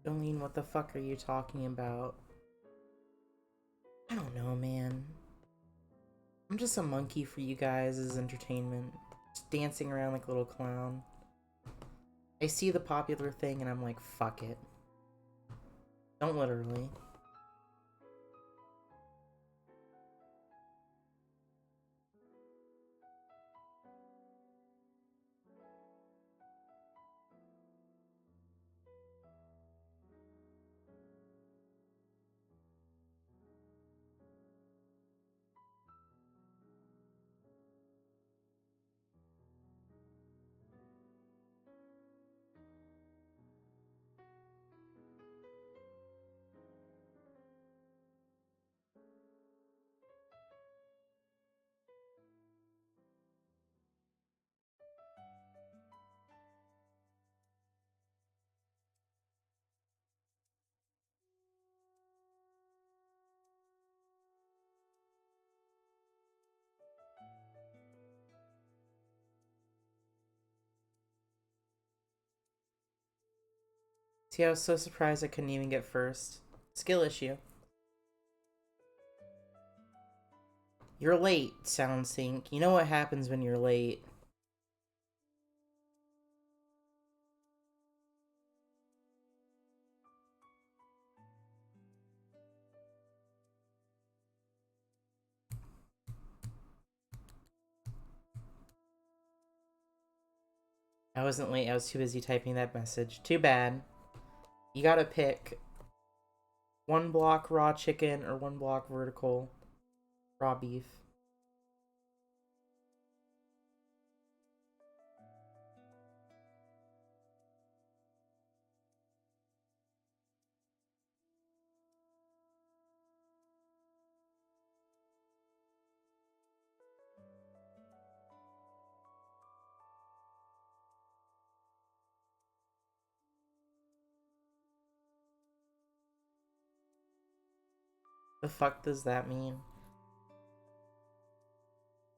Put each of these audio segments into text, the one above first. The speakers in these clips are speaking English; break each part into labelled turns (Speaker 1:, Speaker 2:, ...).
Speaker 1: Jolene, what the fuck are you talking about? I don't know, man. I'm just a monkey for you guys as entertainment. Just dancing around like a little clown. I see the popular thing and I'm like, fuck it. Don't literally. See, I was so surprised I couldn't even get first. Skill issue. You're late, sound sync. You know what happens when you're late. I wasn't late, I was too busy typing that message. Too bad. You gotta pick one block raw chicken or one block vertical raw beef. The fuck does that mean?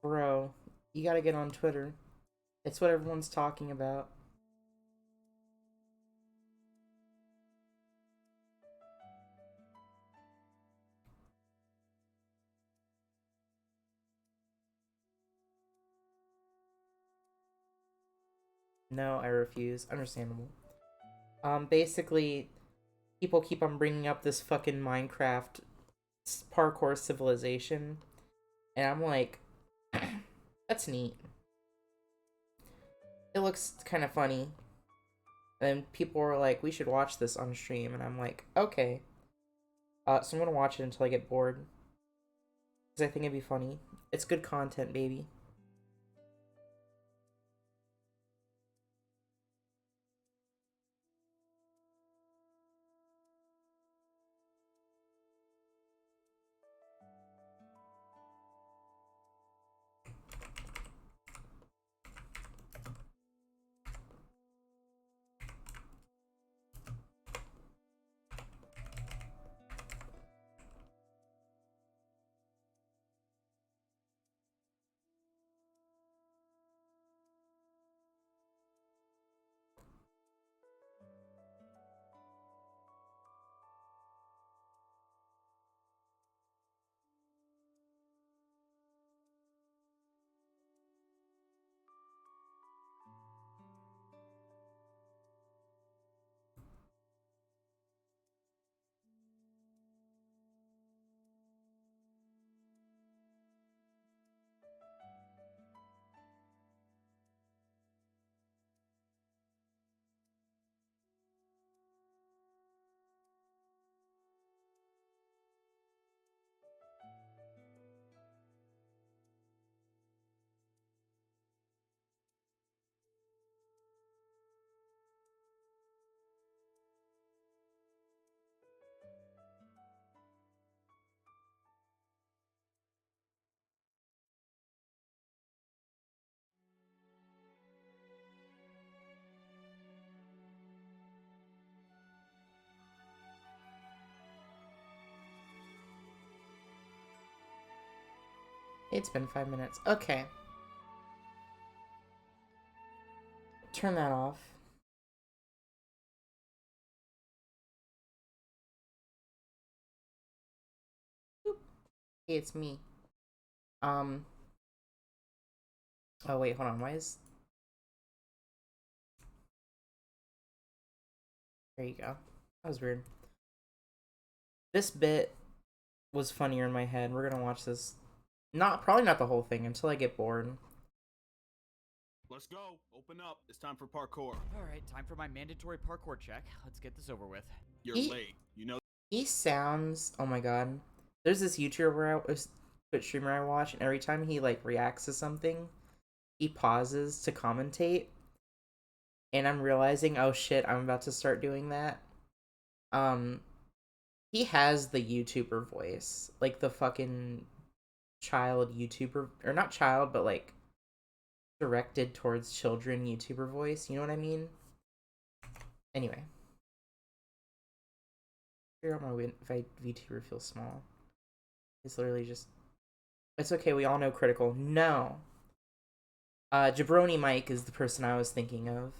Speaker 1: Bro, you gotta get on Twitter. It's what everyone's talking about. No, I refuse. Understandable. Basically, people keep on bringing up this fucking Minecraft parkour civilization, and I'm like, that's neat. It looks kind of funny. And then people were like, we should watch this on stream, and I'm like, okay. So I'm gonna watch it until I get bored. Because I think it'd be funny. It's good content, baby. It's been 5 minutes. Okay. Turn that off. Hey, it's me. Oh wait, hold on. Why is... There you go. That was weird. This bit was funnier in my head. We're gonna watch this. Probably not the whole thing until I get bored.
Speaker 2: Let's go. Open up. It's time for parkour.
Speaker 3: All right, time for my mandatory parkour check. Let's get this over with.
Speaker 2: You're late. You know.
Speaker 1: He sounds... Oh my god. There's this YouTuber, Twitch streamer I watch, and every time he like reacts to something, he pauses to commentate. And I'm realizing, oh shit, I'm about to start doing that. He has the YouTuber voice. Like the fucking child YouTuber, or not child, but like directed towards children YouTuber voice. You know what I mean? Anyway. Figure out my VTuber feels small. It's literally just... It's okay, we all know critical. No! Jabroni Mike is the person I was thinking of.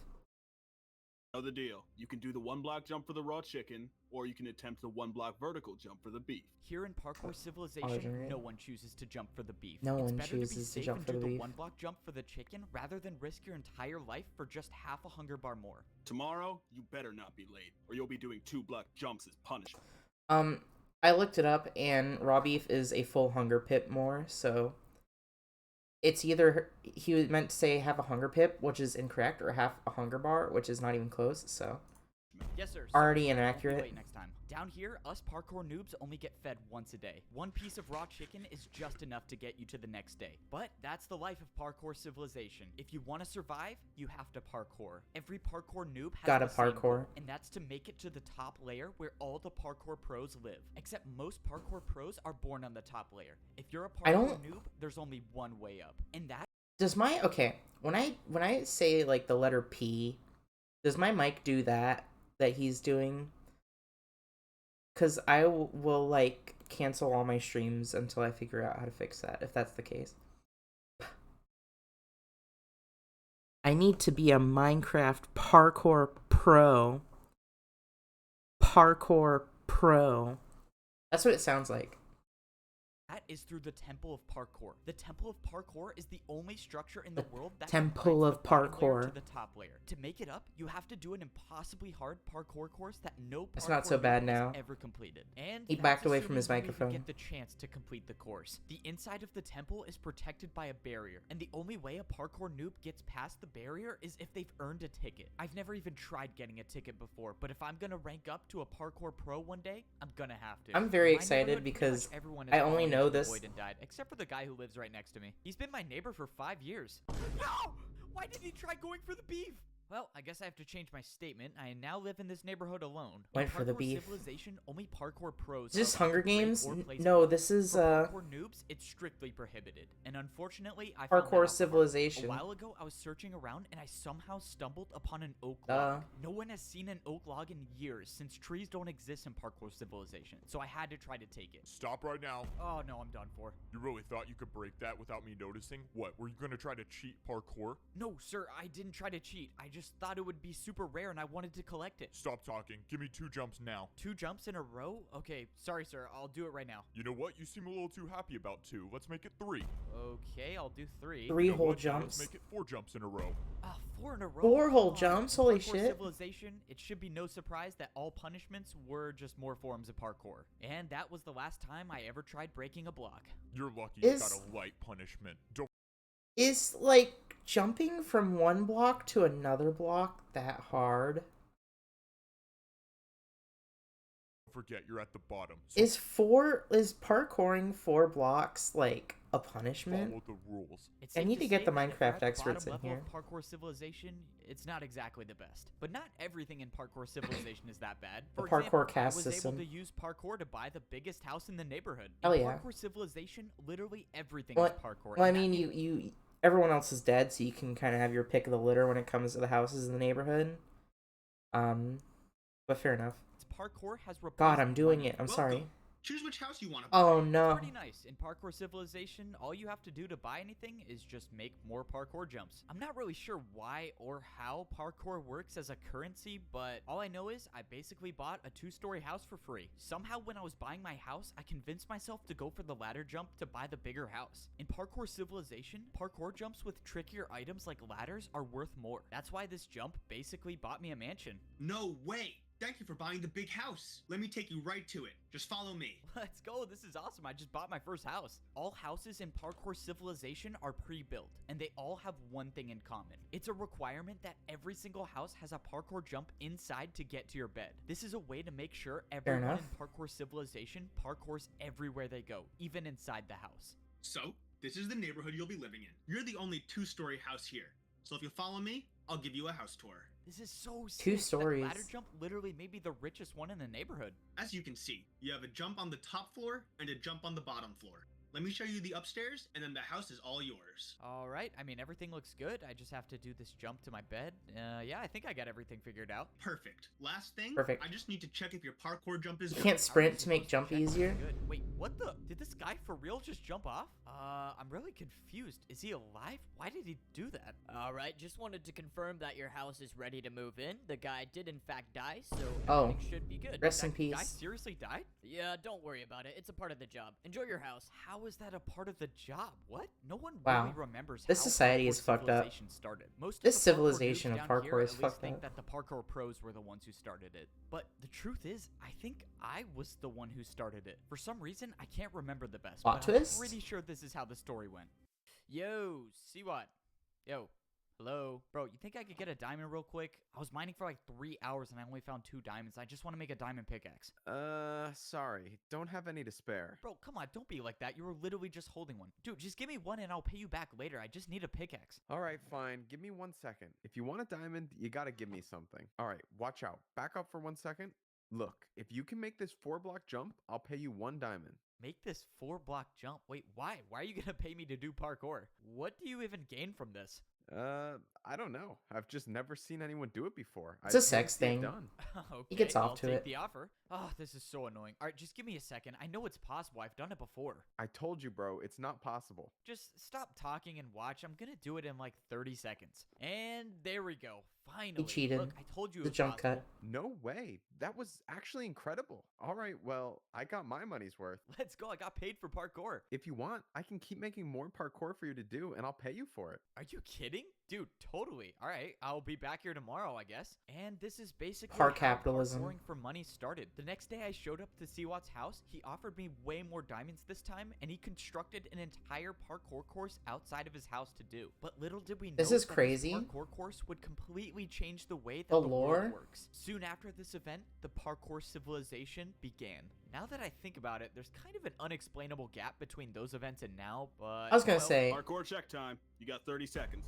Speaker 2: Know the deal. You can do the 1-block jump for the raw chicken, or you can attempt the 1-block vertical jump for the beef.
Speaker 3: Here in Parkour Civilization, no one chooses to jump for the beef.
Speaker 1: No
Speaker 3: it's
Speaker 1: one
Speaker 3: better
Speaker 1: chooses
Speaker 3: to be
Speaker 1: to jump
Speaker 3: safe
Speaker 1: for
Speaker 3: and
Speaker 1: the
Speaker 3: do
Speaker 1: beef.
Speaker 3: the 1-block jump for the chicken rather than risk your entire life for just half a hunger bar more.
Speaker 2: Tomorrow, you better not be late, or you'll be doing 2-block jumps as punishment.
Speaker 1: I looked it up, and raw beef is a full hunger pip more, so... It's either, he meant to say have a hunger pip, which is incorrect, or half a hunger bar, which is not even close, so...
Speaker 3: Yes, sir.
Speaker 1: Already inaccurate.
Speaker 3: Wait next time. Down here, us parkour noobs only get fed once a day. One piece of raw chicken is just enough to get you to the next day. But that's the life of Parkour Civilization. If you want to survive, you have to parkour. Every parkour noob has the same goal, and that's to make it to the top layer where all the parkour pros live. Except most parkour pros are born on the top layer. If you're a parkour noob, there's only one way up. And that...
Speaker 1: Does my... Okay, when I say, like, the letter P, does my mic do that he's doing? Because I will, like, cancel all my streams until I figure out how to fix that, if that's the case. I need to be a Minecraft parkour pro. Parkour pro. That's what it sounds like.
Speaker 3: That is through the Temple of Parkour. The Temple of Parkour is the only structure in the world that
Speaker 1: Temple of Parkour
Speaker 3: to the top layer. To make it up, you have to do an impossibly hard parkour course that no
Speaker 1: it's not so bad now.
Speaker 3: has ever completed. And
Speaker 1: he backed away from his microphone.
Speaker 3: You get the chance to complete the course. The inside of the temple is protected by a barrier, and the only way a parkour noob gets past the barrier is if they've earned a ticket. I've never even tried getting a ticket before, but if I'm gonna rank up to a parkour pro one day, I'm gonna have to.
Speaker 1: I'm very excited because I only know this.
Speaker 3: And died, except for the guy who lives right next to me. He's been my neighbor for 5 years. No! Why did he try going for the beef? Well, I guess I have to change my statement. I now live in this neighborhood alone.
Speaker 1: Went for the beef.
Speaker 3: Civilization, only parkour pros.
Speaker 1: Is this Hunger Games? No, this is
Speaker 3: parkour noobs, it's strictly prohibited. And unfortunately, I
Speaker 1: found Parkour Civilization.
Speaker 3: A while ago, I was searching around and I somehow stumbled upon an oak log. No one has seen an oak log in years since trees don't exist in Parkour Civilization. So I had to try to take it.
Speaker 4: Stop right now.
Speaker 3: Oh no, I'm done for.
Speaker 4: You really thought you could break that without me noticing? What, were you gonna try to cheat parkour?
Speaker 3: No, sir, I didn't try to cheat. I just thought it would be super rare and I wanted to collect it.
Speaker 4: Stop talking. Give me 2 jumps now.
Speaker 3: 2 jumps in a row? Okay, sorry, sir. I'll do it right now.
Speaker 4: You know what? You seem a little too happy about 2. Let's make it 3.
Speaker 3: Okay, I'll do 3.
Speaker 1: 3 whole jumps.
Speaker 4: Let's make it 4 jumps in a row.
Speaker 3: 4 in a row?
Speaker 1: 4 whole jumps? Holy shit.
Speaker 3: Civilization, it should be no surprise that all punishments were just more forms of parkour. And that was the last time I ever tried breaking a block.
Speaker 4: You're lucky you got a light punishment. Don't
Speaker 1: Is, like, jumping from one block to another block that hard?
Speaker 4: forget you're at the bottom. So
Speaker 1: is parkouring 4 blocks like a punishment?
Speaker 4: follow the rules.
Speaker 1: I need to get the Minecraft experts in here.
Speaker 3: Parkour Civilization, it's not exactly the best, but not everything in Parkour Civilization is that bad. For
Speaker 1: Parkour
Speaker 3: example,
Speaker 1: cast
Speaker 3: I was
Speaker 1: system.
Speaker 3: able to use parkour to buy the biggest house in the neighborhood.
Speaker 1: Hell
Speaker 3: In
Speaker 1: yeah.
Speaker 3: Parkour Civilization, literally everything
Speaker 1: Well,
Speaker 3: is parkour.
Speaker 1: Well, I
Speaker 3: and that
Speaker 1: mean,
Speaker 3: means-
Speaker 1: you everyone else is dead, so you can kind of have your pick of the litter when it comes to the houses in the neighborhood. But fair enough.
Speaker 3: Parkour has
Speaker 1: God, I'm doing
Speaker 3: money.
Speaker 1: it. I'm sorry.
Speaker 5: Choose which house you want to buy.
Speaker 1: Oh no.
Speaker 3: Pretty nice. In Parkour Civilization, all you have to do to buy anything is just make more parkour jumps. I'm not really sure why or how parkour works as a currency, but all I know is I basically bought a 2-story house for free. Somehow when I was buying my house, I convinced myself to go for the ladder jump to buy the bigger house. In Parkour Civilization, parkour jumps with trickier items like ladders are worth more. That's why this jump basically bought me a mansion.
Speaker 5: No way. Thank you for buying the big house. Let me take you right to it. Just follow me.
Speaker 3: Let's go. This is awesome. I just bought my first house. All houses in Parkour Civilization are pre-built, and they all have one thing in common. It's a requirement that every single house has a parkour jump inside to get to your bed. This is a way to make sure everyone
Speaker 1: enough.
Speaker 3: in Parkour Civilization parkours everywhere they go, even inside the house.
Speaker 5: So, this is the neighborhood you'll be living in. You're the only 2-story house here. So if you follow me, I'll give you a house tour.
Speaker 3: This is so sick.
Speaker 1: 2 stories.
Speaker 3: That ladder jump literally may be the richest one in the neighborhood.
Speaker 5: As you can see, you have a jump on the top floor and a jump on the bottom floor. Let me show you the upstairs, and then the house is all yours.
Speaker 3: All right. I mean, everything looks good. I just have to do this jump to my bed. Yeah, I think I got everything figured out.
Speaker 5: Perfect. Last thing,
Speaker 1: Perfect.
Speaker 5: I just need to check if your parkour jump is
Speaker 1: You
Speaker 5: good.
Speaker 1: can't sprint to make jump
Speaker 3: Check.
Speaker 1: easier?
Speaker 3: Good. Wait, what the? Did this guy for real just jump off? I'm really confused. Is he alive? Why did he do that?
Speaker 6: Alright, just wanted to confirm that your house is ready to move in. The guy did in fact die, so
Speaker 1: Oh.
Speaker 6: everything should be good.
Speaker 1: Rest in
Speaker 3: That
Speaker 1: peace.
Speaker 3: guy seriously died?
Speaker 6: Yeah, don't worry about it. It's a part of the job. Enjoy your house.
Speaker 3: How is that a part of the job? What? No one
Speaker 1: Wow.
Speaker 3: really remembers
Speaker 1: This
Speaker 3: how
Speaker 1: society
Speaker 3: Parkour
Speaker 1: is fucked up.
Speaker 3: Civilization started. Most
Speaker 1: This
Speaker 3: of the parkour
Speaker 1: civilization
Speaker 3: noobs
Speaker 1: of
Speaker 3: down here
Speaker 1: parkour is
Speaker 3: at least
Speaker 1: fucked
Speaker 3: think
Speaker 1: up.
Speaker 3: that the parkour pros were the ones who started it. But the truth is, I think I was the one who started it. For some reason, I can't remember the best.
Speaker 1: Plot
Speaker 3: but
Speaker 1: twist?
Speaker 3: I'm pretty sure this is how the story went. Yo, see what? Yo, hello? Bro, you think I could get a diamond real quick? I was mining for like 3 hours and I only found 2 diamonds. I just want to make a diamond pickaxe.
Speaker 7: Sorry. Don't have any to spare.
Speaker 3: Bro, come on, don't be like that. You were literally just holding one. Dude, just give me one and I'll pay you back later. I just need a pickaxe.
Speaker 7: Alright, fine. Give me 1 second. If you want a diamond, you gotta give me something. Alright, watch out. Back up for 1 second. Look, if you can make this 4-block jump, I'll pay you 1 diamond.
Speaker 3: Make this 4-block jump. Wait, why? Why are you gonna pay me to do parkour? What do you even gain from this?
Speaker 7: I don't know. I've just never seen anyone do it before.
Speaker 1: It's a
Speaker 7: I just
Speaker 1: sex
Speaker 7: wanna see it
Speaker 1: thing.
Speaker 7: done.
Speaker 3: Okay,
Speaker 1: He gets off
Speaker 3: I'll
Speaker 1: to
Speaker 3: take
Speaker 1: it.
Speaker 3: the offer. Oh, this is so annoying. All right, just give me a second. I know it's possible. I've done it before.
Speaker 7: I told you, bro. It's not possible.
Speaker 3: Just stop talking and watch. I'm gonna do it in like 30 seconds. And there we go. Finally.
Speaker 1: cheated.
Speaker 3: Look, I told you it
Speaker 1: The
Speaker 3: was
Speaker 1: jump
Speaker 3: possible.
Speaker 1: cut.
Speaker 7: No way. That was actually incredible. Alright, well, I got my money's worth.
Speaker 3: Let's go. I got paid for parkour.
Speaker 7: If you want, I can keep making more parkour for you to do, and I'll pay you for it.
Speaker 3: Are you kidding? Dude, totally. All right, I'll be back here tomorrow, I guess. And this is basically
Speaker 1: Park
Speaker 3: how
Speaker 1: capitalism.
Speaker 3: parkouring for money started. The next day I showed up to Siwat's house. He offered me way more diamonds this time, and he constructed an entire parkour course outside of his house to do. But little did we know
Speaker 1: This is
Speaker 3: that
Speaker 1: crazy.
Speaker 3: parkour course would completely change the way that
Speaker 1: The
Speaker 3: the
Speaker 1: lore?
Speaker 3: world works. Soon after this event, the parkour civilization began. Now that I think about it, there's kind of an unexplainable gap between those events and now, but
Speaker 1: I was gonna
Speaker 3: well,
Speaker 1: say,
Speaker 2: Parkour check time. You got 30 seconds.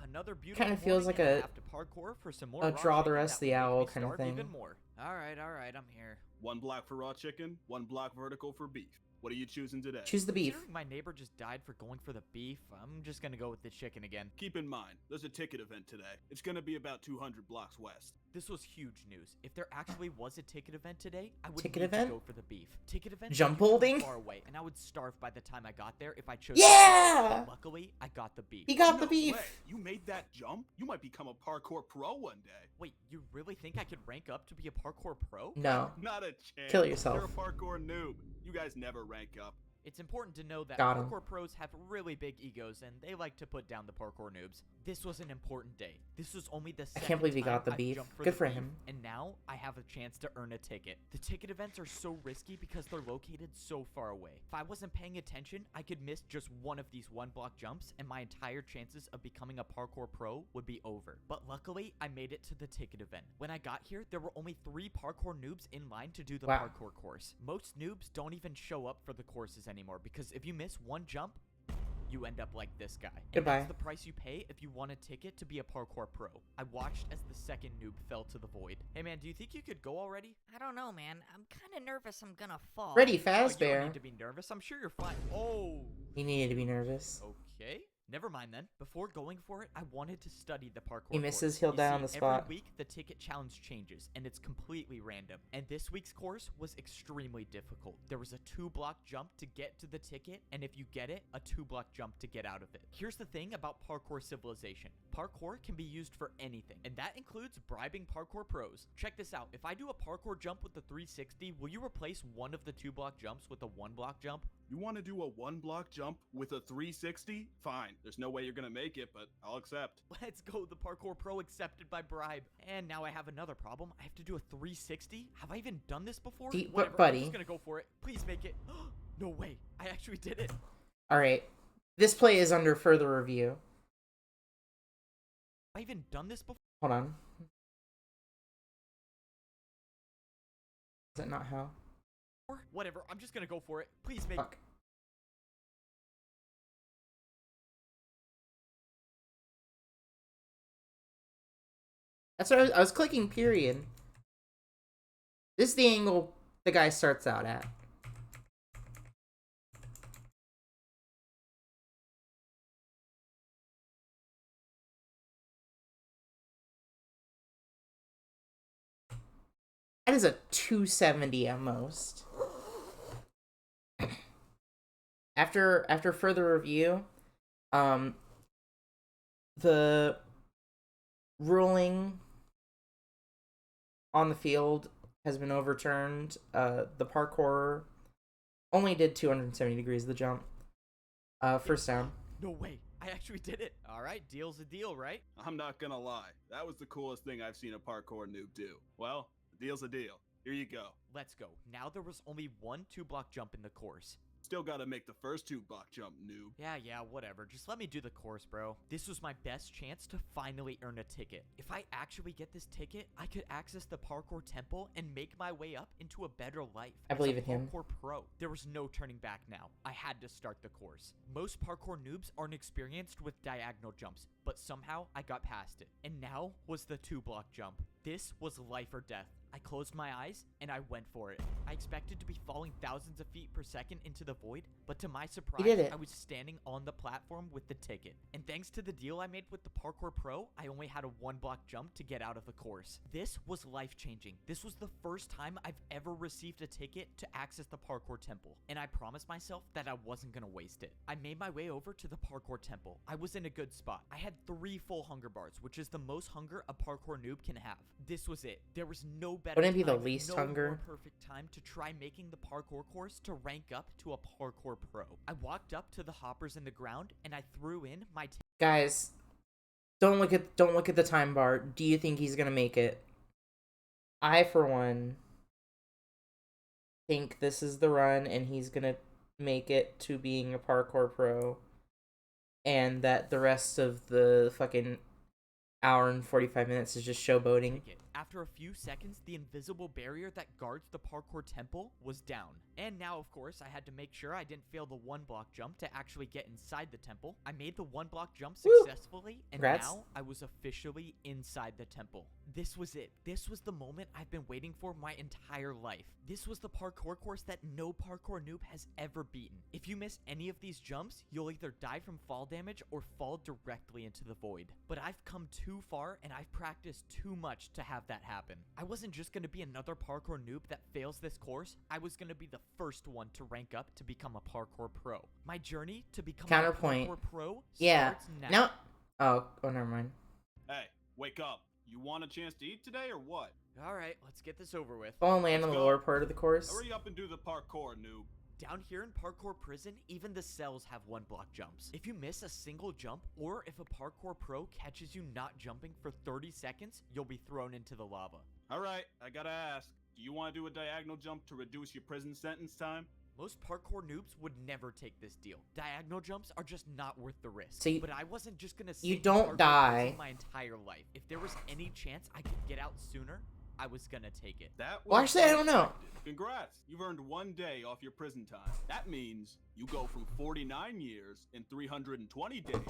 Speaker 3: another beautiful
Speaker 1: Kinda feels
Speaker 3: morning,
Speaker 1: like
Speaker 3: and I
Speaker 1: a-
Speaker 3: have to parkour for some more
Speaker 1: a
Speaker 3: raw
Speaker 1: draw the
Speaker 3: chicken
Speaker 1: rest
Speaker 3: that
Speaker 1: of the
Speaker 3: will make
Speaker 1: owl
Speaker 3: me
Speaker 1: kinda
Speaker 3: starve
Speaker 1: thing.
Speaker 3: even more. All right, I'm here.
Speaker 2: 1 block for raw chicken, 1 block vertical for beef. What are you choosing today?
Speaker 1: choose the beef.
Speaker 3: Considering my neighbor just died for going for the beef, I'm just gonna go with the chicken again.
Speaker 2: Keep in mind, there's a ticket event today. It's gonna be about 200 blocks west.
Speaker 3: This was huge news. If there actually was a ticket event today, I would
Speaker 1: Ticket
Speaker 3: need
Speaker 1: event?
Speaker 3: to go for the beef. Ticket event
Speaker 1: Jump holding?
Speaker 3: far away, and I would starve by the time I got there if I chose.
Speaker 1: Yeah!
Speaker 3: But luckily, I got the beef.
Speaker 1: He got the
Speaker 2: No
Speaker 1: beef.
Speaker 2: way. You made that jump? You might become a parkour pro one day.
Speaker 3: Wait, you really think I could rank up to be a parkour pro?
Speaker 1: No.
Speaker 2: Not a chance.
Speaker 1: Kill yourself.
Speaker 2: You're a parkour noob. You guys never rank up.
Speaker 3: It's important to know that
Speaker 1: Got him.
Speaker 3: parkour pros have really big egos and they like to put down the parkour noobs. This was an important day. This was only the second
Speaker 1: can't believe he
Speaker 3: time
Speaker 1: got the
Speaker 3: I've
Speaker 1: beef.
Speaker 3: jumped for
Speaker 1: Good
Speaker 3: the
Speaker 1: for
Speaker 3: beef,
Speaker 1: him.
Speaker 3: And now I have a chance to earn a ticket. The ticket events are so risky because they're located so far away. If I wasn't paying attention, I could miss just one of these 1-block jumps and my entire chances of becoming a parkour pro would be over. But luckily, I made it to the ticket event. When I got here, there were only 3 parkour noobs in line to do the
Speaker 1: Wow.
Speaker 3: parkour course. Most noobs don't even show up for the courses anymore because if you miss one jump, you end up like this guy. And
Speaker 1: Goodbye.
Speaker 3: that's the price you pay if you want a ticket to be a parkour pro. I watched as the second noob fell to the void. Hey man, do you think you could go already?
Speaker 6: I don't know, man. I'm kind of nervous I'm gonna fall.
Speaker 1: Ready,
Speaker 3: Oh, you don't
Speaker 1: Fazbear.
Speaker 3: need to be nervous. I'm sure you're fine. Oh,
Speaker 1: He needed to be nervous.
Speaker 3: okay. Never mind then. Before going for it, I wanted to study the parkour.
Speaker 1: He misses,
Speaker 3: course.
Speaker 1: he'll
Speaker 3: You
Speaker 1: die
Speaker 3: see,
Speaker 1: on the spot.
Speaker 3: Every week, the ticket challenge changes, and it's completely random. And this week's course was extremely difficult. There was a 2-block jump to get to the ticket, and if you get it, a 2-block jump to get out of it. Here's the thing about Parkour Civilization. Parkour can be used for anything, and that includes bribing parkour pros. Check this out. If I do a parkour jump with the 360, will you replace one of the 2-block jumps with a 1-block jump?
Speaker 2: You want to do a 1-block jump with a 360? Fine. There's no way you're gonna make it, but I'll accept.
Speaker 3: Let's go, the parkour pro accepted by bribe. And now I have another problem. I have to do a 360? Have I even done this before? Whatever,
Speaker 1: buddy.
Speaker 3: I'm just gonna go for it. Please make it. No way. I actually did it.
Speaker 1: Alright. This play is under further review.
Speaker 3: Have I even done this before?
Speaker 1: Hold on. Is that not how?
Speaker 3: Whatever, I'm just gonna go for it. Please make
Speaker 1: Fuck. That's what I was clicking period. This is the angle the guy starts out at. That is a 270 at most. After further review, the ruling on the field has been overturned. The parkour only did 270 degrees of the jump. First down.
Speaker 3: No way. I actually did it. All right, deal's a deal, right?
Speaker 2: I'm not gonna lie. That was the coolest thing I've seen a parkour noob do. Well, the deal's a deal. Here you go.
Speaker 3: Let's go. Now there was only one 2-block jump in the course.
Speaker 2: Still gotta make the first 2-block jump, noob.
Speaker 3: Yeah, whatever. Just let me do the course, bro. This was my best chance to finally earn a ticket. If I actually get this ticket, I could access the parkour temple and make my way up into a better life.
Speaker 1: I
Speaker 3: as
Speaker 1: believe
Speaker 3: a
Speaker 1: in him.
Speaker 3: Parkour pro. There was no turning back now. I had to start the course. Most parkour noobs aren't experienced with diagonal jumps, but somehow I got past it. And now was the 2-block jump. This was life or death. I closed my eyes and I went for it. I expected to be falling thousands of feet per second into the void, but to my surprise,
Speaker 1: did it.
Speaker 3: I was standing on the platform with the ticket. And thanks to the deal I made with the Parkour Pro, I only had a 1-block jump to get out of the course. This was life-changing. This was the first time I've ever received a ticket to access the Parkour Temple, and I promised myself that I wasn't gonna waste it. I made my way over to the Parkour Temple. I was in a good spot. I had 3 full hunger bars, which is the most hunger a parkour noob can have. This was it. There was no better
Speaker 1: Wouldn't it be the
Speaker 3: time,
Speaker 1: least
Speaker 3: no
Speaker 1: hunger?
Speaker 3: more perfect time to try making the parkour course to rank up to a parkour pro. I walked up to the hoppers in the ground and I threw in my
Speaker 1: Guys, don't look at the time bar. Do you think he's gonna make it? I, for one, think this is the run and he's gonna make it to being a parkour pro, and that the rest of the fucking hour and 45 minutes is just showboating.
Speaker 3: ticket. After a few seconds, the invisible barrier that guards the parkour temple was down. And now, of course, I had to make sure I didn't fail the 1-block jump to actually get inside the temple. I made the 1-block jump
Speaker 1: Woo!
Speaker 3: successfully, and
Speaker 1: Congrats.
Speaker 3: now I was officially inside the temple. This was it. This was the moment I've been waiting for my entire life. This was the parkour course that no parkour noob has ever beaten. If you miss any of these jumps, you'll either die from fall damage or fall directly into the void. But I've come too far and I've practiced too much to have that happen. I wasn't just going to be another parkour noob that fails this course. I was going to be the first one to rank up to become a parkour pro. My journey to become
Speaker 1: Counterpoint.
Speaker 3: a parkour pro
Speaker 1: Yeah.
Speaker 3: starts now.
Speaker 1: No. Oh, never mind.
Speaker 2: Hey, wake up. You want a chance to eat today or what?
Speaker 3: All right, let's get this over with.
Speaker 1: Fall and land on the
Speaker 2: Let's go.
Speaker 1: lower part of the course.
Speaker 2: Hurry up and do the parkour, noob.
Speaker 3: Down here in parkour prison, even the cells have 1-block jumps. If you miss a single jump, or if a parkour pro catches you not jumping for 30 seconds, you'll be thrown into the lava.
Speaker 2: All right, I gotta ask. Do you want to do a diagonal jump to reduce your prison sentence time?
Speaker 3: Most parkour noobs would never take this deal. Diagonal jumps are just not worth the risk.
Speaker 1: So
Speaker 3: but I wasn't just gonna sit
Speaker 1: you
Speaker 3: in
Speaker 1: don't
Speaker 3: parkour
Speaker 1: die.
Speaker 3: prison my entire life. If there was any chance I could get out sooner, I was gonna take it.
Speaker 2: That
Speaker 1: Well,
Speaker 2: was
Speaker 1: actually, I don't know.
Speaker 2: unexpected. Congrats. You've earned 1 day off your prison time. That means you go from 49 years and 320 days to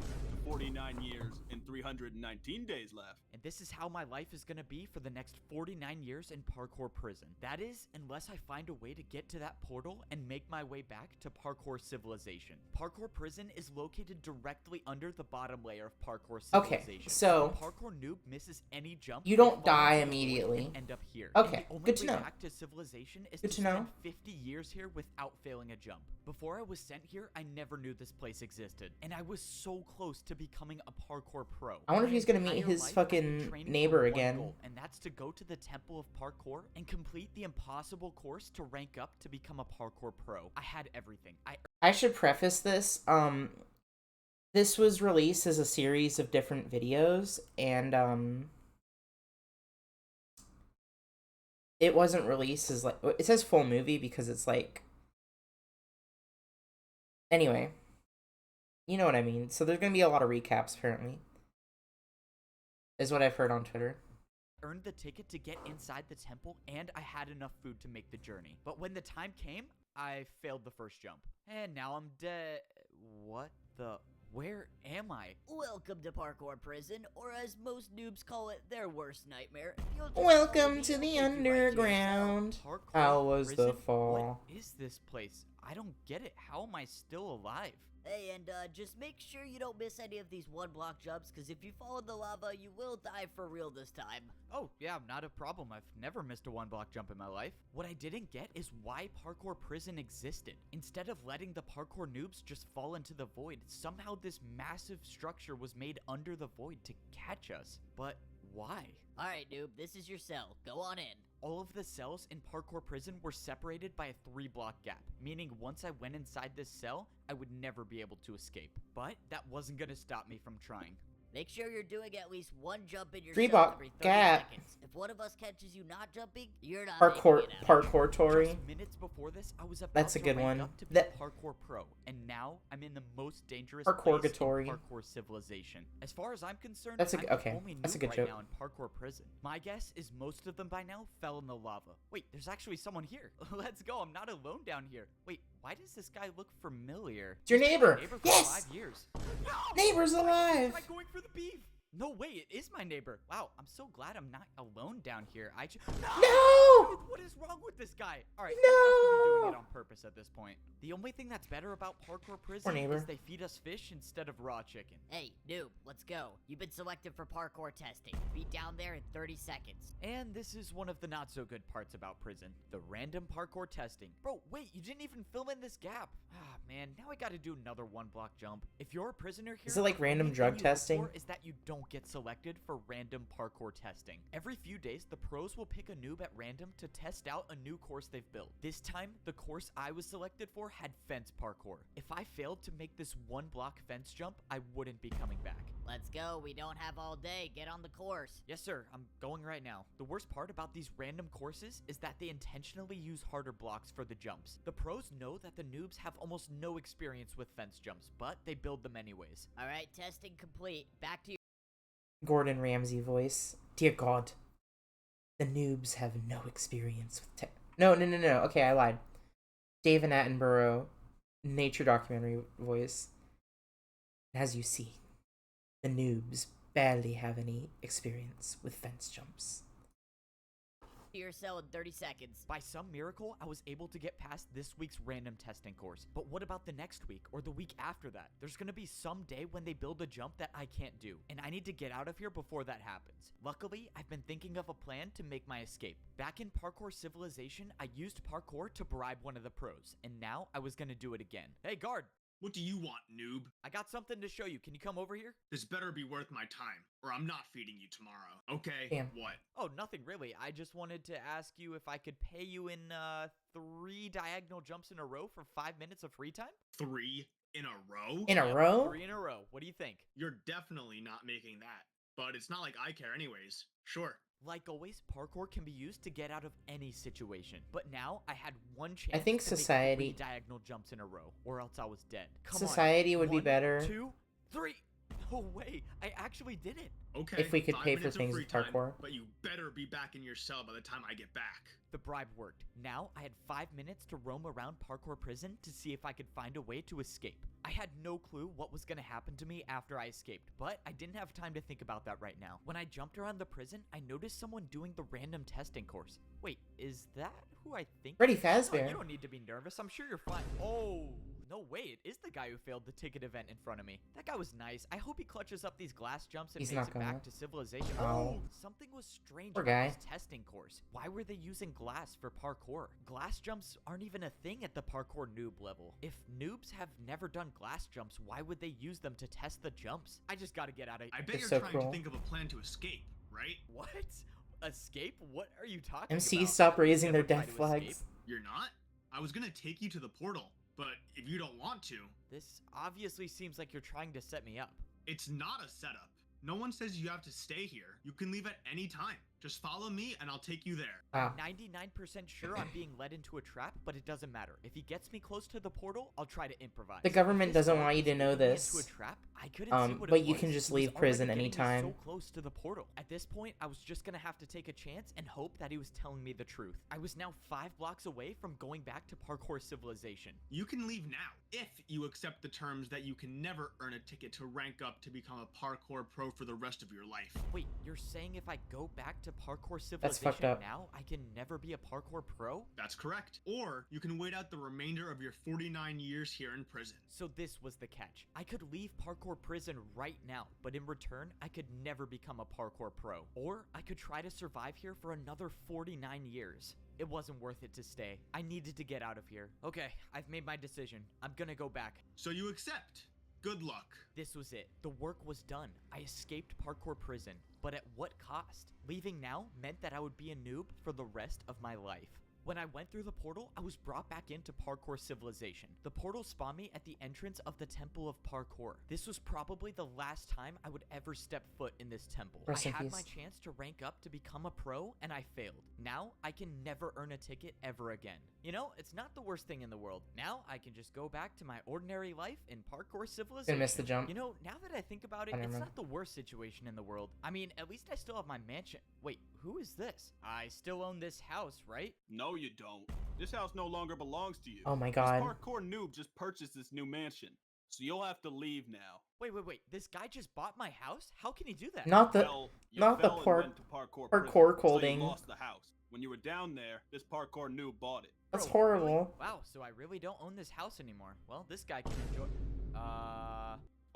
Speaker 2: 49 years and 319 days left.
Speaker 3: And this is how my life is gonna be for the next 49 years in Parkour Prison. That is, unless I find a way to get to that portal and make my way back to Parkour Civilization. Parkour Prison is located directly under the bottom layer of Parkour
Speaker 1: Okay,
Speaker 3: Civilization.
Speaker 1: so
Speaker 3: If a Parkour noob misses any jump,
Speaker 1: you
Speaker 3: they
Speaker 1: don't
Speaker 3: fall
Speaker 1: die
Speaker 3: into the void
Speaker 1: immediately.
Speaker 3: and end up here.
Speaker 1: Okay,
Speaker 3: And the only
Speaker 1: good to
Speaker 3: way
Speaker 1: know.
Speaker 3: back to Civilization is
Speaker 1: Good
Speaker 3: to
Speaker 1: to know.
Speaker 3: spend 50 years here without failing a jump. Before I was sent here, I never knew this place existed, and I was so close to becoming a parkour pro.
Speaker 1: I wonder if
Speaker 3: My
Speaker 1: he's gonna meet
Speaker 3: entire
Speaker 1: his
Speaker 3: life, I've
Speaker 1: fucking
Speaker 3: been training for
Speaker 1: neighbor
Speaker 3: one
Speaker 1: again.
Speaker 3: goal, and that's to go to the Temple of Parkour and complete the impossible course to rank up to become a parkour pro. I had everything.
Speaker 1: I should preface this. This was released as a series of different videos, and it wasn't released as like, it says full movie because it's like, anyway, you know what I mean. So there's gonna be a lot of recaps apparently, is what I've heard on Twitter.
Speaker 3: earned the ticket to get inside the temple, and I had enough food to make the journey. But when the time came, I failed the first jump. And now I'm dead. What the? Where am I?
Speaker 6: Welcome to Parkour Prison, or as most noobs call it, their worst nightmare. You'll just
Speaker 1: Welcome
Speaker 6: follow me,
Speaker 1: to
Speaker 6: I'll
Speaker 1: the
Speaker 6: take you right to your cell.
Speaker 1: underground.
Speaker 3: Parkour
Speaker 1: How was the
Speaker 3: prison?
Speaker 1: fall?
Speaker 3: What is this place? I don't get it. How am I still alive?
Speaker 6: Hey, and just make sure you don't miss any of these one-block jumps, because if you fall in the lava, you will die for real this time.
Speaker 3: Oh, yeah, not a problem. I've never missed a one-block jump in my life. What I didn't get is why Parkour Prison existed. Instead of letting the parkour noobs just fall into the void, somehow this massive structure was made under the void to catch us. But why?
Speaker 6: Alright, noob, this is your cell. Go on in.
Speaker 3: All of the cells in Parkour Prison were separated by a 3-block gap, meaning once I went inside this cell, I would never be able to escape. But that wasn't gonna stop me from trying.
Speaker 6: Make sure you're doing at least one jump in your
Speaker 1: 3-block
Speaker 6: cell every 30
Speaker 1: gap.
Speaker 6: seconds. If one of us catches you not jumping, you're not
Speaker 1: Parkour,
Speaker 6: making it out.
Speaker 1: parkour Tory.
Speaker 3: Just minutes before this, I was about
Speaker 1: That's a
Speaker 3: to
Speaker 1: good
Speaker 3: rank
Speaker 1: one.
Speaker 3: up to be
Speaker 1: That-
Speaker 3: a parkour pro, and now I'm in the most dangerous
Speaker 1: Parkour
Speaker 3: place in
Speaker 1: Gatori.
Speaker 3: Parkour Civilization. As far as I'm concerned,
Speaker 1: That's a
Speaker 3: I'm
Speaker 1: g-
Speaker 3: the
Speaker 1: okay,
Speaker 3: only
Speaker 1: that's a
Speaker 3: noob
Speaker 1: good
Speaker 3: right
Speaker 1: joke.
Speaker 3: now in Parkour Prison. My guess is most of them by now fell in the lava. Wait, there's actually someone here. Let's go. I'm not alone down here. Wait, why does this guy look familiar?
Speaker 1: It's your
Speaker 3: He's been my
Speaker 1: neighbor.
Speaker 3: for
Speaker 1: Yes!
Speaker 3: 5 years.
Speaker 1: Neighbor's
Speaker 3: Why
Speaker 1: alive.
Speaker 3: am I going for the beef? No way, it is my neighbor. Wow, I'm so glad I'm not alone down here.
Speaker 1: No!
Speaker 3: Dude, what is wrong with this guy? All right,
Speaker 1: No!
Speaker 3: he must be doing it on purpose at this point. The only thing that's better about Parkour Prison
Speaker 1: neighbor.
Speaker 3: is they feed us fish instead of raw chicken.
Speaker 6: Hey, noob, let's go. You've been selected for parkour testing. Be down there in 30 seconds.
Speaker 3: And this is one of the not so good parts about prison, the random parkour testing. Bro, wait, you didn't even fill in this gap. Ah, man, now I gotta do another 1-block jump. If you're a prisoner here,
Speaker 1: Is it like
Speaker 3: the
Speaker 1: random
Speaker 3: only
Speaker 1: drug
Speaker 3: thing you look
Speaker 1: testing?
Speaker 3: for is that you don't get selected for random parkour testing. Every few days, the pros will pick a noob at random to test out a new course they've built. This time, the course I was selected for had fence parkour. If I failed to make this 1-block fence jump, I wouldn't be coming back.
Speaker 6: Let's go. We don't have all day. Get on the course.
Speaker 3: Yes, sir. I'm going right now. The worst part about these random courses is that they intentionally use harder blocks for the jumps. The pros know that the noobs have almost no experience with fence jumps, but they build them anyways.
Speaker 6: All right, testing complete. Back to you.
Speaker 1: Gordon Ramsay voice. Dear God, the noobs have no experience with tech. No. Okay, I lied. David Attenborough, nature documentary voice. As you see, the noobs barely have any experience with fence jumps.
Speaker 6: To your cell in 30 seconds.
Speaker 3: By some miracle, I was able to get past this week's random testing course. But what about the next week or the week after that? There's gonna be some day when they build a jump that I can't do, and I need to get out of here before that happens. Luckily, I've been thinking of a plan to make my escape. Back in Parkour Civilization, I used parkour to bribe one of the pros, and now I was gonna do it again. Hey, guard!
Speaker 5: What do you want, noob?
Speaker 3: I got something to show you. Can you come over here?
Speaker 5: This better be worth my time, or I'm not feeding you tomorrow. Okay,
Speaker 1: Damn.
Speaker 5: what?
Speaker 3: Oh, nothing really. I just wanted to ask you if I could pay you in 3 diagonal jumps in a row for 5 minutes of free time?
Speaker 5: 3 in a row?
Speaker 1: In a
Speaker 3: Yep,
Speaker 1: row?
Speaker 3: 3 in a row. What do you think?
Speaker 5: You're definitely not making that. But it's not like I care anyways. Sure.
Speaker 3: Like always, parkour can be used to get out of any situation. But now I had one chance
Speaker 1: think
Speaker 3: to make
Speaker 1: society-
Speaker 3: 3 diagonal jumps in a row, or else I was dead. Come
Speaker 1: Society
Speaker 3: on.
Speaker 1: would be
Speaker 3: 1,
Speaker 1: better.
Speaker 3: 2, 3. No way, I actually did it.
Speaker 5: Okay.
Speaker 1: If we could
Speaker 5: 5
Speaker 1: pay for
Speaker 5: minutes of
Speaker 1: things
Speaker 5: free
Speaker 1: with
Speaker 5: time,
Speaker 1: parkour.
Speaker 5: but you better be back in your cell by the time I get back.
Speaker 3: The bribe worked. Now I had 5 minutes to roam around Parkour Prison to see if I could find a way to escape. I had no clue what was going to happen to me after I escaped, but I didn't have time to think about that right now. When I jumped around the prison, I noticed someone doing the random testing course. Wait, is that who I think?
Speaker 1: Freddy
Speaker 3: Oh,
Speaker 1: Fazbear.
Speaker 3: you don't need to be nervous. I'm sure you're fine. Oh, no way. It is the guy who failed the ticket event in front of me. That guy was nice. I hope he clutches up these glass jumps and
Speaker 1: He's
Speaker 3: makes
Speaker 1: not
Speaker 3: it
Speaker 1: gonna.
Speaker 3: back to civilization.
Speaker 1: Oh.
Speaker 3: Oh, something was strange
Speaker 1: Poor
Speaker 3: about
Speaker 1: guy.
Speaker 3: this testing course. Why were they using glass for parkour? Glass jumps aren't even a thing at the parkour noob level. If noobs have never done glass jumps, why would they use them to test the jumps? I just gotta get out of
Speaker 5: I
Speaker 3: here.
Speaker 5: bet
Speaker 1: It's
Speaker 5: you're
Speaker 1: so
Speaker 5: trying
Speaker 1: cruel.
Speaker 5: to think of a plan to escape, right?
Speaker 3: What? Escape? What are you talking
Speaker 1: MC,
Speaker 3: about?
Speaker 1: stop
Speaker 3: I would
Speaker 1: raising their
Speaker 3: never try
Speaker 1: death
Speaker 3: to escape.
Speaker 1: flags.
Speaker 5: You're not? I was gonna take you to the portal, but if you don't want to,
Speaker 3: This obviously seems like you're trying to set me up.
Speaker 5: it's not a setup. No one says you have to stay here. You can leave at any time. Just follow me and I'll take you there.
Speaker 1: Wow.
Speaker 3: 99% sure I'm being led into a trap, but it doesn't matter. If he gets me close to the portal, I'll try to improvise.
Speaker 1: The government
Speaker 3: If this
Speaker 1: doesn't
Speaker 3: guy
Speaker 1: want you
Speaker 3: was
Speaker 1: to know
Speaker 3: leading me
Speaker 1: this.
Speaker 3: Into a trap, I couldn't see what
Speaker 1: But
Speaker 3: it
Speaker 1: you
Speaker 3: was.
Speaker 1: can just
Speaker 3: He was
Speaker 1: leave
Speaker 3: already
Speaker 1: prison
Speaker 3: getting me
Speaker 1: anytime.
Speaker 3: So close to the portal. At this point, I was just gonna have to take a chance and hope that he was telling me the truth. I was now 5 blocks away from going back to parkour civilization.
Speaker 5: You can leave now if you accept the terms that you can never earn a ticket to rank up to become a parkour pro for the rest of your life.
Speaker 3: Wait, you're saying if I go back to parkour
Speaker 1: That's fucked
Speaker 3: civilization
Speaker 1: up.
Speaker 3: now, I can never be a parkour pro?
Speaker 5: That's correct. Or you can wait out the remainder of your 49 years here in prison.
Speaker 3: So this was the catch. I could leave parkour prison right now, but in return, I could never become a parkour pro. Or I could try to survive here for another 49 years. It wasn't worth it to stay. I needed to get out of here. Okay, I've made my decision. I'm gonna go back.
Speaker 5: So you accept. Good luck.
Speaker 3: This was it. The work was done. I escaped parkour prison, but at what cost? Leaving now meant that I would be a noob for the rest of my life. When I went through the portal, I was brought back into parkour civilization. The portal spawned me at the entrance of the Temple of Parkour. This was probably the last time I would ever step foot in this temple.
Speaker 1: Rest
Speaker 3: I
Speaker 1: in
Speaker 3: had
Speaker 1: peace.
Speaker 3: my chance to rank up to become a pro, and I failed. Now, I can never earn a ticket ever again. You know, it's not the worst thing in the world. Now, I can just go back to my ordinary life in parkour civilization.
Speaker 1: Gonna miss the jump.
Speaker 3: You know, now that I think about it,
Speaker 1: I
Speaker 3: it's
Speaker 1: remember.
Speaker 3: not the worst situation in the world. I mean, at least I still have my mansion. Wait, who is this? I still own this house, right?
Speaker 2: No, you don't. This house no longer belongs to you.
Speaker 1: Oh my
Speaker 2: This
Speaker 1: god.
Speaker 2: parkour noob just purchased this new mansion, so you'll have to leave now.
Speaker 3: Wait. This guy just bought my house? How can he do that?
Speaker 1: Not the
Speaker 2: Well, you
Speaker 1: not the
Speaker 2: fell and
Speaker 1: park
Speaker 2: went to parkour
Speaker 1: parkour
Speaker 2: prison,
Speaker 1: coding.
Speaker 2: So you lost the house. When you were down there, this parkour noob bought it.
Speaker 1: That's
Speaker 3: Bro,
Speaker 1: horrible.
Speaker 3: really? Wow, so I really don't own this house anymore. Well, this guy can enjoy.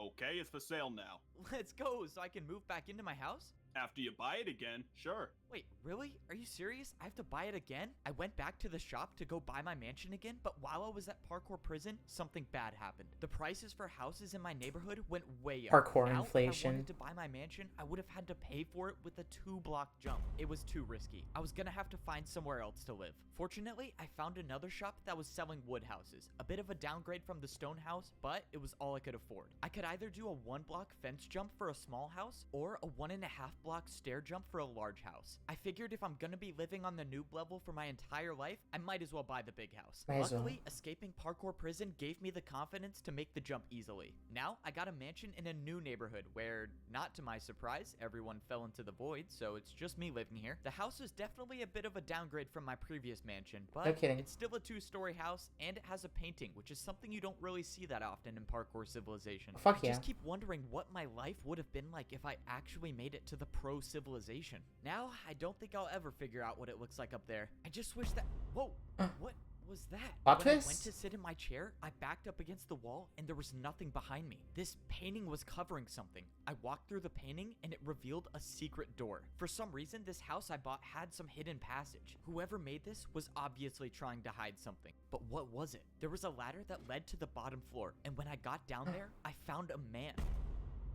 Speaker 2: Okay, it's for sale now.
Speaker 3: Let's go so I can move back into my house?
Speaker 2: After you buy it again, sure.
Speaker 3: Wait, really? Are you serious? I have to buy it again? I went back to the shop to go buy my mansion again, but while I was at parkour prison, something bad happened. The prices for houses in my neighborhood went way up.
Speaker 1: Parkour
Speaker 3: Now,
Speaker 1: inflation.
Speaker 3: If I wanted to buy my mansion, I would have had to pay for it with a 2-block jump. It was too risky. I was gonna have to find somewhere else to live. Fortunately, I found another shop that was selling wood houses. A bit of a downgrade from the stone house, but it was all I could afford. I could either do a 1-block fence jump for a small house, or a 1.5-block stair jump for a large house. I figured if I'm gonna be living on the noob level for my entire life, I might as well buy the big house.
Speaker 1: Might as well.
Speaker 3: Luckily, escaping parkour prison gave me the confidence to make the jump easily. Now, I got a mansion in a new neighborhood where, not to my surprise, everyone fell into the void, so it's just me living here. The house is definitely a bit of a downgrade from my previous mansion, but
Speaker 1: No kidding.
Speaker 3: it's still a 2-story house, and it has a painting, which is something you don't really see that often in parkour civilization.
Speaker 1: Fuck
Speaker 3: I
Speaker 1: yeah.
Speaker 3: just keep wondering what my life would have been like if I actually made it to the pro civilization. Now, I don't think I'll ever figure out what it looks like up there. I just wish that— Whoa! What was that?
Speaker 1: Plot
Speaker 3: When I went
Speaker 1: twist?
Speaker 3: to sit in my chair, I backed up against the wall and there was nothing behind me. This painting was covering something. I walked through the painting and it revealed a secret door. For some reason, this house I bought had some hidden passage. Whoever made this was obviously trying to hide something. But what was it? There was a ladder that led to the bottom floor, and when I got down there, I found a man.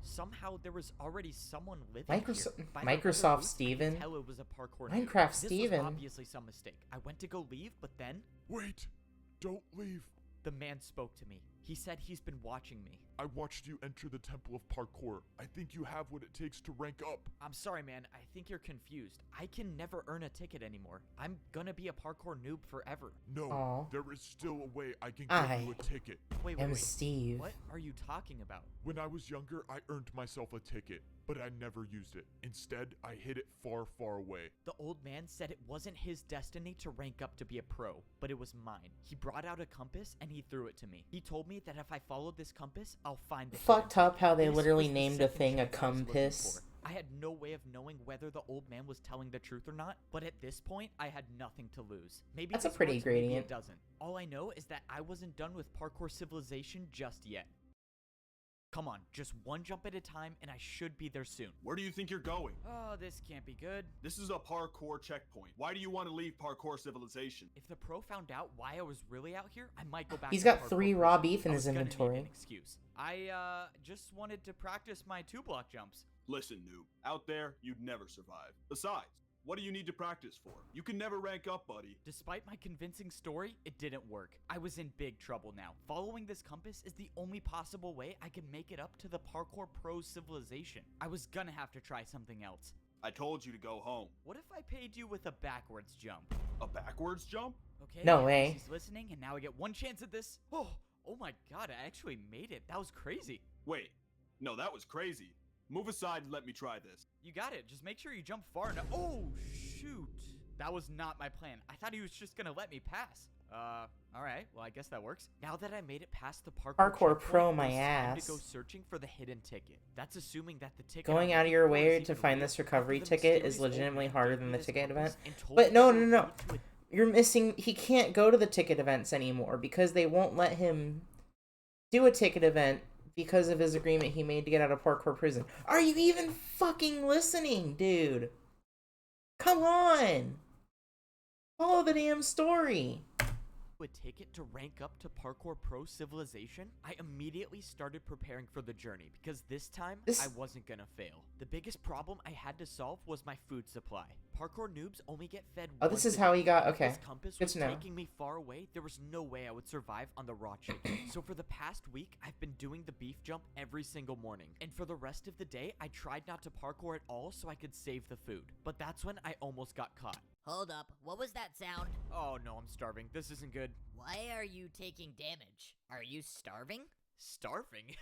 Speaker 3: Somehow there was already someone living
Speaker 1: Microsoft-
Speaker 3: here. By the leather
Speaker 1: Microsoft
Speaker 3: boots, I
Speaker 1: Steven?
Speaker 3: could tell it was a parkour noob.
Speaker 1: Minecraft
Speaker 3: This
Speaker 1: Steven.
Speaker 3: was obviously some mistake. I went to go leave, but then
Speaker 4: Wait, don't leave.
Speaker 3: the man spoke to me. He said he's been watching me.
Speaker 4: I watched you enter the Temple of Parkour. I think you have what it takes to rank up.
Speaker 3: I'm sorry, man. I think you're confused. I can never earn a ticket anymore. I'm gonna be a parkour noob forever.
Speaker 4: No,
Speaker 1: Aw.
Speaker 4: there is still a way I can
Speaker 1: I
Speaker 4: give you a ticket.
Speaker 3: Wait,
Speaker 1: am Steve.
Speaker 3: What are you talking about?
Speaker 4: When I was younger, I earned myself a ticket, but I never used it. Instead, I hid it far, far away.
Speaker 3: The old man said it wasn't his destiny to rank up to be a pro, but it was mine. He brought out a compass and he threw it to me. He told me that if I followed this compass, I'll find the hidden
Speaker 1: Fucked up how they
Speaker 3: This
Speaker 1: literally
Speaker 3: was the
Speaker 1: named a
Speaker 3: second
Speaker 1: thing a
Speaker 3: chance I was looking
Speaker 1: compass.
Speaker 3: for. I had no way of knowing whether the old man was telling the truth or not, but at this point, I had nothing to lose. Maybe
Speaker 1: That's a
Speaker 3: this
Speaker 1: pretty
Speaker 3: works, maybe
Speaker 1: gradient.
Speaker 3: it doesn't. All I know is that I wasn't done with parkour civilization just yet. Come on, just one jump at a time, and I should be there soon.
Speaker 2: Where do you think you're going?
Speaker 3: Oh, this can't be good.
Speaker 2: This is a parkour checkpoint. Why do you want to leave parkour civilization?
Speaker 3: If the pro found out why I was really out here, I might go back.
Speaker 1: He's
Speaker 3: to
Speaker 1: got
Speaker 3: parkour
Speaker 1: 3
Speaker 3: prison.
Speaker 1: raw beef in
Speaker 3: I
Speaker 1: his
Speaker 3: was gonna need
Speaker 1: inventory.
Speaker 3: an excuse. I just wanted to practice my 2-block jumps.
Speaker 2: Listen, noob. Out there, you'd never survive. Besides, what do you need to practice for? You can never rank up, buddy.
Speaker 3: Despite my convincing story, it didn't work. I was in big trouble now. Following this compass is the only possible way I can make it up to the parkour pro civilization. I was gonna have to try something else.
Speaker 2: I told you to go home.
Speaker 3: What if I paid you with a backwards jump?
Speaker 2: A backwards jump?
Speaker 3: Okay.
Speaker 1: No
Speaker 3: I guess
Speaker 1: way.
Speaker 3: He's listening, and now I get one chance at this. Oh my god! I actually made it. That was crazy.
Speaker 2: Wait. No, that was crazy. Move aside and let me try this.
Speaker 3: You got it. Just make sure you jump far enough. Oh shoot! That was not my plan. I thought he was just gonna let me pass. All right. Well, I guess that works. Now that I made it past the parkour
Speaker 1: Parkour pro
Speaker 3: checkpoint,
Speaker 1: my
Speaker 3: it was time
Speaker 1: ass.
Speaker 3: to go searching for the hidden ticket. That's assuming that the ticket.
Speaker 1: Going
Speaker 3: I'm
Speaker 1: out of your
Speaker 3: looking for
Speaker 1: way
Speaker 3: is
Speaker 1: to
Speaker 3: even
Speaker 1: find
Speaker 3: real.
Speaker 1: this recovery
Speaker 3: The
Speaker 1: ticket is
Speaker 3: mysterious old
Speaker 1: legitimately
Speaker 3: man
Speaker 1: harder
Speaker 3: gave
Speaker 1: than
Speaker 3: me
Speaker 1: the
Speaker 3: this
Speaker 1: ticket
Speaker 3: compass
Speaker 1: event.
Speaker 3: and told
Speaker 1: But
Speaker 3: me
Speaker 1: no,
Speaker 3: it
Speaker 1: no,
Speaker 3: would
Speaker 1: no.
Speaker 3: lead to a
Speaker 1: You're missing. He can't go to the ticket events anymore because they won't let him do a ticket event because of his agreement he made to get out of parkour prison. Are you even fucking listening, dude? Come on. Follow the damn story.
Speaker 3: a ticket to rank up to Parkour Pro Civilization, I immediately started preparing for the journey because this time I wasn't gonna fail. The biggest problem I had to solve was my food supply. Parkour noobs only get fed
Speaker 1: Oh,
Speaker 3: once
Speaker 1: this is
Speaker 3: a
Speaker 1: how
Speaker 3: day.
Speaker 1: he got.
Speaker 3: If
Speaker 1: Okay.
Speaker 3: This compass
Speaker 1: Good
Speaker 3: was
Speaker 1: to know.
Speaker 3: taking me far away. There was no way I would survive on the raw chicken. So for the past week, I've been doing the beef jump every single morning. And for the rest of the day, I tried not to parkour at all so I could save the food. But that's when I almost got caught.
Speaker 6: Hold up, what was that sound?
Speaker 3: Oh no, I'm starving. This isn't good.
Speaker 6: Why are you taking damage? Are you starving?
Speaker 3: Starving?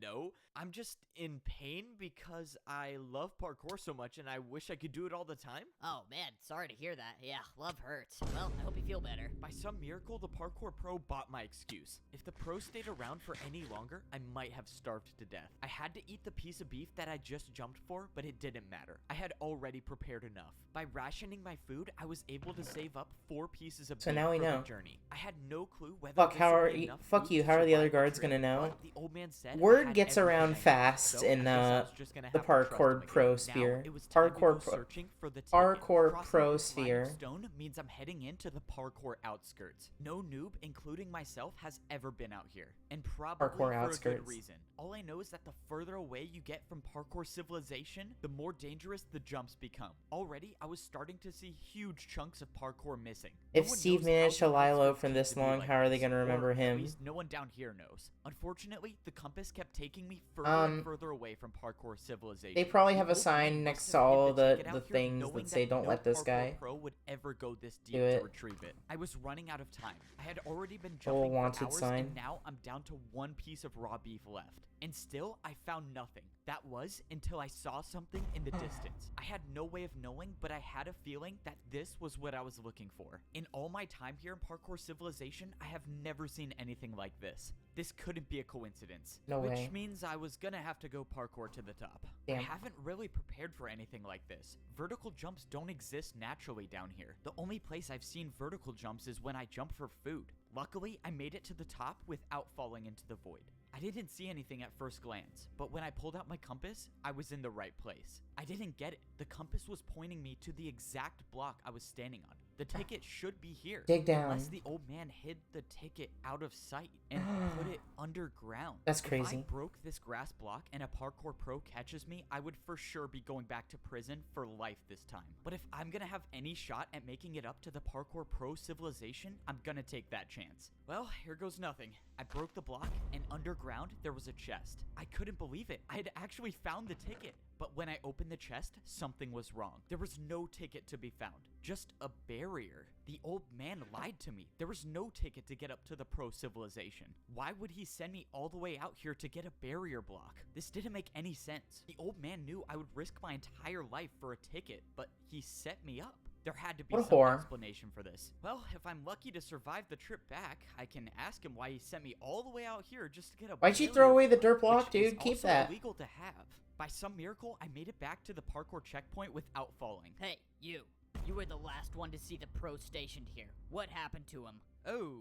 Speaker 3: No, I'm just in pain because I love parkour so much and I wish I could do it all the time.
Speaker 6: Oh man, sorry to hear that. Yeah, love hurts. Well, I hope you feel better.
Speaker 3: By some miracle, the parkour pro bought my excuse. If the pro stayed around for any longer, I might have starved to death. I had to eat the piece of beef that I just jumped for, but it didn't matter. I had already prepared enough. By rationing my food, I was able to save up 4 pieces of
Speaker 1: So
Speaker 3: beef
Speaker 1: now we
Speaker 3: for
Speaker 1: know.
Speaker 3: the journey. I had no clue whether
Speaker 1: Fuck,
Speaker 3: this
Speaker 1: how
Speaker 3: would
Speaker 1: are
Speaker 3: be
Speaker 1: you?
Speaker 3: enough
Speaker 1: Fuck
Speaker 3: food
Speaker 1: you.
Speaker 3: to
Speaker 1: How are the other
Speaker 3: survive the
Speaker 1: guards
Speaker 3: trip,
Speaker 1: gonna know?
Speaker 3: but the old man said I
Speaker 1: Word
Speaker 3: had
Speaker 1: gets
Speaker 3: everything
Speaker 1: around
Speaker 3: I needed,
Speaker 1: fast
Speaker 3: so
Speaker 1: in
Speaker 3: I guess I was just gonna
Speaker 1: the
Speaker 3: have to trust
Speaker 1: parkour
Speaker 3: him again.
Speaker 1: pro
Speaker 3: Now,
Speaker 1: sphere.
Speaker 3: it was time to
Speaker 1: Parkour
Speaker 3: go
Speaker 1: pro-
Speaker 3: searching for the ticket.
Speaker 1: Parkour
Speaker 3: Crossing
Speaker 1: pro
Speaker 3: the flying
Speaker 1: sphere.
Speaker 3: Stone means I'm heading into the parkour outskirts. No noob, including myself, has ever been out here, and probably
Speaker 1: Parkour
Speaker 3: for a
Speaker 1: outskirts.
Speaker 3: good reason. All I know is that the further away you get from parkour civilization, the more dangerous the jumps become. Already, I was starting to see huge chunks of parkour missing.
Speaker 1: If
Speaker 3: No one
Speaker 1: Steve
Speaker 3: knows
Speaker 1: managed
Speaker 3: how
Speaker 1: to
Speaker 3: the
Speaker 1: lie
Speaker 3: ice
Speaker 1: low
Speaker 3: would
Speaker 1: for
Speaker 3: keep
Speaker 1: this
Speaker 3: to be
Speaker 1: long,
Speaker 3: like
Speaker 1: how are they
Speaker 3: this,
Speaker 1: gonna remember
Speaker 3: or at
Speaker 1: him?
Speaker 3: least no one down here knows. Unfortunately, the compass kept taking me further and further away from parkour civilization.
Speaker 1: They probably
Speaker 3: The
Speaker 1: have a
Speaker 3: old
Speaker 1: sign
Speaker 3: man
Speaker 1: next
Speaker 3: must
Speaker 1: to
Speaker 3: have hid
Speaker 1: all the
Speaker 3: ticket out here,
Speaker 1: things
Speaker 3: knowing
Speaker 1: that say don't
Speaker 3: no
Speaker 1: let this
Speaker 3: parkour
Speaker 1: guy
Speaker 3: pro would ever go this deep
Speaker 1: do
Speaker 3: to
Speaker 1: it.
Speaker 3: retrieve it. I was running out of time. I had already been
Speaker 1: Whole
Speaker 3: jumping for
Speaker 1: wanted
Speaker 3: hours,
Speaker 1: sign.
Speaker 3: and now I'm down to 1 piece of raw beef left. And still, I found nothing. That was until I saw something in the distance. I had no way of knowing, but I had a feeling that this was what I was looking for. In all my time here in Parkour Civilization, I have never seen anything like this. This couldn't be a coincidence.
Speaker 1: No
Speaker 3: which
Speaker 1: way.
Speaker 3: means I was gonna have to go parkour to the top.
Speaker 1: Damn.
Speaker 3: I haven't really prepared for anything like this. Vertical jumps don't exist naturally down here. The only place I've seen vertical jumps is when I jump for food. Luckily, I made it to the top without falling into the void. I didn't see anything at first glance, but when I pulled out my compass, I was in the right place. I didn't get it. The compass was pointing me to the exact block I was standing on. The ticket should be here.
Speaker 1: Dig down.
Speaker 3: Unless the old man hid the ticket out of sight and put it underground.
Speaker 1: That's
Speaker 3: If
Speaker 1: crazy.
Speaker 3: I broke this grass block and a parkour pro catches me, I would for sure be going back to prison for life this time. But if I'm gonna have any shot at making it up to the parkour pro civilization, I'm gonna take that chance. Well, here goes nothing. I broke the block, and underground there was a chest. I couldn't believe it. I had actually found the ticket. But when I opened the chest, something was wrong. There was no ticket to be found, just a barrier. The old man lied to me. There was no ticket to get up to the pro civilization. Why would he send me all the way out here to get a barrier block? This didn't make any sense. The old man knew I would risk my entire life for a ticket, but he set me up. There had to be
Speaker 1: What a
Speaker 3: some
Speaker 1: whore.
Speaker 3: explanation for this. Well, if I'm lucky to survive the trip back, I can ask him why he sent me all the way out here just to get a
Speaker 1: Why'd you
Speaker 3: barrier
Speaker 1: throw away the
Speaker 3: block,
Speaker 1: dirt block,
Speaker 3: which is
Speaker 1: dude? Keep
Speaker 3: also
Speaker 1: that.
Speaker 3: illegal to have. By some miracle, I made it back to the parkour checkpoint without falling.
Speaker 8: Hey, you. You were the last one to see the pro stationed here. What happened to him?
Speaker 3: Oh,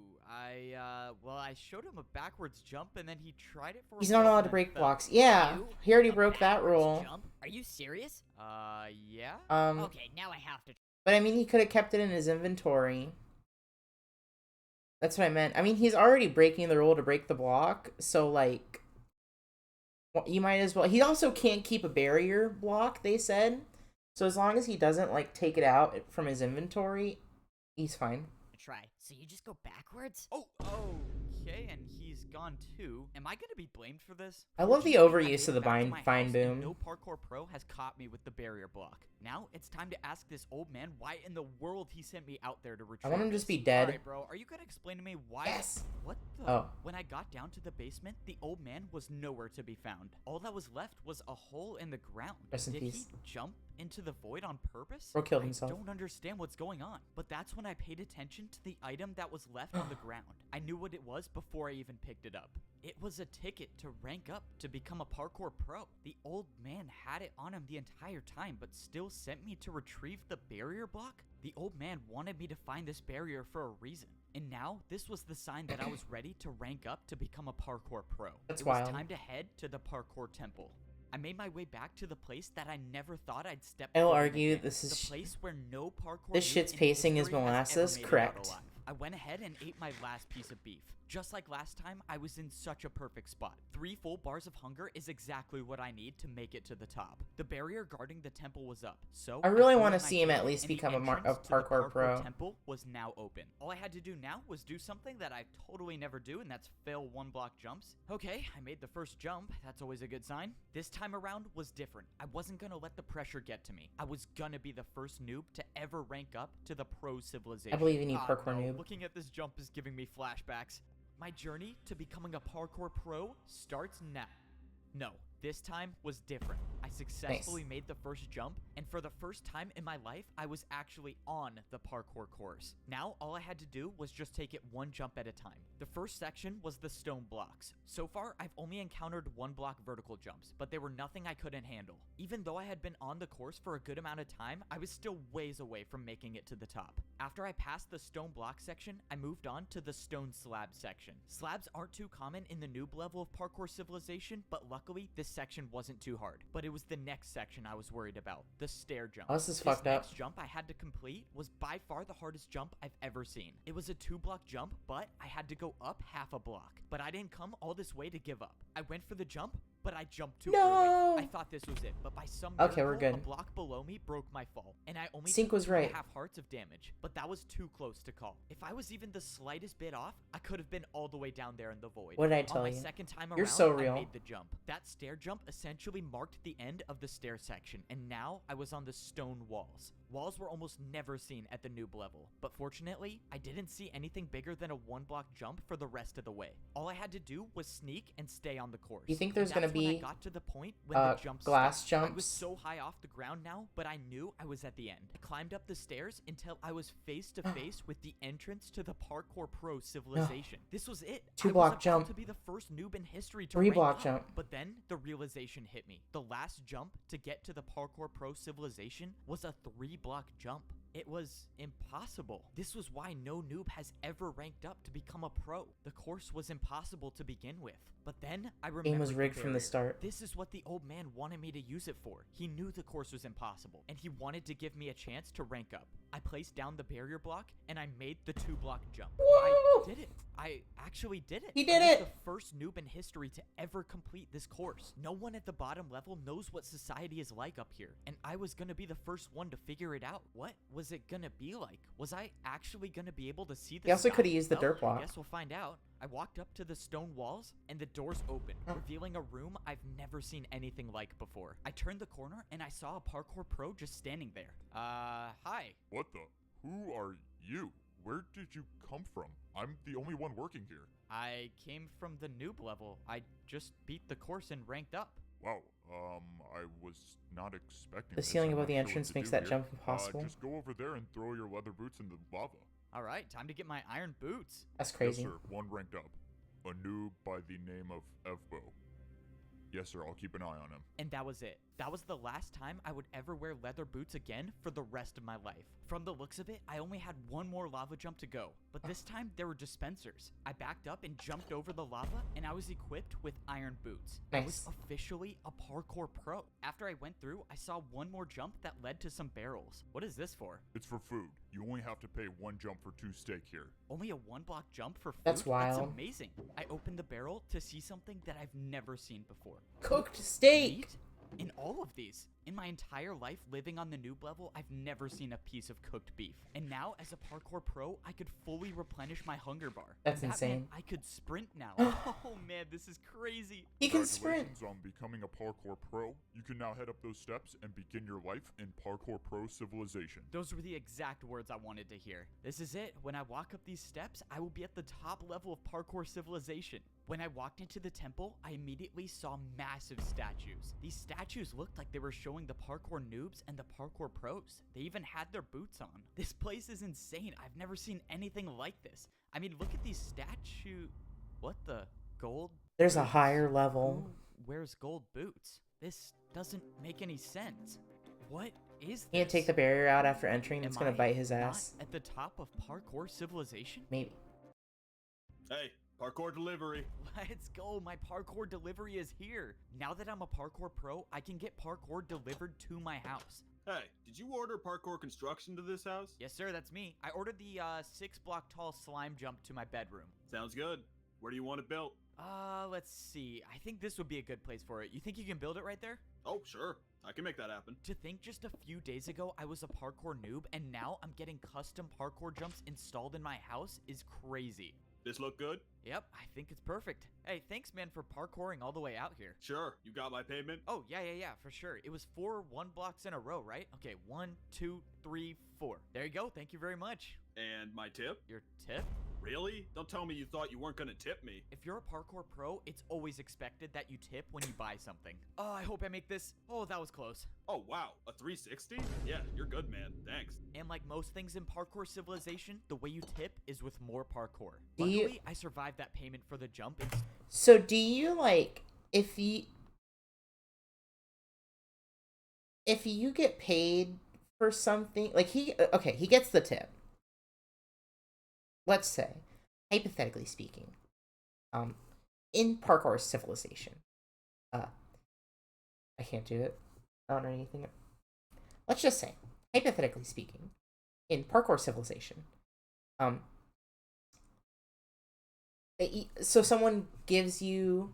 Speaker 3: well, I showed him a backwards jump and then he tried it for
Speaker 1: He's
Speaker 3: himself
Speaker 1: not allowed
Speaker 3: and
Speaker 1: to
Speaker 3: then
Speaker 1: break
Speaker 3: fell.
Speaker 1: blocks. Yeah,
Speaker 8: You?
Speaker 1: he already
Speaker 8: A
Speaker 1: broke that
Speaker 8: backwards
Speaker 1: rule.
Speaker 8: Jump? Are you serious?
Speaker 3: Yeah?
Speaker 8: Okay, now I have to.
Speaker 1: But I mean, he could have kept it in his inventory. That's what I meant. I mean, he's already breaking the rule to break the block, so like, well, you might as well. He also can't keep a barrier block, they said. So as long as he doesn't like take it out from his inventory, he's fine.
Speaker 8: Try. So you just go backwards?
Speaker 3: Oh, okay, and he's gone too. Am I gonna be blamed for this?
Speaker 1: I love the
Speaker 3: Fortunately, I
Speaker 1: overuse
Speaker 3: made
Speaker 1: of
Speaker 3: it
Speaker 1: the
Speaker 3: back to my
Speaker 1: fine
Speaker 3: house,
Speaker 1: boom.
Speaker 3: and no parkour pro has caught me with the barrier block. Now it's time to ask this old man why in the world he sent me out there to retrieve.
Speaker 1: I want him to
Speaker 3: this.
Speaker 1: just be dead.
Speaker 3: Alright, bro, are you gonna explain to me why?
Speaker 1: Yes.
Speaker 3: What the?
Speaker 1: Oh.
Speaker 3: When I got down to the basement, the old man was nowhere to be found. All that was left was a hole in the ground.
Speaker 1: Rest in
Speaker 3: Did
Speaker 1: peace.
Speaker 3: he jump into the void on purpose?
Speaker 1: Or killed himself.
Speaker 3: I don't understand what's going on. But that's when I paid attention to the item that was left on the ground. I knew what it was before I even picked it up. It was a ticket to rank up to become a parkour pro. The old man had it on him the entire time, but still sent me to retrieve the barrier block? The old man wanted me to find this barrier for a reason. And now, this was the sign that I was ready to rank up to become a parkour pro.
Speaker 1: That's
Speaker 3: it was
Speaker 1: wild.
Speaker 3: time to head to the parkour temple. I made my way back to the place that I never thought I'd step
Speaker 1: I'll
Speaker 3: foot in
Speaker 1: argue
Speaker 3: again.
Speaker 1: this is
Speaker 3: the place where no parkour
Speaker 1: this
Speaker 3: noob
Speaker 1: shit's
Speaker 3: in
Speaker 1: pacing is
Speaker 3: history has ever
Speaker 1: molasses,
Speaker 3: made it out
Speaker 1: correct.
Speaker 3: alive. I went ahead and ate my last piece of beef. Just like last time, I was in such a perfect spot. 3 full bars of hunger is exactly what I need to make it to the top. The barrier guarding the temple was up, so
Speaker 1: I really
Speaker 3: threw
Speaker 1: want to
Speaker 3: in my
Speaker 1: see him at
Speaker 3: cable,
Speaker 1: least
Speaker 3: and the
Speaker 1: become a
Speaker 3: entrance to the
Speaker 1: parkour pro.
Speaker 3: temple was now open. All I had to do now was do something that I totally never do, and that's fail 1 block jumps. Okay, I made the first jump. That's always a good sign. This time around was different. I wasn't gonna let the pressure get to me. I was gonna be the first noob to ever rank up to the pro civilization.
Speaker 1: I believe in you,
Speaker 3: Ah,
Speaker 1: parkour
Speaker 3: no,
Speaker 1: noob.
Speaker 3: Looking at this jump is giving me flashbacks. My journey to becoming a parkour pro starts now. No, this time was different. I successfully made the first jump, and for the first time in my life, I was actually on the parkour course. Now, all I had to do was just take it 1 jump at a time. The first section was the stone blocks. So far, I've only encountered 1 block vertical jumps, but they were nothing I couldn't handle. Even though I had been on the course for a good amount of time, I was still ways away from making it to the top. After I passed the stone block section, I moved on to the stone slab section. Slabs aren't too common in the noob level of parkour civilization, but luckily, this section wasn't too hard. But it was the next section I was worried about, the stair jump.
Speaker 1: Oh, this is fucked up.
Speaker 3: Next jump I had to complete was by far the hardest jump I've ever seen. It was a 2-block jump, but I had to go up half a block. But I didn't come all this way to give up. I went for the jump, but I jumped too
Speaker 1: No!
Speaker 3: early. I thought this was it, but by some
Speaker 1: Okay, we're
Speaker 3: miracle,
Speaker 1: good.
Speaker 3: a block below me broke my fall, and I only
Speaker 1: Sync
Speaker 3: took
Speaker 1: was
Speaker 3: 2.5
Speaker 1: right.
Speaker 3: hearts of damage, but that was too close to call. If I was even the slightest bit off, I could have been all the way down there in the void.
Speaker 1: What did I
Speaker 3: On
Speaker 1: tell
Speaker 3: my
Speaker 1: you?
Speaker 3: second time
Speaker 1: You're
Speaker 3: around,
Speaker 1: so
Speaker 3: I
Speaker 1: real.
Speaker 3: made the jump. That stair jump essentially marked the end of the stair section, and now I was on the stone walls. Walls were almost never seen at the noob level, but fortunately, I didn't see anything bigger than a 1-block jump for the rest of the way. All I had to do was sneak and stay on the course.
Speaker 1: You think
Speaker 3: And
Speaker 1: there's gonna
Speaker 3: that's when I
Speaker 1: be,
Speaker 3: got to the point when the jump
Speaker 1: glass
Speaker 3: stopped. I
Speaker 1: jumps?
Speaker 3: was so high off the ground now, but I knew I was at the end. I climbed up the stairs until I was face to face with the entrance to the parkour pro civilization. This was it.
Speaker 1: 2-block
Speaker 3: I was
Speaker 1: jump.
Speaker 3: about to be the first noob in history to
Speaker 1: 3-block
Speaker 3: rank up.
Speaker 1: jump.
Speaker 3: But then the realization hit me. The last jump to get to the parkour pro civilization was a 3-block jump. It was impossible. This was why no noob has ever ranked up to become a pro. The course was impossible to begin with. But then I remembered
Speaker 1: Game was rigged
Speaker 3: the
Speaker 1: from the
Speaker 3: barrier.
Speaker 1: start.
Speaker 3: This is what the old man wanted me to use it for. He knew the course was impossible, and he wanted to give me a chance to rank up. I placed down the barrier block, and I made the 2-block jump.
Speaker 1: Whoa!
Speaker 3: I did it. I actually did it.
Speaker 1: He did
Speaker 3: I was
Speaker 1: it!
Speaker 3: the first noob in history to ever complete this course. No one at the bottom level knows what society is like up here, and I was gonna be the first one to figure it out. What was it gonna be like? Was I actually gonna be able to see the
Speaker 1: He also
Speaker 3: sky?
Speaker 1: coulda used the
Speaker 3: Well,
Speaker 1: dirt block.
Speaker 3: I guess we'll find out. I walked up to the stone walls, and the doors opened, revealing a room I've never seen anything like before. I turned the corner, and I saw a parkour pro just standing there. Hi.
Speaker 4: What the? Who are you? Where did you come from? I'm the only one working here.
Speaker 3: I came from the noob level. I just beat the course and ranked up.
Speaker 4: Wow, I was not expecting
Speaker 1: The
Speaker 4: this.
Speaker 1: ceiling
Speaker 4: I'm
Speaker 1: above
Speaker 4: not
Speaker 1: the
Speaker 4: sure what
Speaker 1: entrance
Speaker 4: to
Speaker 1: makes
Speaker 4: do
Speaker 1: that
Speaker 4: here.
Speaker 1: jump impossible.
Speaker 4: Just go over there and throw your leather boots in the lava.
Speaker 3: All right, time to get my iron boots.
Speaker 1: That's crazy.
Speaker 4: Yes, sir. One ranked up. A noob by the name of Evbo. Yes, sir. I'll keep an eye on him.
Speaker 3: And that was it. That was the last time I would ever wear leather boots again for the rest of my life. From the looks of it, I only had one more lava jump to go, but this time there were dispensers. I backed up and jumped over the lava, and I was equipped with iron boots. I was
Speaker 1: Nice.
Speaker 3: officially a parkour pro. After I went through, I saw one more jump that led to some barrels. What is this for?
Speaker 4: It's for food. You only have to pay one jump for 2 steak here.
Speaker 3: Only a 1-block jump for food?
Speaker 1: That's wild.
Speaker 3: That's amazing. I opened the barrel to see something that I've never seen before.
Speaker 1: Cooked steak!
Speaker 3: Meat? In all of these. In my entire life living on the noob level, I've never seen a piece of cooked beef. And now, as a parkour pro, I could fully replenish my hunger bar.
Speaker 1: That's
Speaker 3: That
Speaker 1: insane.
Speaker 3: meant I could sprint now. Oh man, this is crazy.
Speaker 1: He can sprint!
Speaker 4: Congratulations on becoming a parkour pro. You can now head up those steps and begin your life in parkour pro civilization.
Speaker 3: Those were the exact words I wanted to hear. This is it. When I walk up these steps, I will be at the top level of parkour civilization. When I walked into the temple, I immediately saw massive statues. These statues looked like they were showing the parkour noobs and the parkour pros. They even had their boots on. This place is insane. I've never seen anything like this. I mean, look at these statues. What the? Gold?
Speaker 1: There's a
Speaker 3: boots?
Speaker 1: higher level.
Speaker 3: Who wears gold boots? This doesn't make any sense. What is this?
Speaker 1: Can't take the barrier out after entering. It's
Speaker 3: Am
Speaker 1: gonna
Speaker 3: I
Speaker 1: bite his
Speaker 3: not
Speaker 1: ass.
Speaker 3: at the top of parkour civilization?
Speaker 1: Maybe.
Speaker 2: Hey, parkour delivery.
Speaker 3: Let's go. My parkour delivery is here. Now that I'm a parkour pro, I can get parkour delivered to my house.
Speaker 2: Hey, did you order parkour construction to this house?
Speaker 3: Yes, sir, that's me. I ordered the 6-block tall slime jump to my bedroom.
Speaker 2: Sounds good. Where do you want it built?
Speaker 3: Let's see. I think this would be a good place for it. You think you can build it right there?
Speaker 2: Oh, sure. I can make that happen.
Speaker 3: To think just a few days ago I was a parkour noob and now I'm getting custom parkour jumps installed in my house is crazy.
Speaker 2: This look good?
Speaker 3: Yep, I think it's perfect. Hey, thanks, man, for parkouring all the way out here.
Speaker 2: Sure. You got my payment?
Speaker 3: Oh, yeah, for sure. It was 4 1-blocks in a row, right? Okay, 1, 2, 3, 4. There you go. Thank you very much.
Speaker 2: And my tip?
Speaker 3: Your tip?
Speaker 2: Really? Don't tell me you thought you weren't gonna tip me.
Speaker 3: If you're a parkour pro, it's always expected that you tip when you buy something. Oh, I hope I make this. Oh, that was close.
Speaker 2: Oh, wow. A 360? Yeah, you're good, man. Thanks.
Speaker 3: And like most things in parkour civilization, the way you tip is with more parkour.
Speaker 1: Do you-
Speaker 3: Luckily, I survived that payment for the jump.
Speaker 1: So do you like if you get paid for something like he gets the tip. Let's say, hypothetically speaking, in parkour civilization, I can't do it. I don't know anything. Let's just say, hypothetically speaking, in parkour civilization, so someone gives you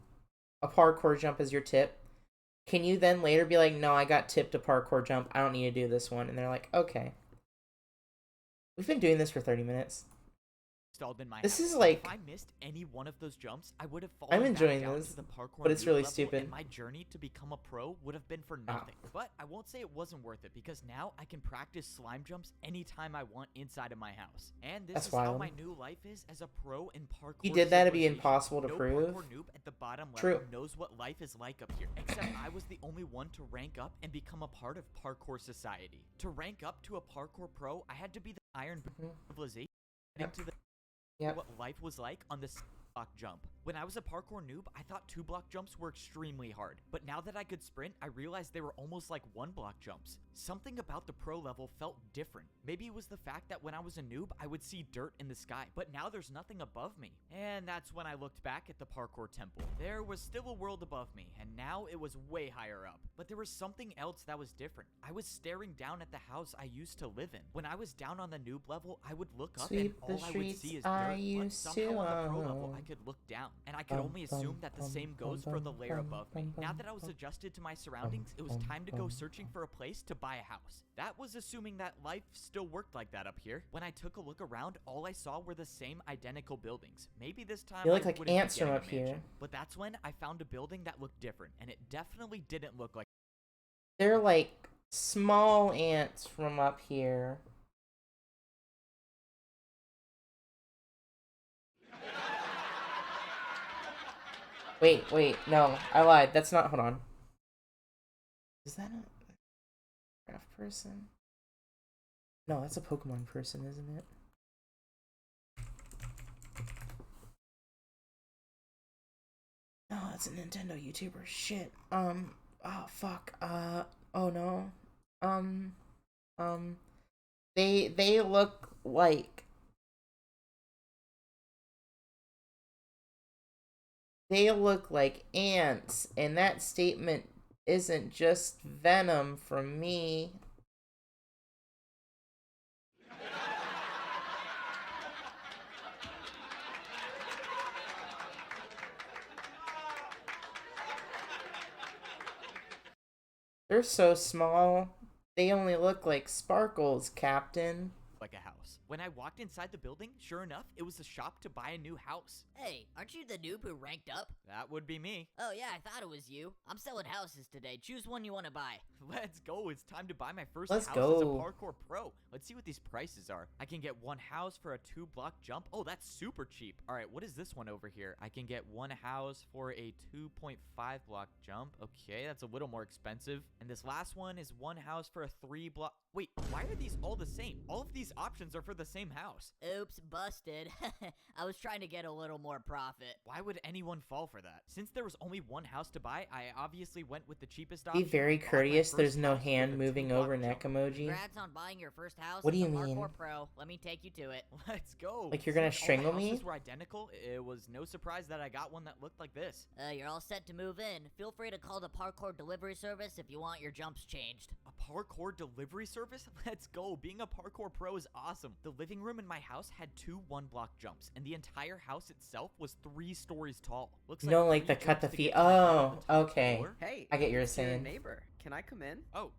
Speaker 1: a parkour jump as your tip. Can you then later be like, no, I got tipped a parkour jump. I don't need to do this one. And they're like, okay. We've been doing this for 30 minutes.
Speaker 3: Installed in my
Speaker 1: This
Speaker 3: house.
Speaker 1: is like-
Speaker 3: If I missed any one of those jumps, I would have fallen
Speaker 1: I'm
Speaker 3: back
Speaker 1: enjoying
Speaker 3: down
Speaker 1: this,
Speaker 3: to the parkour
Speaker 1: but it's
Speaker 3: noob
Speaker 1: really
Speaker 3: level,
Speaker 1: stupid.
Speaker 3: And my journey to become a pro would have been for nothing. But I won't say it wasn't worth it because now I can practice slime jumps anytime I want inside of my house. And this
Speaker 1: That's
Speaker 3: is how
Speaker 1: wild.
Speaker 3: my new life is as a pro in parkour.
Speaker 1: He did that to be
Speaker 3: civilization.
Speaker 1: impossible to
Speaker 3: No
Speaker 1: prove.
Speaker 3: parkour noob at the bottom level
Speaker 1: True.
Speaker 3: knows what life is like up here. Except I was the only one to rank up and become a part of parkour society. To rank up to a parkour pro, I had to be the iron civilization.
Speaker 1: Yep.
Speaker 3: To the what life was like on the 6-block jump. When I was a parkour noob, I thought 2-block jumps were extremely hard. But now that I could sprint, I realized they were almost like 1-block jumps. Something about the pro level felt different. Maybe it was the fact that when I was a noob, I would see dirt in the sky, but now there's nothing above me. And that's when I looked back at the parkour temple. There was still a world above me, and now it was way higher up. But there was something else that was different. I was staring down at the house I used to live in. When I was down on the noob level, I would look up and all I would see is dirt, but somehow on the pro level, I could look down, and I could only assume that the same goes for the layer above me. Now that I was adjusted to my surroundings, it was time to go searching for a place to buy a house. That was assuming that life still worked like that up here. When I took a look around, all I saw were the same identical buildings. Maybe this time
Speaker 1: They look
Speaker 3: I
Speaker 1: like
Speaker 3: wouldn't be
Speaker 1: ants from
Speaker 3: getting a
Speaker 1: up here.
Speaker 3: mansion. But that's when I found a building that looked different, and it definitely didn't look like.
Speaker 1: They're like small ants from up here. Wait, no, I lied. That's not, hold on. Is that a craft person? No, that's a Pokemon person, isn't it? No, that's a Nintendo YouTuber. Shit. Oh fuck. Oh no. They look like. They look like ants, and that statement isn't just venom from me. They're so small. They only look like sparkles, Captain.
Speaker 3: Like a house. When I walked inside the building, sure enough, it was a shop to buy a new house.
Speaker 6: Hey, aren't you the noob who ranked up?
Speaker 3: That would be me.
Speaker 6: Oh yeah, I thought it was you. I'm selling houses today. Choose one you want to buy.
Speaker 3: Let's go. It's time to buy my first
Speaker 1: Let's
Speaker 3: house as a
Speaker 1: go.
Speaker 3: parkour pro. Let's see what these prices are. I can get one house for a 2-block jump. Oh, that's super cheap. All right, what is this one over here? I can get one house for a 2.5-block jump. Okay, that's a little more expensive. And this last one is one house for a 3-block. Wait, why are these all the same? All of these options are for the same house.
Speaker 6: Oops, busted. I was trying to get a little more profit.
Speaker 3: Why would anyone fall for that? Since there was only one house to buy, I obviously went with the cheapest
Speaker 1: Be
Speaker 3: option.
Speaker 1: very
Speaker 3: Bought my
Speaker 1: courteous.
Speaker 3: first
Speaker 1: There's no
Speaker 3: house with
Speaker 1: hand
Speaker 3: a
Speaker 1: moving
Speaker 3: 2-block
Speaker 1: over neck
Speaker 3: jump.
Speaker 1: emoji.
Speaker 6: Congrats on buying your first house.
Speaker 1: What do
Speaker 6: as
Speaker 1: you
Speaker 6: a
Speaker 1: mean?
Speaker 6: Parkour pro. Let me take you to it.
Speaker 3: Let's go.
Speaker 1: Like you're gonna
Speaker 3: Since all the
Speaker 1: strangle me?
Speaker 3: houses were identical, it was no surprise that I got one that looked like this.
Speaker 6: You're all set to move in. Feel free to call the Parkour delivery service if you want your jumps changed.
Speaker 3: A parkour delivery service? Let's go. Being a parkour pro is awesome. The living room in my house had 2 1-block jumps, and the entire house itself was 3 stories tall. Looks
Speaker 1: You don't like
Speaker 3: 3
Speaker 1: the cut
Speaker 3: jumps
Speaker 1: the
Speaker 3: to
Speaker 1: feet.
Speaker 3: get to my bed on
Speaker 1: Oh,
Speaker 3: the top
Speaker 1: okay.
Speaker 3: floor.
Speaker 9: Hey,
Speaker 1: I get your
Speaker 9: it's your
Speaker 1: saying.
Speaker 9: neighbor. Can I come in?
Speaker 3: Oh,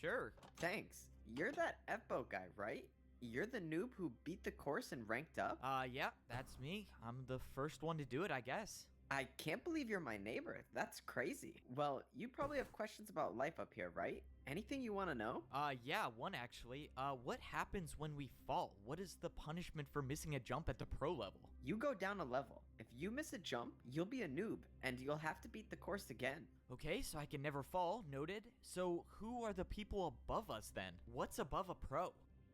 Speaker 3: sure.
Speaker 9: Thanks. You're that F-boat guy, right? You're the noob who beat the course and ranked up?
Speaker 3: Yeah, that's me. I'm the first one to do it, I guess.
Speaker 9: I can't believe you're my neighbor. That's crazy. Well, you probably have questions about life up here, right? Anything you want to know?
Speaker 3: Yeah, one actually. What happens when we fall? What is the punishment for missing a jump at the pro level?
Speaker 9: You go down a level. If you miss a jump, you'll be a noob, and you'll have to beat the course again.
Speaker 3: Okay, so I can never fall, noted. So who are the people above us then? What's above a pro?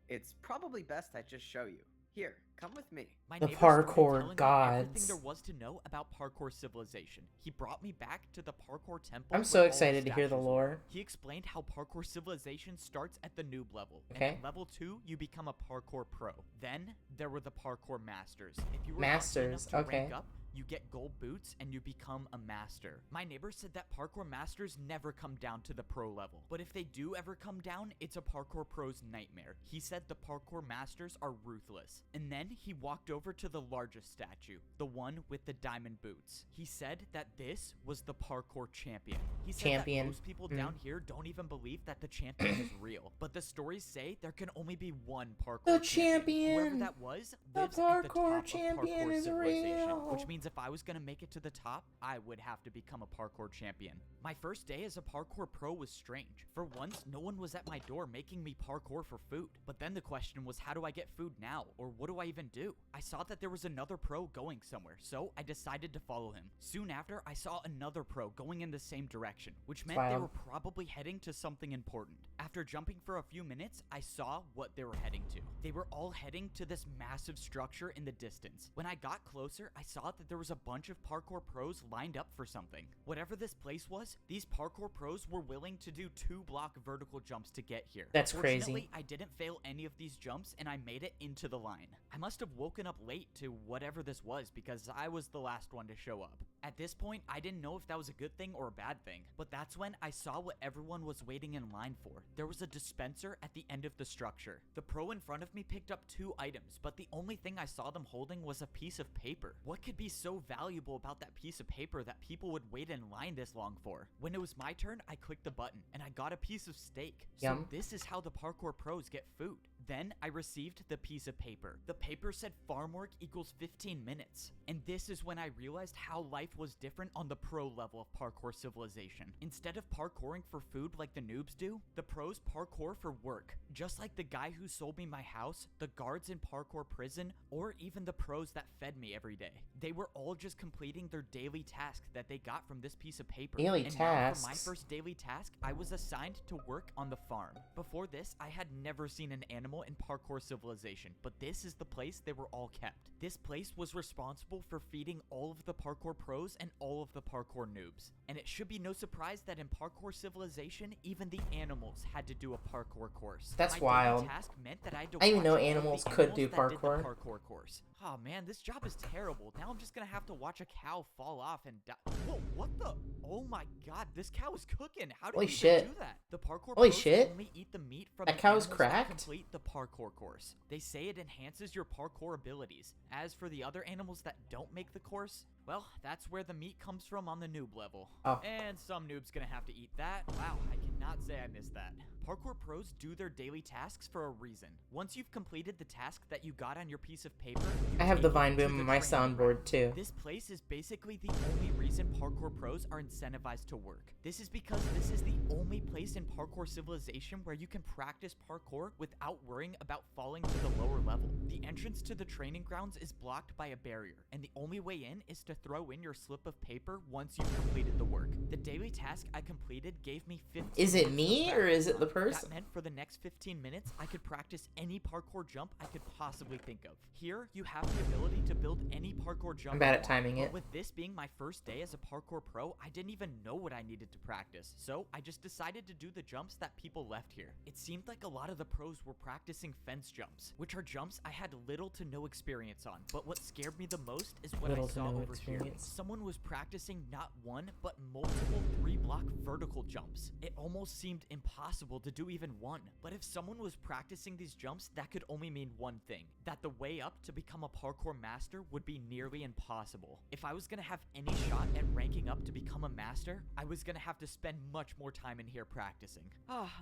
Speaker 9: It's probably best I just show you. Here, come with me.
Speaker 3: My
Speaker 1: The
Speaker 3: neighbor started
Speaker 1: parkour
Speaker 3: telling me everything
Speaker 1: gods.
Speaker 3: there was to know about parkour civilization. He brought me back to the parkour temple.
Speaker 1: I'm
Speaker 3: where
Speaker 1: so
Speaker 3: all the
Speaker 1: excited to hear the
Speaker 3: statues were.
Speaker 1: lore.
Speaker 3: He explained how parkour civilization starts at the noob level.
Speaker 1: Okay.
Speaker 3: And at level 2, you become a parkour pro. Then there were the parkour masters. If you were
Speaker 1: Masters,
Speaker 3: lucky enough to
Speaker 1: okay.
Speaker 3: rank up, you get gold boots and you become a master. My neighbor said that parkour masters never come down to the pro level. But if they do ever come down, it's a parkour pro's nightmare. He said the parkour masters are ruthless. And then he walked over to the largest statue, the one with the diamond boots. He said that this was the parkour champion. He said
Speaker 1: Champion.
Speaker 3: that most people down here don't even believe that the champion is real. But the stories say there can only be one parkour
Speaker 1: The
Speaker 3: Whoever
Speaker 1: champion!
Speaker 3: that was
Speaker 1: The
Speaker 3: lives at the
Speaker 1: parkour
Speaker 3: top
Speaker 1: champion
Speaker 3: of parkour
Speaker 1: is
Speaker 3: civilization,
Speaker 1: real.
Speaker 3: which means if I was gonna make it to the top, I would have to become a parkour champion. My first day as a parkour pro was strange. For once, no one was at my door making me parkour for food. But then the question was, how do I get food now? Or what do I even do? I saw that there was another pro going somewhere, so I decided to follow him. Soon after, I saw another pro going in the same direction, which meant they
Speaker 1: Wow.
Speaker 3: were probably heading to something important. After jumping for a few minutes, I saw what they were heading to. They were all heading to this massive structure in the distance. When I got closer, I saw that there was a bunch of parkour pros lined up for something. Whatever this place was, these parkour pros were willing to do 2-block vertical jumps to get here.
Speaker 1: That's crazy.
Speaker 3: Fortunately, I didn't fail any of these jumps and I made it into the line. I must have woken up late to whatever this was because I was the last one to show up. At this point, I didn't know if that was a good thing or a bad thing, but that's when I saw what everyone was waiting in line for. There was a dispenser at the end of the structure. The pro in front of me picked up 2 items, but the only thing I saw them holding was a piece of paper. What could be so valuable about that piece of paper that people would wait in line this long for? When it was my turn, I clicked the button and I got a piece of steak.
Speaker 1: Yum.
Speaker 3: So this is how the parkour pros get food. Then I received the piece of paper. The paper said farm work equals 15 minutes. And this is when I realized how life was different on the pro level of parkour civilization. Instead of parkouring for food like the noobs do, the pros parkour for work. Just like the guy who sold me my house, the guards in parkour prison, or even the pros that fed me every day. They were all just completing their daily task that they got from this piece of paper.
Speaker 1: Daily
Speaker 3: and now for my
Speaker 1: tasks?
Speaker 3: first daily task, I was assigned to work on the farm. Before this, I had never seen an animal in parkour civilization, but this is the place they were all kept. This place was responsible for feeding all of the parkour pros and all of the parkour noobs. And it should be no surprise that in parkour civilization, even the animals had to do a parkour course.
Speaker 1: That's
Speaker 3: My daily
Speaker 1: wild.
Speaker 3: task meant that I had to
Speaker 1: I didn't even
Speaker 3: watch
Speaker 1: know
Speaker 3: all the
Speaker 1: animals could do
Speaker 3: animals that did the
Speaker 1: parkour.
Speaker 3: parkour course. Oh man, this job is terrible. Now I'm just gonna have to watch a cow fall off and die. Whoa, what the? Oh my god, this cow is cooking. How did
Speaker 1: Holy
Speaker 3: you
Speaker 1: shit.
Speaker 3: do that? The parkour
Speaker 1: Holy
Speaker 3: pros
Speaker 1: shit.
Speaker 3: only eat the meat from
Speaker 1: That
Speaker 3: the
Speaker 1: cow is
Speaker 3: animals that
Speaker 1: cracked?
Speaker 3: complete the parkour course. They say it enhances your parkour abilities. As for the other animals that don't make the course, well, that's where the meat comes from on the noob level.
Speaker 1: Oh.
Speaker 3: And some noob's gonna have to eat that. Wow, I cannot say I missed that. Parkour pros do their daily tasks for a reason. Once you've completed the task that you got on your piece of paper, you
Speaker 1: I have
Speaker 3: take
Speaker 1: the
Speaker 3: it
Speaker 1: Vine
Speaker 3: to
Speaker 1: Boom
Speaker 3: the
Speaker 1: on my
Speaker 3: training
Speaker 1: soundboard
Speaker 3: ground.
Speaker 1: too.
Speaker 3: This place is basically the only reason parkour pros are incentivized to work. This is because this is the only place in parkour civilization where you can practice parkour without worrying about falling to the lower level. The entrance to the training grounds is blocked by a barrier, and the only way in is to throw in your slip of paper once you've completed the work. The daily task I completed gave me 15
Speaker 1: Is it
Speaker 3: minutes of
Speaker 1: me or is it the
Speaker 3: practice.
Speaker 1: person?
Speaker 3: That meant for the next 15 minutes, I could practice any parkour jump I could possibly think of. Here, you have the ability to build any parkour jump
Speaker 1: I'm bad
Speaker 3: you
Speaker 1: at
Speaker 3: want,
Speaker 1: timing
Speaker 3: but
Speaker 1: it.
Speaker 3: with this being my first day as a parkour pro, I didn't even know what I needed to practice, so I just decided to do the jumps that people left here. It seemed like a lot of the pros were practicing fence jumps, which are jumps I had little to no experience on, but what scared me the most is what
Speaker 1: Little
Speaker 3: I
Speaker 1: to
Speaker 3: saw
Speaker 1: no
Speaker 3: over here.
Speaker 1: experience.
Speaker 3: Someone was practicing not one, but multiple 3-block vertical jumps. It almost seemed impossible to do even one, but if someone was practicing these jumps, that could only mean one thing, that the way up to become a parkour master would be nearly impossible. If I was gonna have any shot at ranking up to become a master, I was gonna have to spend much more time in here practicing.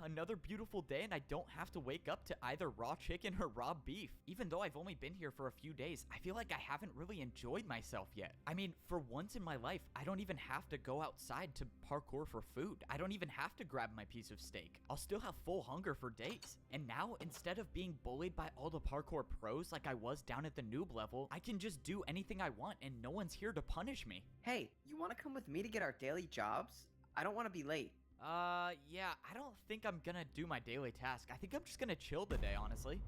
Speaker 3: Another beautiful day and I don't have to wake up to either raw chicken or raw beef. Even though I've only been here for a few days, I feel like I haven't really enjoyed myself yet. I mean, for once in my life, I don't even have to go outside to parkour for food. I don't even have to grab my piece of steak. I'll still have full hunger for days. And now, instead of being bullied by all the parkour pros like I was down at the noob level, I can just do anything I want and no one's here to punish me.
Speaker 9: Hey, you want to come with me to get our daily jobs? I don't want to be late.
Speaker 3: Yeah, I don't think I'm gonna do my daily task. I think I'm just gonna chill today, honestly.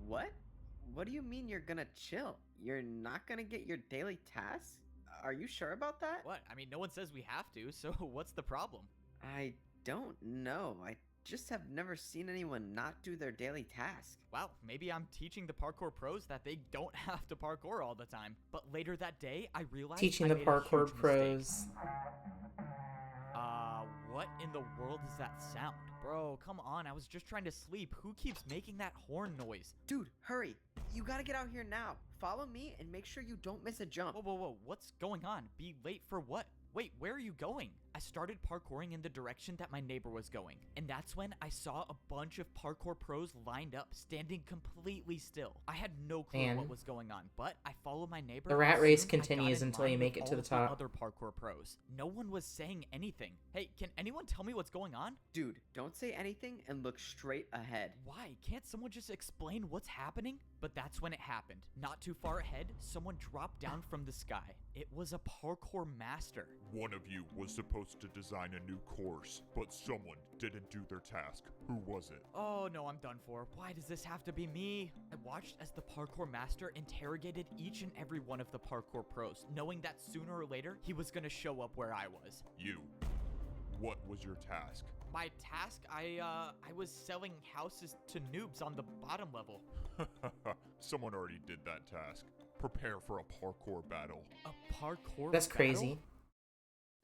Speaker 9: What? What do you mean you're gonna chill? You're not gonna get your daily tasks? Are you sure about that?
Speaker 3: What? I mean, no one says we have to, so what's the problem?
Speaker 9: I don't know. I just have never seen anyone not do their daily task.
Speaker 3: Wow, maybe I'm teaching the parkour pros that they don't have to parkour all the time. But later that day, I realized
Speaker 1: Teaching
Speaker 3: I
Speaker 1: the
Speaker 3: made a
Speaker 1: parkour
Speaker 3: huge mistake.
Speaker 1: pros.
Speaker 3: What in the world is that sound? Bro, come on, I was just trying to sleep. Who keeps making that horn noise?
Speaker 9: Dude, hurry. You gotta get out here now. Follow me and make sure you don't miss a jump.
Speaker 3: Whoa, what's going on? Be late for what? Wait, where are you going? I started parkouring in the direction that my neighbor was going, and that's when I saw a bunch of parkour pros lined up, standing completely still. I had no clue
Speaker 1: Man.
Speaker 3: what was going on, but I followed my neighbor.
Speaker 1: The rat
Speaker 3: and
Speaker 1: race
Speaker 3: soon I got
Speaker 1: continues
Speaker 3: in
Speaker 1: until you
Speaker 3: line
Speaker 1: make
Speaker 3: with
Speaker 1: it to
Speaker 3: all
Speaker 1: the
Speaker 3: of
Speaker 1: top.
Speaker 3: other parkour pros. No one was saying anything. Hey, can anyone tell me what's going on?
Speaker 9: Dude, don't say anything and look straight ahead.
Speaker 3: Why? Can't someone just explain what's happening? But that's when it happened. Not too far ahead, someone dropped down from the sky. It was a parkour master.
Speaker 4: One of you was supposed supposed to design a new course, but someone didn't do their task. Who was it?
Speaker 3: Oh no, I'm done for. Why does this have to be me? I watched as the parkour master interrogated each and every one of the parkour pros, knowing that sooner or later he was gonna show up where I was.
Speaker 4: You. What was your task?
Speaker 3: My task, I was selling houses to noobs on the bottom level.
Speaker 4: Someone already did that task. Prepare for a parkour battle.
Speaker 3: A parkour
Speaker 1: That's
Speaker 3: battle?
Speaker 1: crazy.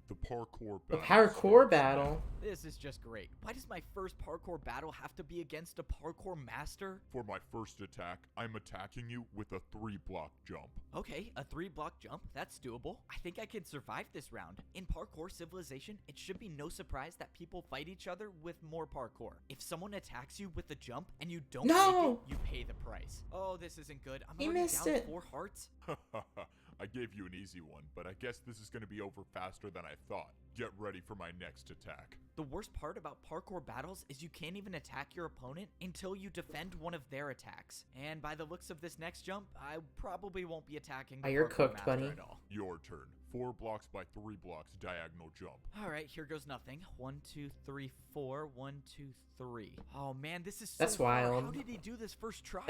Speaker 4: The parkour
Speaker 1: The
Speaker 4: battle.
Speaker 1: parkour battle.
Speaker 3: This is just great. Why does my first parkour battle have to be against a parkour master?
Speaker 4: For my first attack, I'm attacking you with a 3-block jump.
Speaker 3: Okay, a 3-block jump, that's doable. I think I can survive this round. In Parkour Civilization, it should be no surprise that people fight each other with more parkour. If someone attacks you with a jump and you don't make it, you pay the price. Oh, this isn't good. I'm
Speaker 1: He
Speaker 3: already
Speaker 1: missed
Speaker 3: down
Speaker 1: it.
Speaker 3: 4 hearts.
Speaker 4: I gave you an easy one, but I guess this is going to be over faster than I thought. Get ready for my next attack.
Speaker 3: The worst part about parkour battles is you can't even attack your opponent until you defend one of their attacks. And by the looks of this next jump, I probably won't be attacking the
Speaker 1: You're
Speaker 3: parkour
Speaker 1: cooked,
Speaker 3: master
Speaker 1: buddy.
Speaker 3: at all.
Speaker 4: Your turn. 4 blocks by 3 blocks diagonal jump.
Speaker 3: All right, here goes nothing. 1, 2, 3, 4. 1, 2, 3. Oh man, this is so
Speaker 1: That's
Speaker 3: hard.
Speaker 1: wild.
Speaker 3: How did he do this first try?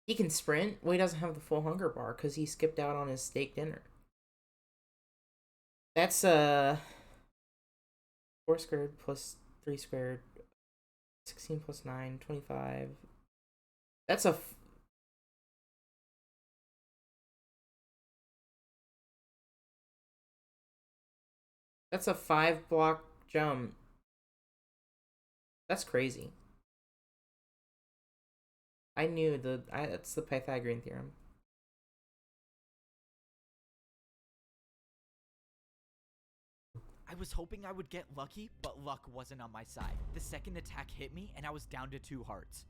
Speaker 1: He can sprint. Well, he doesn't have the full hunger bar because he skipped out on his steak dinner. That's 4 squared plus 3 squared, 16 plus 9, 25. That's a that's a 5-block jump. That's crazy. I knew that's the Pythagorean theorem.
Speaker 3: I was hoping I would get lucky, but luck wasn't on my side. The second attack hit me, and I was down to 2 hearts.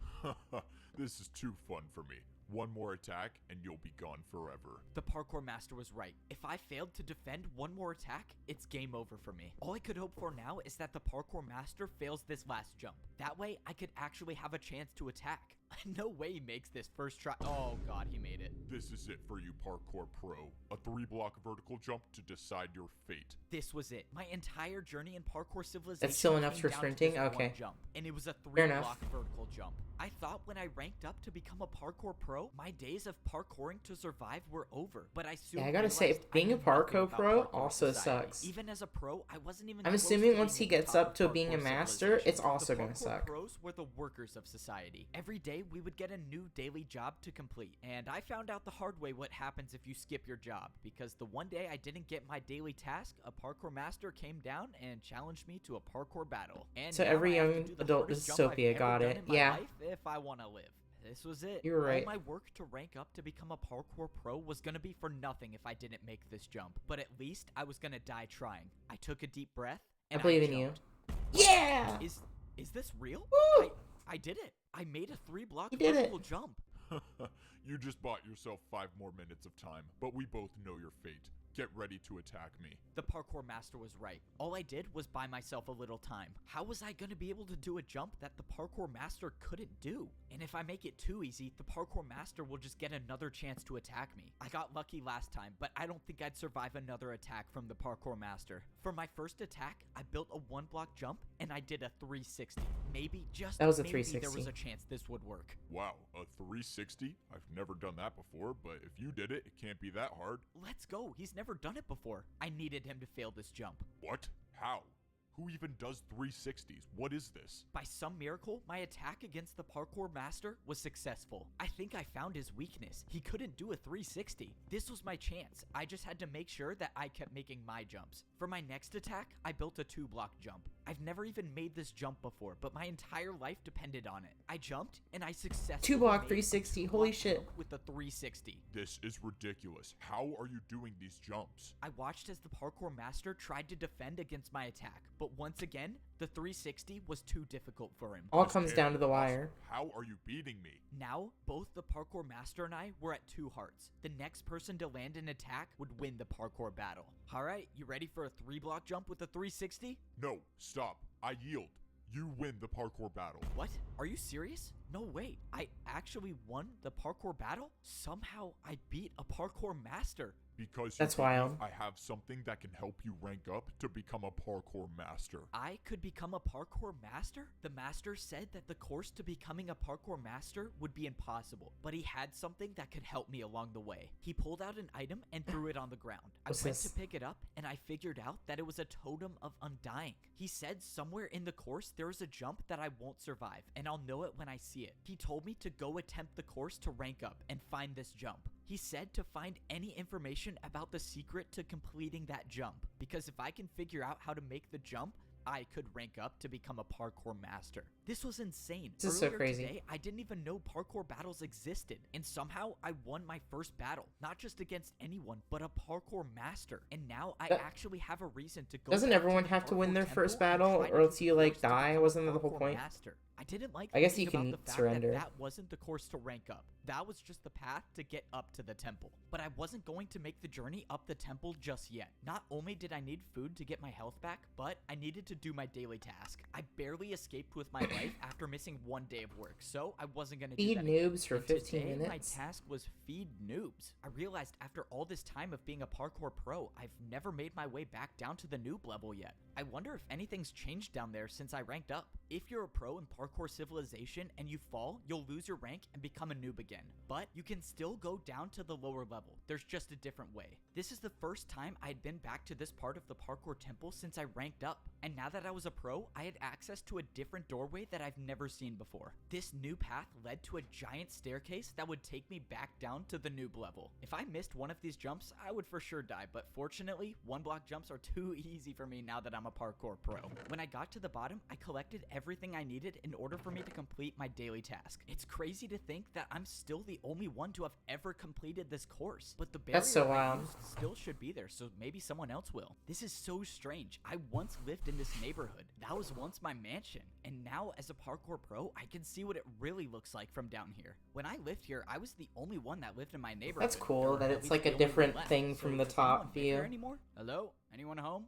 Speaker 4: This is too fun for me. One more attack, and you'll be gone forever.
Speaker 3: The parkour master was right. If I failed to defend one more attack, it's game over for me. All I could hope for now is that the parkour master fails this last jump. That way, I could actually have a chance to attack. No way he makes this first try. Oh god, he made it.
Speaker 4: This is it for you, Parkour Pro. A 3-block vertical jump to decide your fate.
Speaker 3: This was it. My entire journey in Parkour Civilization.
Speaker 1: That's still enough
Speaker 3: came
Speaker 1: for
Speaker 3: down to
Speaker 1: sprinting?
Speaker 3: this one
Speaker 1: Okay.
Speaker 3: jump, and it was a
Speaker 1: Fair enough.
Speaker 3: 3-block vertical jump. I thought when I ranked up to become a parkour pro, my days of parkouring to survive were over. But I soon
Speaker 1: Yeah, I gotta say,
Speaker 3: realized I
Speaker 1: being a
Speaker 3: knew nothing
Speaker 1: parkour
Speaker 3: about
Speaker 1: pro
Speaker 3: parkour
Speaker 1: also
Speaker 3: society.
Speaker 1: sucks.
Speaker 3: Even as a pro, I wasn't even.
Speaker 1: I'm
Speaker 3: close
Speaker 1: assuming
Speaker 3: to
Speaker 1: once
Speaker 3: being
Speaker 1: he
Speaker 3: at the
Speaker 1: gets
Speaker 3: top
Speaker 1: up
Speaker 3: of
Speaker 1: to being a
Speaker 3: Parkour
Speaker 1: master,
Speaker 3: Civilization.
Speaker 1: it's also
Speaker 3: The
Speaker 1: gonna
Speaker 3: parkour
Speaker 1: suck.
Speaker 3: Pros were the workers of society. Every day we would get a new daily job to complete, and I found out the hard way what happens if you skip your job. Because the one day I didn't get my daily task, a parkour master came down and challenged me to a parkour battle. And
Speaker 1: So
Speaker 3: now
Speaker 1: every
Speaker 3: I have to
Speaker 1: young
Speaker 3: do the
Speaker 1: adult
Speaker 3: hardest jump I've
Speaker 1: dystopia
Speaker 3: ever
Speaker 1: got
Speaker 3: done
Speaker 1: it.
Speaker 3: in my
Speaker 1: Yeah.
Speaker 3: life if I want to live. This was it.
Speaker 1: You were right.
Speaker 3: All my work to rank up to become a parkour pro was gonna be for nothing if I didn't make this jump. But at least I was gonna die trying. I took a deep breath and
Speaker 1: I believe in you.
Speaker 3: jumped.
Speaker 1: Yeah!
Speaker 3: Is this real?
Speaker 1: Woo!
Speaker 3: I did it. I made a 3-block
Speaker 1: You did it.
Speaker 3: vertical jump.
Speaker 4: You just bought yourself 5 more minutes of time, but we both know your fate. Get ready to attack me.
Speaker 3: The parkour master was right. All I did was buy myself a little time. How was I going to be able to do a jump that the parkour master couldn't do? And if I make it too easy, the parkour master will just get another chance to attack me. I got lucky last time, but I don't think I'd survive another attack from the parkour master. For my first attack, I built a 1-block jump and I did a 360. Maybe, just
Speaker 1: That was a
Speaker 3: maybe, there
Speaker 1: 360.
Speaker 3: was a chance this would work.
Speaker 4: Wow, a 360? I've never done that before, but if you did it, it can't be that hard.
Speaker 3: Let's go. He's never done it before. I needed him to fail this jump.
Speaker 4: What? How? Who even does 360s? What is this?
Speaker 3: By some miracle, my attack against the parkour master was successful. I think I found his weakness. He couldn't do a 360. This was my chance. I just had to make sure that I kept making my jumps. For my next attack, I built a 2-block jump. I've never even made this jump before, but my entire life depended on it. I jumped, and I successfully
Speaker 1: 2-block
Speaker 3: made a
Speaker 1: 360.
Speaker 3: 2-block
Speaker 1: Holy shit.
Speaker 3: jump with the 360.
Speaker 4: This is ridiculous. How are you doing these jumps?
Speaker 3: I watched as the parkour master tried to defend against my attack, but once again, the 360 was too difficult for him.
Speaker 1: All
Speaker 4: This
Speaker 1: comes
Speaker 4: can't
Speaker 1: down
Speaker 4: be
Speaker 1: to the
Speaker 4: possible.
Speaker 1: wire.
Speaker 4: How are you beating me?
Speaker 3: Now, both the parkour master and I were at 2 hearts. The next person to land an attack would win the parkour battle. Alright, you ready for a 3-block jump with a 360?
Speaker 4: No, stop. I yield. You win the parkour battle.
Speaker 3: What? Are you serious? No way. I actually won the parkour battle? Somehow I beat a parkour master.
Speaker 4: Because you
Speaker 1: That's
Speaker 4: believe
Speaker 1: wild.
Speaker 4: I have something that can help you rank up to become a parkour master.
Speaker 3: I could become a parkour master? The master said that the course to becoming a parkour master would be impossible, but he had something that could help me along the way. He pulled out an item and threw it on the ground. I
Speaker 1: What's
Speaker 3: went
Speaker 1: this?
Speaker 3: to pick it up and I figured out that it was a totem of undying. He said somewhere in the course there is a jump that I won't survive, and I'll know it when I see it. He told me to go attempt the course to rank up and find this jump. He said to find any information about the secret to completing that jump, because if I can figure out how to make the jump, I could rank up to become a parkour master. This was insane.
Speaker 1: This is so
Speaker 3: Earlier
Speaker 1: crazy.
Speaker 3: today, I didn't even know parkour battles existed, and somehow I won my first battle, not just against anyone, but a parkour master. And now I
Speaker 1: That-
Speaker 3: actually have a reason to go.
Speaker 1: Doesn't
Speaker 3: back
Speaker 1: everyone
Speaker 3: the
Speaker 1: have to win
Speaker 3: parkour
Speaker 1: their
Speaker 3: temple
Speaker 1: first
Speaker 3: and
Speaker 1: battle,
Speaker 3: try to
Speaker 1: or else
Speaker 3: do
Speaker 1: you,
Speaker 3: the
Speaker 1: like,
Speaker 3: course to
Speaker 1: die?
Speaker 3: become a
Speaker 1: Wasn't that the whole
Speaker 3: parkour
Speaker 1: point?
Speaker 3: master. I didn't like
Speaker 1: I guess you
Speaker 3: thinking
Speaker 1: can
Speaker 3: about the fact
Speaker 1: surrender.
Speaker 3: that wasn't the course to rank up. That was just the path to get up to the temple. But I wasn't going to make the journey up the temple just yet. Not only did I need food to get my health back, but I needed to do my daily task. I barely escaped with my life after missing one day of work, so I wasn't going to do
Speaker 1: Feed
Speaker 3: that again.
Speaker 1: noobs for
Speaker 3: And
Speaker 1: 15
Speaker 3: today,
Speaker 1: minutes.
Speaker 3: my task was feed noobs. I realized after all this time of being a parkour pro, I've never made my way back down to the noob level yet. I wonder if anything's changed down there since I ranked up. If you're a pro in Parkour Civilization and you fall, you'll lose your rank and become a noob again. But you can still go down to the lower level. There's just a different way. This is the first time I had been back to this part of the parkour temple since I ranked up. And now that I was a pro, I had access to a different doorway that I've never seen before. This new path led to a giant staircase that would take me back down to the noob level. If I missed one of these jumps, I would for sure die, but fortunately, one block jumps are too easy for me now that I'm a parkour pro. When I got to the bottom, I collected everything I needed in order for me to complete my daily task. It's crazy to think that I'm still the only one to have ever completed this course, but the barrier
Speaker 1: That's so
Speaker 3: I
Speaker 1: wild.
Speaker 3: used still should be there, so maybe someone else will. This is so strange. I once lived in this neighborhood. That was once my mansion, and now as a parkour pro, I can see what it really looks like from down here. When I lived here, I was the only one that lived in my neighborhood.
Speaker 1: That's cool
Speaker 3: or
Speaker 1: that
Speaker 3: at
Speaker 1: it's
Speaker 3: least
Speaker 1: like
Speaker 3: the
Speaker 1: a
Speaker 3: only one
Speaker 1: different
Speaker 3: left.
Speaker 1: thing
Speaker 3: So
Speaker 1: from the
Speaker 3: does
Speaker 1: top
Speaker 3: anyone live here
Speaker 1: view.
Speaker 3: anymore? Hello? Anyone home?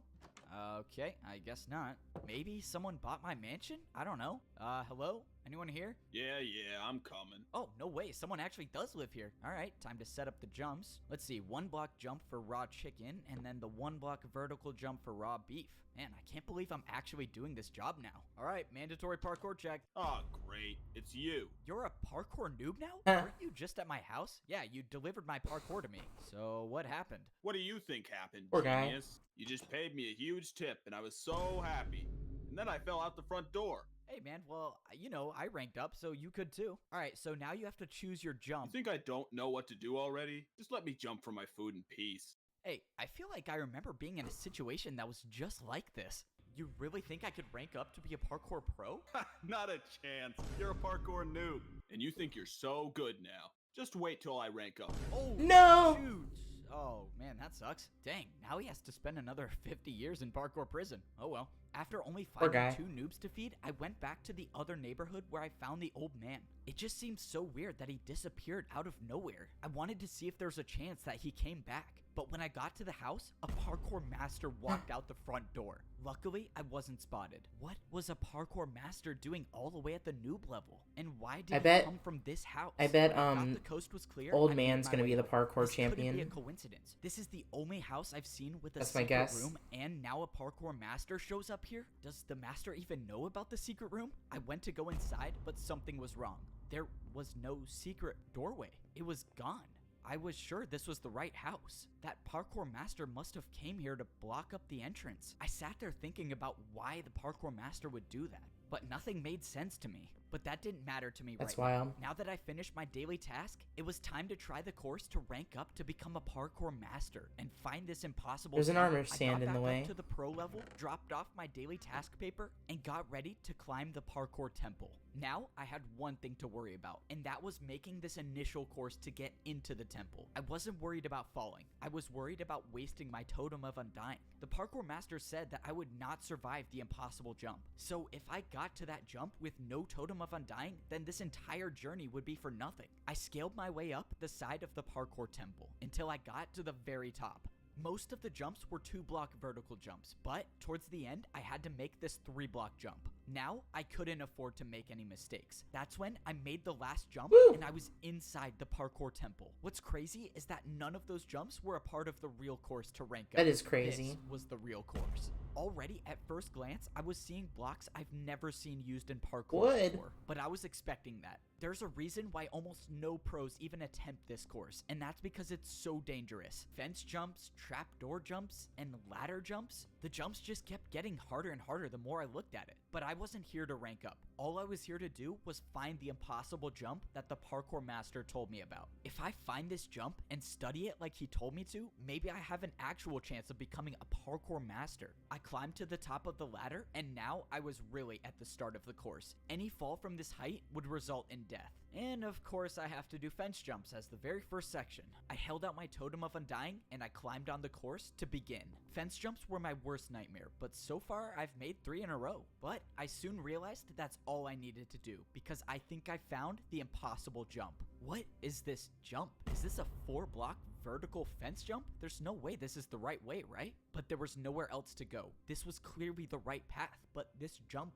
Speaker 3: Okay, I guess not. Maybe someone bought my mansion? I don't know. Hello? Anyone here?
Speaker 2: Yeah, I'm coming.
Speaker 3: Oh, no way. Someone actually does live here. All right, time to set up the jumps. Let's see, 1 block jump for raw chicken, and then the 1 block vertical jump for raw beef. Man, I can't believe I'm actually doing this job now. All right, mandatory parkour check.
Speaker 2: Oh, great. It's you.
Speaker 3: You're a parkour noob now?
Speaker 1: Huh.
Speaker 3: Weren't you just at my house? Yeah, you delivered my parkour to me. So what happened?
Speaker 2: What do you think happened,
Speaker 1: Poor guy.
Speaker 2: genius? You just paid me a huge tip, and I was so happy. And then I fell out the front door.
Speaker 3: Hey man, well, you know, I ranked up, so you could too. All right, so now you have to choose your
Speaker 2: You
Speaker 3: jump.
Speaker 2: think I don't know what to do already? Just let me jump for my food in peace.
Speaker 3: Hey, I feel like I remember being in a situation that was just like this. You really think I could rank up to be a parkour pro?
Speaker 2: Not a chance. You're a parkour noob. And you think you're so good now. Just wait till I rank up.
Speaker 3: Oh,
Speaker 1: No!
Speaker 3: shoot. Oh, man, that sucks. Dang, now he has to spend another 50 years in parkour prison. Oh well. After only
Speaker 1: Poor
Speaker 3: finding
Speaker 1: guy.
Speaker 3: 2 noobs to feed, I went back to the other neighborhood where I found the old man. It just seems so weird that he disappeared out of nowhere. I wanted to see if there's a chance that he came back. But when I got to the house, a parkour master walked out the front door. Luckily, I wasn't spotted. What was a parkour master doing all the way at the noob level? And why did
Speaker 1: I
Speaker 3: he
Speaker 1: bet-
Speaker 3: come from this house?
Speaker 1: I bet,
Speaker 3: When I thought the coast was clear,
Speaker 1: Old
Speaker 3: I made
Speaker 1: man's
Speaker 3: my
Speaker 1: gonna
Speaker 3: way
Speaker 1: be the
Speaker 3: up.
Speaker 1: parkour
Speaker 3: This couldn't be a
Speaker 1: champion.
Speaker 3: coincidence. This is the only house I've seen with a
Speaker 1: That's my
Speaker 3: secret
Speaker 1: guess.
Speaker 3: room, and now a parkour master shows up here? Does the master even know about the secret room? I went to go inside, but something was wrong. There was no secret doorway. It was gone. I was sure this was the right house. That parkour master must have came here to block up the entrance. I sat there thinking about why the parkour master would do that, but nothing made sense to me. But that didn't matter to me
Speaker 1: That's
Speaker 3: right
Speaker 1: wild.
Speaker 3: now. Now that I finished my daily task, it was time to try the course to rank up to become a parkour master and find this impossible
Speaker 1: There's an
Speaker 3: jump.
Speaker 1: armor
Speaker 3: I
Speaker 1: stand
Speaker 3: got
Speaker 1: in the
Speaker 3: back
Speaker 1: way.
Speaker 3: up to the pro level, dropped off my daily task paper, and got ready to climb the parkour temple. Now, I had one thing to worry about, and that was making this initial course to get into the temple. I wasn't worried about falling. I was worried about wasting my totem of undying. The parkour master said that I would not survive the impossible jump. So if I got to that jump with no totem of undying, then this entire journey would be for nothing. I scaled my way up the side of the parkour temple until I got to the very top. Most of the jumps were 2 block vertical jumps, but towards the end, I had to make this 3 block jump. Now, I couldn't afford to make any mistakes. That's when I made the last jump
Speaker 1: Woo!
Speaker 3: and I was inside the parkour temple. What's crazy is that none of those jumps were a part of the real course to rank up.
Speaker 1: That is crazy.
Speaker 3: This was the real course. Already at first glance, I was seeing blocks I've never seen used in parkour
Speaker 1: Wood.
Speaker 3: before, but I was expecting that. There's a reason why almost no pros even attempt this course, and that's because it's so dangerous. Fence jumps, trapdoor jumps, and ladder jumps, the jumps just kept getting harder and harder the more I looked at it. But I wasn't here to rank up. All I was here to do was find the impossible jump that the parkour master told me about. If I find this jump and study it like he told me to, maybe I have an actual chance of becoming a parkour master. I climbed to the top of the ladder, and now I was really at the start of the course. Any fall from this height would result in death. And of course I have to do fence jumps as the very first section. I held out my totem of undying and I climbed on the course to begin. Fence jumps were my worst nightmare, but so far I've made 3 in a row. But I soon realized that's all I needed to do because I think I found the impossible jump. What is this jump? Is this a 4-block vertical fence jump? There's no way this is the right way, right? But there was nowhere else to go. This was clearly the right path, but this jump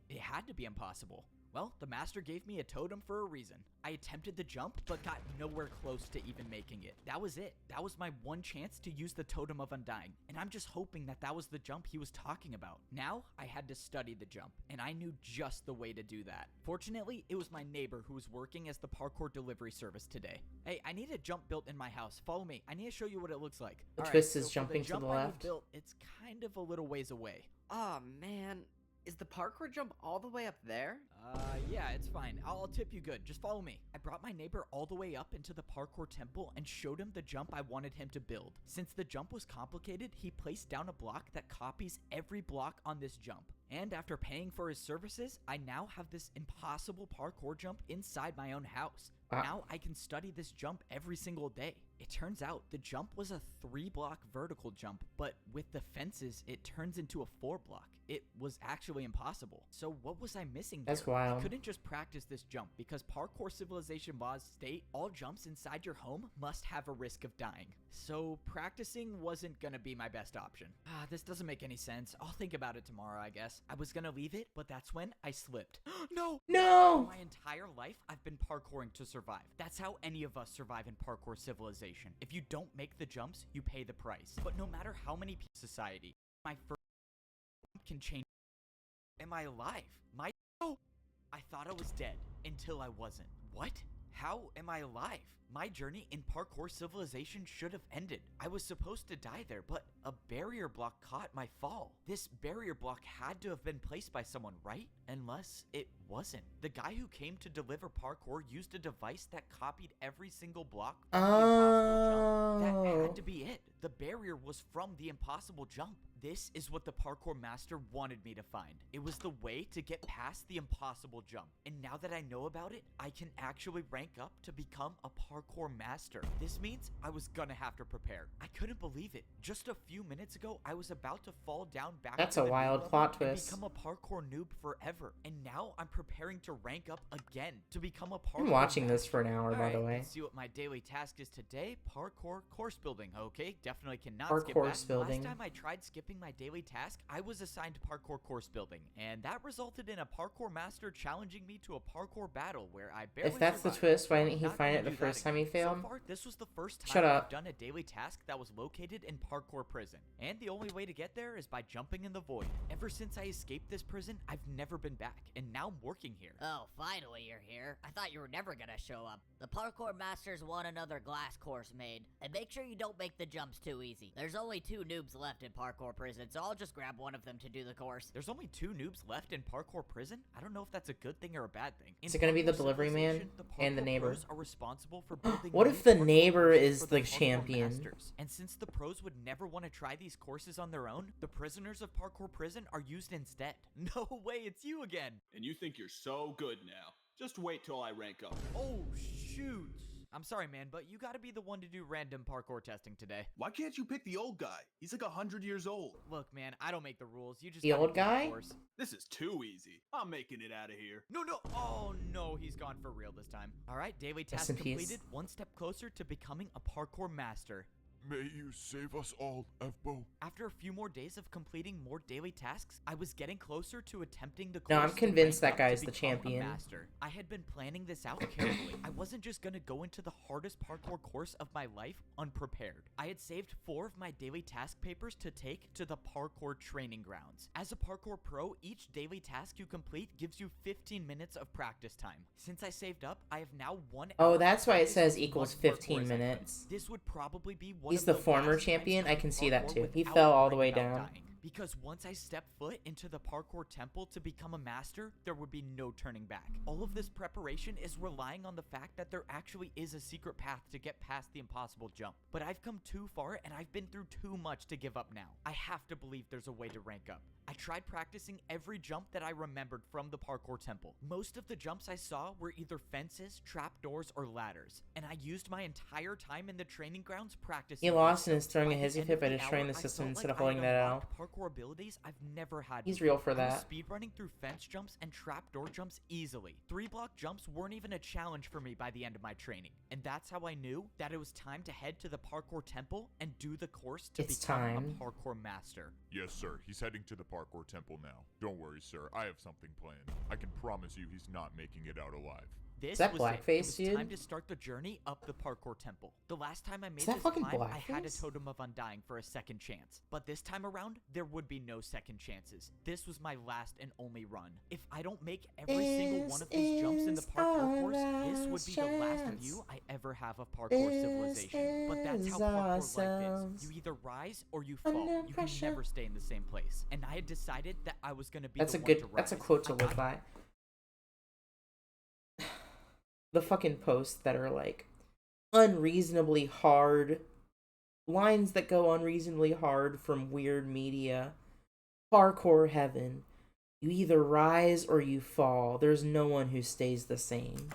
Speaker 3: it had to be impossible. Well, the master gave me a totem for a reason. I attempted the jump, but got nowhere close to even making it. That was it. That was my one chance to use the totem of undying, and I'm just hoping that that was the jump he was talking about. Now, I had to study the jump, and I knew just the way to do that. Fortunately, it was my neighbor who was working as the parkour delivery service today. Hey, I need a jump built in my house. Follow me. I need to show you what it looks like.
Speaker 1: The
Speaker 3: All
Speaker 1: twist
Speaker 3: right,
Speaker 1: is
Speaker 3: so for
Speaker 1: jumping to
Speaker 3: jump
Speaker 1: the
Speaker 3: I need
Speaker 1: left.
Speaker 3: built, it's kind of a little ways away.
Speaker 9: Oh man, is the parkour jump all the way up there?
Speaker 3: Yeah, it's fine. I'll tip you good. Just follow me. I brought my neighbor all the way up into the parkour temple and showed him the jump I wanted him to build. Since the jump was complicated, he placed down a block that copies every block on this jump. And after paying for his services, I now have this impossible parkour jump inside my own house.
Speaker 1: Wow.
Speaker 3: Now I can study this jump every single day. It turns out the jump was a 3-block vertical jump, but with the fences, it turns into a 4-block. It was actually impossible. So what was I missing there?
Speaker 1: That's wild.
Speaker 3: I couldn't just practice this jump because Parkour Civilization laws state all jumps inside your home must have a risk of dying. So practicing wasn't gonna be my best option. This doesn't make any sense. I'll think about it tomorrow, I guess. I was gonna leave it, but that's when I slipped. No!
Speaker 1: No!
Speaker 3: My entire life, I've been parkouring to survive. That's how any of us survive in Parkour Civilization. If you don't make the jumps, you pay the price. But no matter how many people in society, my first jump can change. Am I alive? I thought I was dead until I wasn't. What? How am I alive? My journey in Parkour Civilization should have ended. I was supposed to die there, but a barrier block caught my fall. This barrier block had to have been placed by someone, right? Unless it wasn't. The guy who came to deliver parkour used a device that copied every single block from the impossible jump. That had to be it. The barrier was from the impossible jump. This is what the parkour master wanted me to find. It was the way to get past the impossible jump. And now that I know about it, I can actually rank up to become a parkour master. This means I was gonna have to prepare. I couldn't believe it. Just a few minutes ago, I was about to fall down back
Speaker 1: That's
Speaker 3: to
Speaker 1: a
Speaker 3: the noob
Speaker 1: wild
Speaker 3: level
Speaker 1: plot
Speaker 3: and
Speaker 1: twist.
Speaker 3: become a parkour noob forever. And now I'm preparing to rank up again to become a parkour
Speaker 1: I'm watching
Speaker 3: master.
Speaker 1: this for an hour, by the
Speaker 3: Alright,
Speaker 1: way.
Speaker 3: let's see what my daily task is today. Parkour course building. Okay, definitely cannot skip
Speaker 1: Parkour
Speaker 3: that.
Speaker 1: building.
Speaker 3: Last time I tried skipping my daily task, I was assigned parkour course building, and that resulted in a parkour master challenging me to a parkour battle where I barely
Speaker 1: If that's the
Speaker 3: survived.
Speaker 1: twist, why
Speaker 3: I'm
Speaker 1: didn't he
Speaker 3: not
Speaker 1: find
Speaker 3: gonna
Speaker 1: it the
Speaker 3: do that
Speaker 1: first time he
Speaker 3: again.
Speaker 1: failed?
Speaker 3: So far, this was the first time
Speaker 1: Shut up.
Speaker 3: I've done a daily task that was located in parkour prison, and the only way to get there is by jumping in the void. Ever since I escaped this prison, I've never been back, and now I'm working here.
Speaker 6: Oh, finally you're here. I thought you were never gonna show up. The parkour masters want another glass course made, and make sure you don't make the jumps too easy. There's only 2 noobs left in parkour prison, so I'll just grab one of them to do the course.
Speaker 3: There's only 2 noobs left in parkour prison? I don't know if that's a good thing or a bad thing.
Speaker 1: Is it gonna be the
Speaker 3: Parkour
Speaker 1: delivery man
Speaker 3: Civilization,
Speaker 1: and the
Speaker 3: parkour
Speaker 1: neighbor?
Speaker 3: pros are responsible for building
Speaker 1: What
Speaker 3: new
Speaker 1: if the
Speaker 3: parkour
Speaker 1: neighbor
Speaker 3: courses
Speaker 1: is
Speaker 3: for
Speaker 1: the
Speaker 3: parkour
Speaker 1: champion?
Speaker 3: masters. And since the pros would never want to try these courses on their own, the prisoners of parkour prison are used instead. No way, it's you again.
Speaker 2: And you think you're so good now. Just wait till I rank up.
Speaker 3: Oh, shoot. I'm sorry, man, but you gotta be the one to do random parkour testing today.
Speaker 2: Why can't you pick the old guy? He's like 100 years old.
Speaker 3: Look, man, I don't make the rules. You just
Speaker 1: The
Speaker 3: gotta
Speaker 1: old
Speaker 3: do the
Speaker 1: guy?
Speaker 3: course.
Speaker 2: This is too easy. I'm making it out of here.
Speaker 3: No. Oh, no, he's gone for real this time. All right, daily
Speaker 1: Rest
Speaker 3: task
Speaker 1: in peace.
Speaker 3: completed. One step closer to becoming a parkour master.
Speaker 4: May you save us all, F-Bo.
Speaker 3: After a few more days of completing more daily tasks, I was getting closer to attempting the course.
Speaker 1: No, I'm
Speaker 3: to
Speaker 1: convinced
Speaker 3: rank
Speaker 1: that
Speaker 3: up to
Speaker 1: guy's the
Speaker 3: become a
Speaker 1: champion.
Speaker 3: master. I had been planning this out carefully. I wasn't just gonna go into the hardest parkour course of my life unprepared. I had saved 4 of my daily task papers to take to the parkour training grounds. As a parkour pro, each daily task you complete gives you 15 minutes of practice time. Since I saved up, I have now 1 hour.
Speaker 1: Oh, that's why it
Speaker 3: practice
Speaker 1: says
Speaker 3: as
Speaker 1: equals
Speaker 3: much parkour
Speaker 1: 15
Speaker 3: as I could.
Speaker 1: minutes.
Speaker 3: This would probably be one
Speaker 1: He's
Speaker 3: of
Speaker 1: the
Speaker 3: the
Speaker 1: former
Speaker 3: last times
Speaker 1: champion. I can see that
Speaker 3: parkour
Speaker 1: too. He
Speaker 3: without
Speaker 1: fell all the
Speaker 3: worrying
Speaker 1: way
Speaker 3: about
Speaker 1: down.
Speaker 3: dying. Because once I stepped foot into the parkour temple to become a master, there would be no turning back. All of this preparation is relying on the fact that there actually is a secret path to get past the impossible jump. But I've come too far and I've been through too much to give up now. I have to believe there's a way to rank up. I tried practicing every jump that I remembered from the parkour temple. Most of the jumps I saw were either fences, trapdoors, or ladders, and I used my entire time in the training grounds practicing.
Speaker 1: He lost and is
Speaker 3: these.
Speaker 1: throwing a
Speaker 3: By the
Speaker 1: hissy
Speaker 3: end
Speaker 1: fit
Speaker 3: of
Speaker 1: by
Speaker 3: the
Speaker 1: destroying
Speaker 3: hour,
Speaker 1: the
Speaker 3: I
Speaker 1: system
Speaker 3: felt
Speaker 1: instead
Speaker 3: like
Speaker 1: of holding
Speaker 3: I
Speaker 1: that out.
Speaker 3: unlocked parkour abilities I've never had.
Speaker 1: He's
Speaker 3: before.
Speaker 1: real for
Speaker 3: I was
Speaker 1: that.
Speaker 3: speedrunning through fence jumps and trapdoor jumps easily. 3-block jumps weren't even a challenge for me by the end of my training, and that's how I knew that it was time to head to the parkour temple and do the course to
Speaker 1: It's
Speaker 3: become
Speaker 1: time.
Speaker 3: a parkour master.
Speaker 4: Yes, sir. He's heading to the parkour temple now. Don't worry, sir. I have something planned. I can promise you he's not making it out alive.
Speaker 3: This
Speaker 1: that
Speaker 3: was
Speaker 1: blackface,
Speaker 3: it. It was
Speaker 1: dude?
Speaker 3: time to start the journey up the parkour temple. The last time I made
Speaker 1: that
Speaker 3: this
Speaker 1: fucking
Speaker 3: climb, I had a
Speaker 1: blackface?
Speaker 3: totem of undying for a second chance. But this time around, there would be no second chances. This was my last and only run. If I don't make every single one of these jumps in the parkour course, this would be the last view I ever have of parkour civilization. But that's how parkour life is. You either rise or you fall. You can never stay in the same place. And I had decided that I was going to be
Speaker 1: That's
Speaker 3: the
Speaker 1: a
Speaker 3: one
Speaker 1: good.
Speaker 3: to rise.
Speaker 1: That's a quote to live by. The fucking posts that are like unreasonably hard lines that go unreasonably hard from weird media. Parkour heaven. You either rise or you fall. There's no one who stays the same.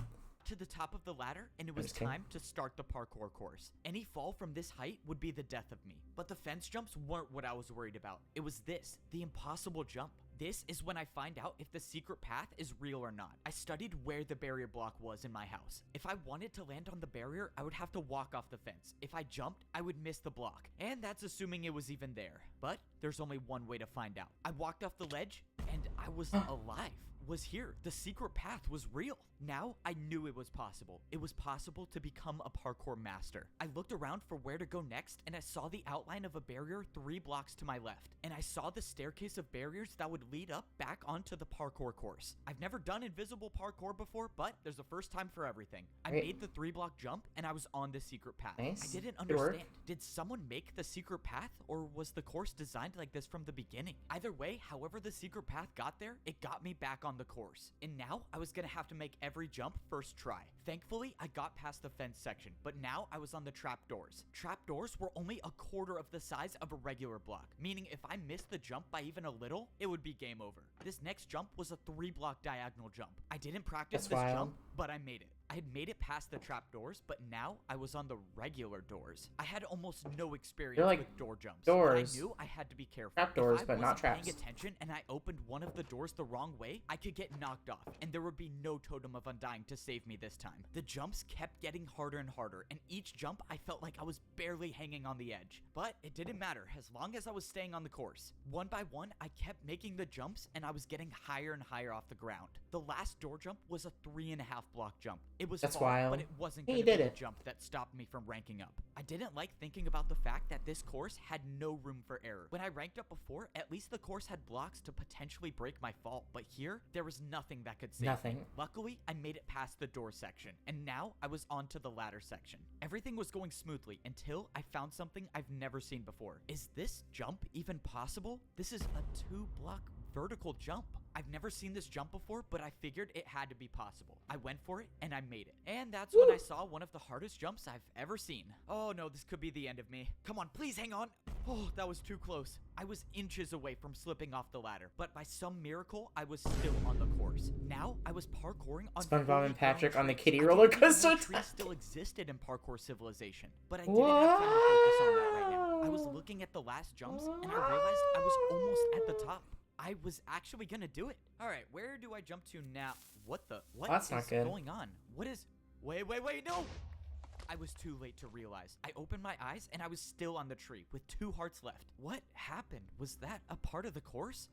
Speaker 3: To the top of the ladder, and it was
Speaker 1: just kidding.
Speaker 3: time to start the parkour course. Any fall from this height would be the death of me. But the fence jumps weren't what I was worried about. It was this, the impossible jump. This is when I find out if the secret path is real or not. I studied where the barrier block was in my house. If I wanted to land on the barrier, I would have to walk off the fence. If I jumped, I would miss the block. And that's assuming it was even there. But there's only one way to find out. I walked off the ledge, and I was alive. Was here. The secret path was real. Now I knew it was possible. It was possible to become a parkour master. I looked around for where to go next, and I saw the outline of a barrier 3 blocks to my left. And I saw the staircase of barriers that would lead up back onto the parkour course. I've never done invisible parkour before, but there's a first time for everything. I
Speaker 1: Great.
Speaker 3: made the 3-block jump, and I was on the secret path.
Speaker 1: Nice.
Speaker 3: I didn't
Speaker 1: Good work.
Speaker 3: understand. Did someone make the secret path, or was the course designed like this from the beginning? Either way, however the secret path got there, it got me back on the course. And now I was gonna have to make every jump first try. Thankfully, I got past the fence section, but now I was on the trapdoors. Trapdoors were only a quarter of the size of a regular block, meaning if I missed the jump by even a little, it would be game over. This next jump was a 3-block diagonal jump. I didn't practice
Speaker 1: That's
Speaker 3: this
Speaker 1: wild.
Speaker 3: jump, but I made it. I had made it past the trapdoors, but now I was on the regular doors. I had almost no experience
Speaker 1: They're like
Speaker 3: with door jumps.
Speaker 1: doors.
Speaker 3: But I knew I had to be careful.
Speaker 1: Trapdoors,
Speaker 3: If I
Speaker 1: but not
Speaker 3: wasn't paying
Speaker 1: traps.
Speaker 3: attention and I opened one of the doors the wrong way, I could get knocked off, and there would be no totem of undying to save me this time. The jumps kept getting harder and harder, and each jump I felt like I was barely hanging on the edge. But it didn't matter as long as I was staying on the course. One by one, I kept making the jumps, and I was getting higher and higher off the ground. The last door jump was a 3.5-block jump. It was
Speaker 1: That's
Speaker 3: far,
Speaker 1: wild.
Speaker 3: but it wasn't
Speaker 1: He
Speaker 3: going to be
Speaker 1: did
Speaker 3: the
Speaker 1: it.
Speaker 3: jump that stopped me from ranking up. I didn't like thinking about the fact that this course had no room for error. When I ranked up before, at least the course had blocks to potentially break my fall, but here, there was nothing that could save
Speaker 1: Nothing.
Speaker 3: me. Luckily, I made it past the door section, and now I was on to the ladder section. Everything was going smoothly until I found something I've never seen before. Is this jump even possible? This is a 2-block vertical jump. I've never seen this jump before, but I figured it had to be possible. I went for it, and I made it. And that's when I saw one of the hardest jumps I've ever seen. Oh no, this could be the end of me. Come on, please hang on. Oh, that was too close. I was inches away from slipping off the ladder, but by some miracle, I was still on the course. Now, I was parkouring on
Speaker 1: SpongeBob
Speaker 3: fully
Speaker 1: and Patrick
Speaker 3: grown
Speaker 1: on the
Speaker 3: trees.
Speaker 1: kiddie
Speaker 3: I
Speaker 1: roller
Speaker 3: didn't even know
Speaker 1: coaster.
Speaker 3: trees still existed in parkour civilization, but I didn't have time to focus on that right now. I was looking at the last jumps, and I realized I was almost at the top. I was actually gonna do it. All right, where do I jump to now? What
Speaker 1: That's not
Speaker 3: is
Speaker 1: good.
Speaker 3: going on? What is? Wait, no! I was too late to realize. I opened my eyes and I was still on the tree with 2 hearts left. What happened? Was that a part of the course?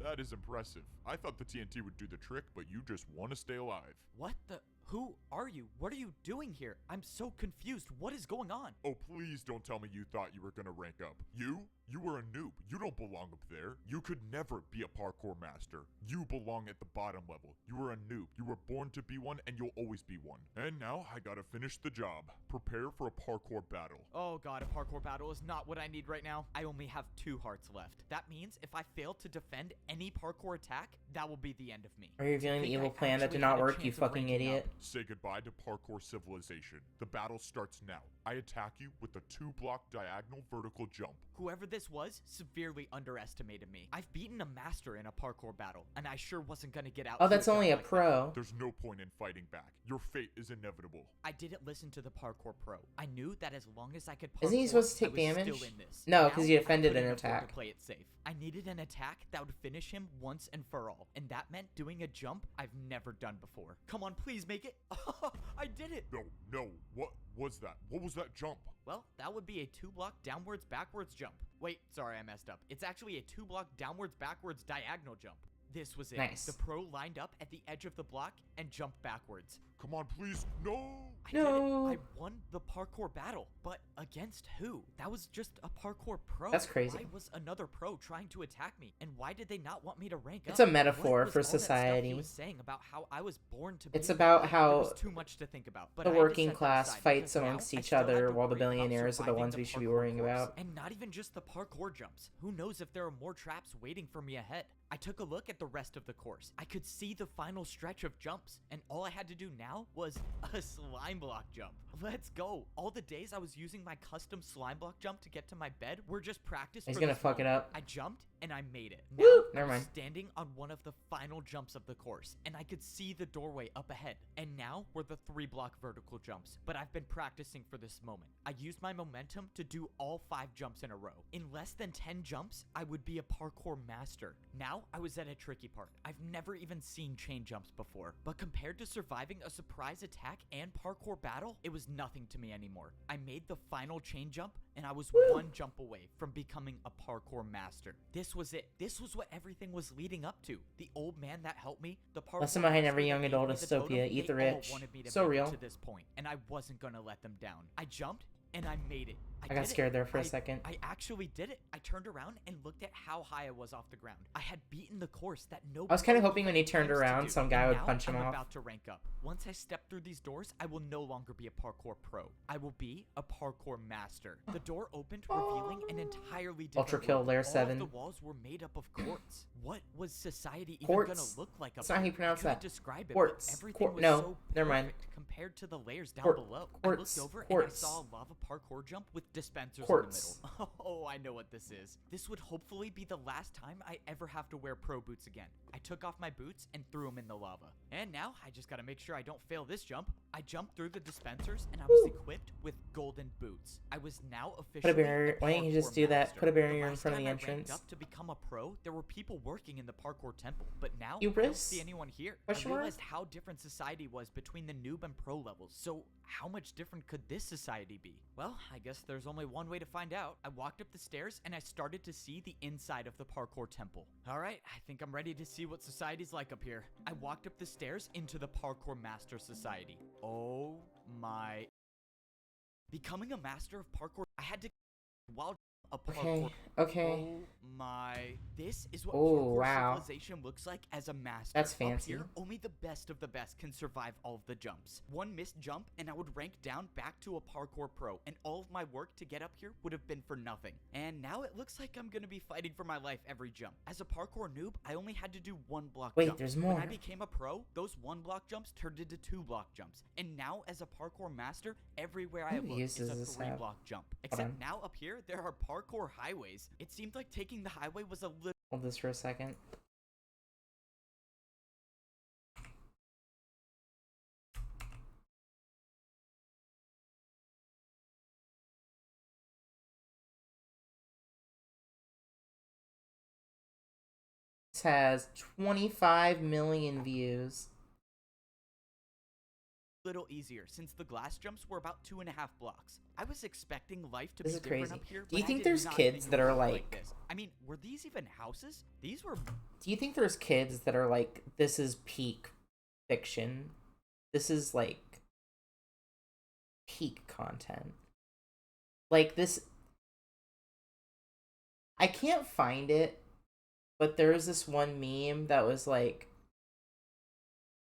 Speaker 4: That is impressive. I thought the TNT would do the trick, but you just want to stay alive.
Speaker 3: What the? Who are you? What are you doing here? I'm so confused. What is going on?
Speaker 4: Oh, please don't tell me you thought you were gonna rank up. You? You were a noob. You don't belong up there. You could never be a parkour master. You belong at the bottom level. You were a noob. You were born to be one, and you'll always be one. And now I gotta finish the job. Prepare for a parkour battle.
Speaker 3: Oh god, a parkour battle is not what I need right now. I only have 2 hearts left. That means if I fail to defend any parkour attack, that will be the end of me.
Speaker 1: Are you revealing the
Speaker 3: Think
Speaker 1: evil
Speaker 3: I
Speaker 1: plan that
Speaker 3: actually
Speaker 1: did not
Speaker 3: had a
Speaker 1: work, you
Speaker 3: chance of
Speaker 1: fucking
Speaker 3: ranking
Speaker 1: idiot?
Speaker 3: up?
Speaker 4: Say goodbye to parkour civilization. The battle starts now. I attack you with a 2-block diagonal vertical jump.
Speaker 3: Whoever this was severely underestimated me. I've beaten a master in a parkour battle, and I sure wasn't gonna get out.
Speaker 1: Oh,
Speaker 3: to
Speaker 1: that's
Speaker 3: a guy
Speaker 1: only a
Speaker 3: like that.
Speaker 1: pro.
Speaker 4: There's no point in fighting back. Your fate is inevitable.
Speaker 3: I didn't listen to the parkour pro. I knew that as long as I could parkour,
Speaker 1: Isn't he supposed to
Speaker 3: I
Speaker 1: take
Speaker 3: was
Speaker 1: damage?
Speaker 3: still in this.
Speaker 1: No, 'cause
Speaker 3: Now,
Speaker 1: you defended
Speaker 3: I couldn't
Speaker 1: an
Speaker 3: afford
Speaker 1: attack.
Speaker 3: to play it safe. I needed an attack that would finish him once and for all, and that meant doing a jump I've never done before. Come on, please make it. I did it.
Speaker 4: No. What was that? What was that jump?
Speaker 3: Well, that would be a 2-block downwards backwards jump. Wait, sorry, I messed up. It's actually a 2-block downwards backwards diagonal jump. This was it.
Speaker 1: Nice.
Speaker 3: The pro lined up at the edge of the block and jumped backwards.
Speaker 4: Come on, please. No!
Speaker 3: I did
Speaker 1: No.
Speaker 3: it. I won the parkour battle, but against who? That was just a parkour pro.
Speaker 1: That's crazy.
Speaker 3: Why was another pro trying to attack me, and why did they not want me to rank
Speaker 1: It's
Speaker 3: up?
Speaker 1: a metaphor
Speaker 3: What was
Speaker 1: for
Speaker 3: all that stuff
Speaker 1: society.
Speaker 3: He was saying about how I was born to be.
Speaker 1: It's about
Speaker 3: There
Speaker 1: how
Speaker 3: was too much to think about. But
Speaker 1: the
Speaker 3: I had to
Speaker 1: working
Speaker 3: set that
Speaker 1: class
Speaker 3: aside
Speaker 1: fights
Speaker 3: because now
Speaker 1: amongst
Speaker 3: I
Speaker 1: each
Speaker 3: still had
Speaker 1: other
Speaker 3: to
Speaker 1: while the
Speaker 3: worry about
Speaker 1: billionaires are the
Speaker 3: surviving
Speaker 1: ones
Speaker 3: the
Speaker 1: we should be
Speaker 3: parkour
Speaker 1: worrying
Speaker 3: course.
Speaker 1: about.
Speaker 3: And not even just the parkour jumps. Who knows if there are more traps waiting for me ahead? I took a look at the rest of the course. I could see the final stretch of jumps, and all I had to do now was a slime block jump. Let's go. All the days I was using my custom slime block jump to get to my bed were just practice.
Speaker 1: He's
Speaker 3: for
Speaker 1: gonna
Speaker 3: this
Speaker 1: fuck it
Speaker 3: moment.
Speaker 1: up.
Speaker 3: I jumped and I made it.
Speaker 1: Woo!
Speaker 3: Now,
Speaker 1: Never
Speaker 3: I was
Speaker 1: mind.
Speaker 3: standing on one of the final jumps of the course, and I could see the doorway up ahead. And now were the 3-block vertical jumps. But I've been practicing for this moment. I used my momentum to do all 5 jumps in a row. In less than 10 jumps, I would be a parkour master. Now I was at a tricky part. I've never even seen chain jumps before, but compared to surviving a surprise attack and parkour battle, it was nothing to me anymore. I made the final chain jump, and I was 1 jump away from becoming a parkour master. This was it. This was what everything was leading up to. The old man that helped me, the parkour
Speaker 1: Lesson behind
Speaker 3: master
Speaker 1: every
Speaker 3: that
Speaker 1: young
Speaker 3: gave
Speaker 1: adult
Speaker 3: me the totem,
Speaker 1: dystopia. Eat the
Speaker 3: they all
Speaker 1: rich.
Speaker 3: wanted me to
Speaker 1: So
Speaker 3: make it
Speaker 1: real.
Speaker 3: to this point, and I wasn't gonna let them down. I jumped, and I made it.
Speaker 1: I got
Speaker 3: did it.
Speaker 1: scared there for a second.
Speaker 3: I actually did it. I turned around and looked at how high I was off the ground. I had beaten the course that no.
Speaker 1: I was kinda
Speaker 3: pro
Speaker 1: hoping when he
Speaker 3: even
Speaker 1: turned
Speaker 3: attempts to
Speaker 1: around,
Speaker 3: do.
Speaker 1: some guy
Speaker 3: And
Speaker 1: would
Speaker 3: now
Speaker 1: punch him
Speaker 3: I'm
Speaker 1: off.
Speaker 3: about to rank up. Once I step through these doors, I will no longer be a parkour pro. I will be a parkour master. The door opened, revealing an entirely different
Speaker 1: Ultra kill
Speaker 3: world.
Speaker 1: layer
Speaker 3: All of
Speaker 1: 7.
Speaker 3: the walls were made up of quartz. What was society even
Speaker 1: Quartz?
Speaker 3: gonna look like up
Speaker 1: That's not how
Speaker 3: here?
Speaker 1: you pronounce
Speaker 3: I couldn't
Speaker 1: that.
Speaker 3: describe it,
Speaker 1: Quartz.
Speaker 3: but everything was
Speaker 1: No,
Speaker 3: so
Speaker 1: never mind.
Speaker 3: perfect compared to the layers down
Speaker 1: Quart-
Speaker 3: below.
Speaker 1: quartz,
Speaker 3: I looked over
Speaker 1: quartz.
Speaker 3: and I saw a lava parkour jump with dispensers
Speaker 1: Quartz.
Speaker 3: in the middle. Oh, I know what this is. This would hopefully be the last time I ever have to wear pro boots again. I took off my boots and threw them in the lava. And now I just gotta make sure I don't fail this jump. I jumped through the dispensers and I was
Speaker 1: Woo.
Speaker 3: equipped with golden boots. I was now officially
Speaker 1: barrier-
Speaker 3: a
Speaker 1: why don't you just
Speaker 3: parkour
Speaker 1: do that?
Speaker 3: master.
Speaker 1: Put a barrier
Speaker 3: The
Speaker 1: in
Speaker 3: last
Speaker 1: front of the
Speaker 3: time I ranked
Speaker 1: entrance.
Speaker 3: up to become a pro, there were people working in the parkour temple, but now
Speaker 1: You
Speaker 3: I don't
Speaker 1: risk?
Speaker 3: see anyone here.
Speaker 1: Question
Speaker 3: I
Speaker 1: mark?
Speaker 3: realized how different society was between the noob and pro levels. So how much different could this society be? Well, I guess there's only one way to find out. I walked up the stairs and I started to see the inside of the parkour temple. All right, I think I'm ready to see what society's like up here. I walked up the stairs into the parkour master society. Oh my. Becoming a master of parkour, I had to while a parkour.
Speaker 1: Okay.
Speaker 3: Oh my. This is what
Speaker 1: Oh,
Speaker 3: parkour
Speaker 1: wow.
Speaker 3: civilization looks like as a master.
Speaker 1: That's
Speaker 3: Up
Speaker 1: fancy.
Speaker 3: here, only the best of the best can survive all of the jumps. One missed jump and I would rank down back to a parkour pro, and all of my work to get up here would have been for nothing. And now it looks like I'm gonna be fighting for my life every jump. As a parkour noob, I only had to do 1 block
Speaker 1: Wait,
Speaker 3: jump.
Speaker 1: there's
Speaker 3: When
Speaker 1: more.
Speaker 3: I became a pro, those 1 block jumps turned into 2 block jumps. And now as a parkour master, everywhere I
Speaker 1: What
Speaker 3: look is
Speaker 1: use
Speaker 3: a
Speaker 1: does this
Speaker 3: 3
Speaker 1: have?
Speaker 3: block jump.
Speaker 1: on.
Speaker 3: Except now up here, there are parkour highways. It seemed like taking the highway was a little
Speaker 1: Hold this for a second. This has 25 million views.
Speaker 3: little easier since the glass jumps were about 2.5 blocks. I was expecting life to
Speaker 1: This
Speaker 3: be
Speaker 1: is
Speaker 3: different
Speaker 1: crazy.
Speaker 3: up here.
Speaker 1: Do you
Speaker 3: but I
Speaker 1: think
Speaker 3: did
Speaker 1: there's
Speaker 3: not
Speaker 1: kids
Speaker 3: think
Speaker 1: that
Speaker 3: it would
Speaker 1: are
Speaker 3: be
Speaker 1: like
Speaker 3: this? I mean, were these even houses? These were.
Speaker 1: Do you think there's kids that are like, this is peak fiction? This is like peak content. Like this. I can't find it, but there was this one meme that was like,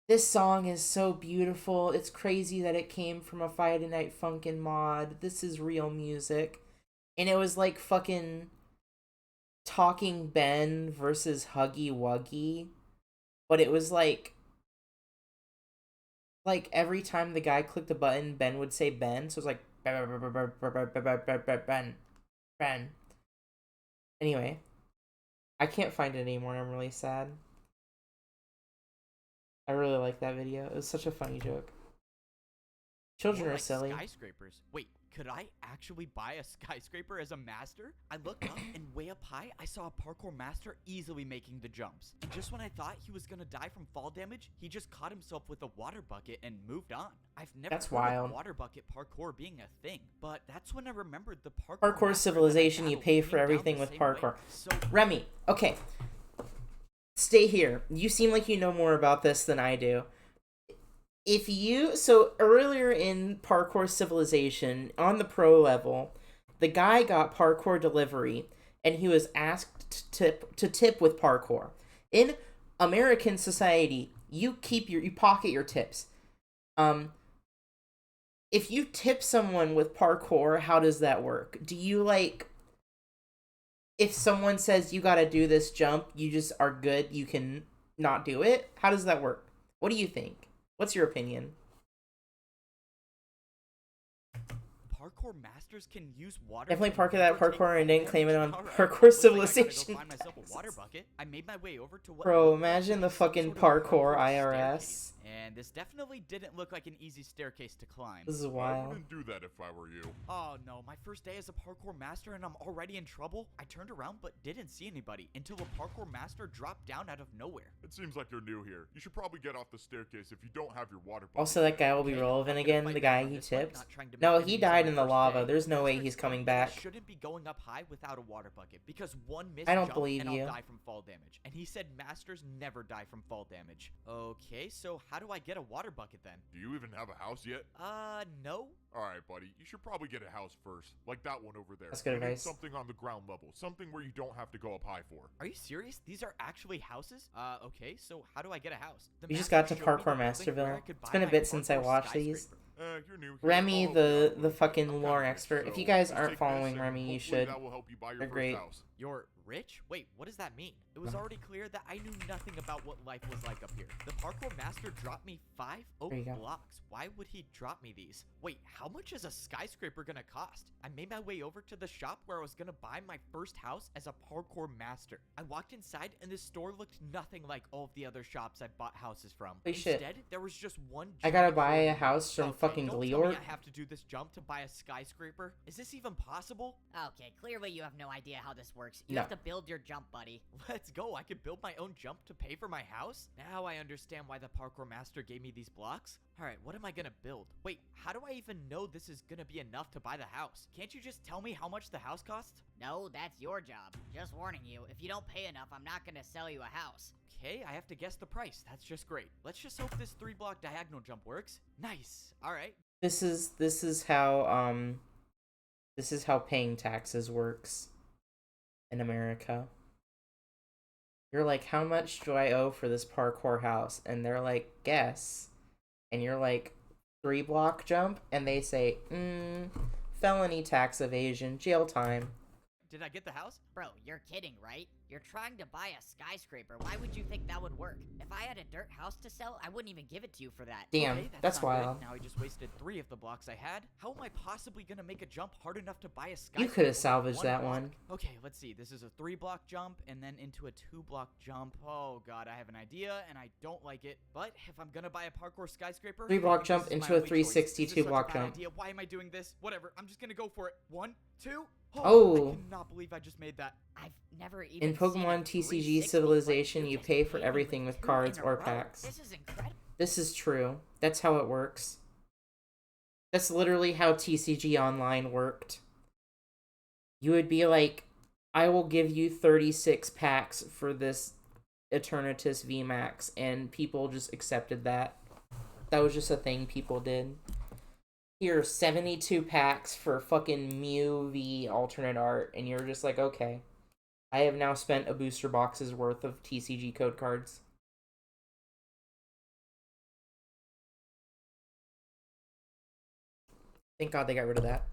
Speaker 1: this song is so beautiful. It's crazy that it came from a Friday Night Funkin' mod. This is real music. And it was like fucking Talking Ben versus Huggy Wuggy. But it was like every time the guy clicked the button, Ben would say Ben. So it was like Ben. Anyway, I can't find it anymore. I'm really sad. I really like that video. It was such a funny joke. Children
Speaker 3: More
Speaker 1: are
Speaker 3: like
Speaker 1: silly.
Speaker 3: Skyscrapers. Wait, could I actually buy a skyscraper as a master? I looked up and way up high, I saw a parkour master easily making the jumps. And just when I thought he was gonna die from fall damage, he just caught himself with a water bucket and moved on. I've never
Speaker 1: That's
Speaker 3: heard
Speaker 1: wild.
Speaker 3: of water bucket parkour being a thing, but that's when I remembered the parkour
Speaker 1: Parkour
Speaker 3: master that I
Speaker 1: civilization, you
Speaker 3: battled
Speaker 1: pay
Speaker 3: came
Speaker 1: for
Speaker 3: down
Speaker 1: everything
Speaker 3: the
Speaker 1: with
Speaker 3: same way.
Speaker 1: parkour.
Speaker 3: So
Speaker 1: Remy, okay. Stay here. You seem like you know more about this than I do. So earlier in Parkour Civilization, on the pro level, the guy got parkour delivery, and he was asked to tip with parkour. In American society, you pocket your tips. If you tip someone with parkour, how does that work? Do you if someone says you gotta do this jump, you just are good, you can not do it? How does that work? What do you think? What's your opinion?
Speaker 3: parkour masters can use water.
Speaker 1: Definitely
Speaker 3: to
Speaker 1: parkour that
Speaker 3: never take
Speaker 1: parkour and then claim it on
Speaker 3: All right,
Speaker 1: Parkour
Speaker 3: well, looks like I gotta
Speaker 1: Civilization.
Speaker 3: go find myself a water bucket. I made my way over to what
Speaker 1: Bro,
Speaker 3: looked like
Speaker 1: imagine the
Speaker 3: some
Speaker 1: fucking
Speaker 3: sort of
Speaker 1: parkour
Speaker 3: staircase.
Speaker 1: IRS.
Speaker 3: And this definitely didn't look like an easy staircase to climb.
Speaker 1: This is
Speaker 4: I
Speaker 1: wild.
Speaker 4: wouldn't do that if I were you.
Speaker 3: Oh no, my first day as a parkour master and I'm already in trouble? I turned around but didn't see anybody until a parkour master dropped down out of nowhere.
Speaker 4: It seems like you're new here. You should probably get off the staircase if you don't have your water bucket.
Speaker 1: Also, that guy will be
Speaker 3: Okay,
Speaker 1: relevant
Speaker 3: I'm gonna
Speaker 1: again,
Speaker 3: fight
Speaker 1: the
Speaker 3: back
Speaker 1: guy
Speaker 3: on
Speaker 1: he
Speaker 3: this one,
Speaker 1: tipped.
Speaker 3: not trying to make
Speaker 1: No,
Speaker 3: enemies
Speaker 1: he
Speaker 3: on
Speaker 1: died
Speaker 3: my
Speaker 1: in the
Speaker 3: first
Speaker 1: lava.
Speaker 3: day.
Speaker 1: There's no way
Speaker 3: Master
Speaker 1: he's
Speaker 3: told
Speaker 1: coming
Speaker 3: me that I
Speaker 1: back.
Speaker 3: shouldn't be going up high without a water bucket because one missed
Speaker 1: I don't
Speaker 3: jump
Speaker 1: believe
Speaker 3: and
Speaker 1: you.
Speaker 3: I'll die from fall damage. And he said masters never die from fall damage. Okay, so how do I get a water bucket then?
Speaker 4: Do you even have a house yet?
Speaker 3: No.
Speaker 4: Alright, buddy. You should probably get a house first. Like that one over there.
Speaker 1: That's good
Speaker 4: You need
Speaker 1: advice.
Speaker 4: something on the ground level. Something where you don't have to go up high for.
Speaker 3: Are you serious? These are actually houses? Okay, so how do I get a house? The
Speaker 1: We just
Speaker 3: master
Speaker 1: got to
Speaker 3: showed me the
Speaker 1: Parkour
Speaker 3: building where I
Speaker 1: Masterville.
Speaker 3: could
Speaker 1: It's
Speaker 3: buy
Speaker 1: been a
Speaker 3: my
Speaker 1: bit since I
Speaker 3: parkour
Speaker 1: watched these.
Speaker 3: skyscraper.
Speaker 4: You're new here.
Speaker 1: Remy,
Speaker 4: I'll help you out
Speaker 1: the
Speaker 4: with it.
Speaker 1: fucking
Speaker 4: I'm
Speaker 1: lore
Speaker 4: kinda
Speaker 1: expert.
Speaker 4: rich,
Speaker 1: If you
Speaker 4: so
Speaker 1: guys
Speaker 4: just
Speaker 1: aren't
Speaker 4: take this
Speaker 1: following
Speaker 4: and
Speaker 1: Remy, you
Speaker 4: hopefully
Speaker 1: should.
Speaker 4: That will help you buy your
Speaker 1: They're
Speaker 4: first
Speaker 1: great.
Speaker 4: house.
Speaker 3: You're rich? Wait, what does that mean? It was already clear that I knew nothing about what life was like up here. The parkour master dropped me 5 oak
Speaker 1: There you go.
Speaker 3: blocks. Why would he drop me these? Wait, how much is a skyscraper gonna cost? I made my way over to the shop where I was gonna buy my first house as a parkour master. I walked inside and this store looked nothing like all of the other shops I've bought houses from.
Speaker 1: Holy shit.
Speaker 3: Instead, there was just one
Speaker 1: I gotta
Speaker 3: giant
Speaker 1: buy
Speaker 3: hole
Speaker 1: a
Speaker 3: in the
Speaker 1: house from
Speaker 3: wall. Okay,
Speaker 1: fucking
Speaker 3: don't tell me
Speaker 1: Gleorg?
Speaker 3: I have to do this jump to buy a skyscraper. Is this even possible?
Speaker 6: Okay, clearly you have no idea how this works. You
Speaker 1: No.
Speaker 6: have to build your jump, buddy.
Speaker 3: Let's go. I could build my own jump to pay for my house? Now I understand why the parkour master gave me these blocks. Alright, what am I gonna build? Wait, how do I even know this is gonna be enough to buy the house? Can't you just tell me how much the house costs?
Speaker 6: No, that's your job. Just warning you, if you don't pay enough, I'm not gonna sell you a house.
Speaker 3: Okay, I have to guess the price. That's just great. Let's just hope this 3-block diagonal jump works. Nice. Alright.
Speaker 1: This is how paying taxes works in America. You're like, how much do I owe for this parkour house? And they're like, guess. And you're like, 3-block jump? And they say, felony tax evasion, jail time.
Speaker 3: Did I get the house?
Speaker 6: Bro, you're kidding, right? You're trying to buy a skyscraper. Why would you think that would work? If I had a dirt house to sell, I wouldn't even give it to you for that.
Speaker 1: Damn,
Speaker 3: Okay,
Speaker 1: that's
Speaker 3: not good.
Speaker 1: wild.
Speaker 3: Now I just wasted 3 of the blocks I had. How am I possibly gonna make a jump hard enough to buy a skyscraper?
Speaker 1: You could have
Speaker 3: with
Speaker 1: salvaged that
Speaker 3: block?
Speaker 1: one.
Speaker 3: Okay, let's see. This is a 3-block jump and then into a 2-block jump. Oh god, I have an idea and I don't like it. But if I'm gonna buy a parkour skyscraper,
Speaker 1: 3-block
Speaker 3: maybe
Speaker 1: jump
Speaker 3: this is my
Speaker 1: into a
Speaker 3: only choice. This is
Speaker 1: 362
Speaker 3: such a
Speaker 1: block
Speaker 3: bad
Speaker 1: jump.
Speaker 3: idea. Why am I doing this? Whatever. I'm just gonna go for it. 1, 2.
Speaker 1: Oh.
Speaker 3: I cannot believe I just made that.
Speaker 6: I've never even
Speaker 1: In
Speaker 6: seen a
Speaker 1: Pokemon TCG
Speaker 6: 360
Speaker 1: Civilization,
Speaker 6: like
Speaker 1: you
Speaker 6: just
Speaker 1: pay for
Speaker 6: hit me
Speaker 1: everything with
Speaker 6: 2
Speaker 1: cards
Speaker 6: in a
Speaker 1: or
Speaker 6: row.
Speaker 1: packs.
Speaker 6: This is incredible.
Speaker 1: This is true. That's how it works. That's literally how TCG Online worked. You would be like, I will give you 36 packs for this Eternatus VMAX, and people just accepted that. That was just a thing people did. Here, 72 packs for fucking Mew V alternate art, and you're just like, okay. I have now spent a booster box's worth of TCG code cards. Thank God they got rid of that.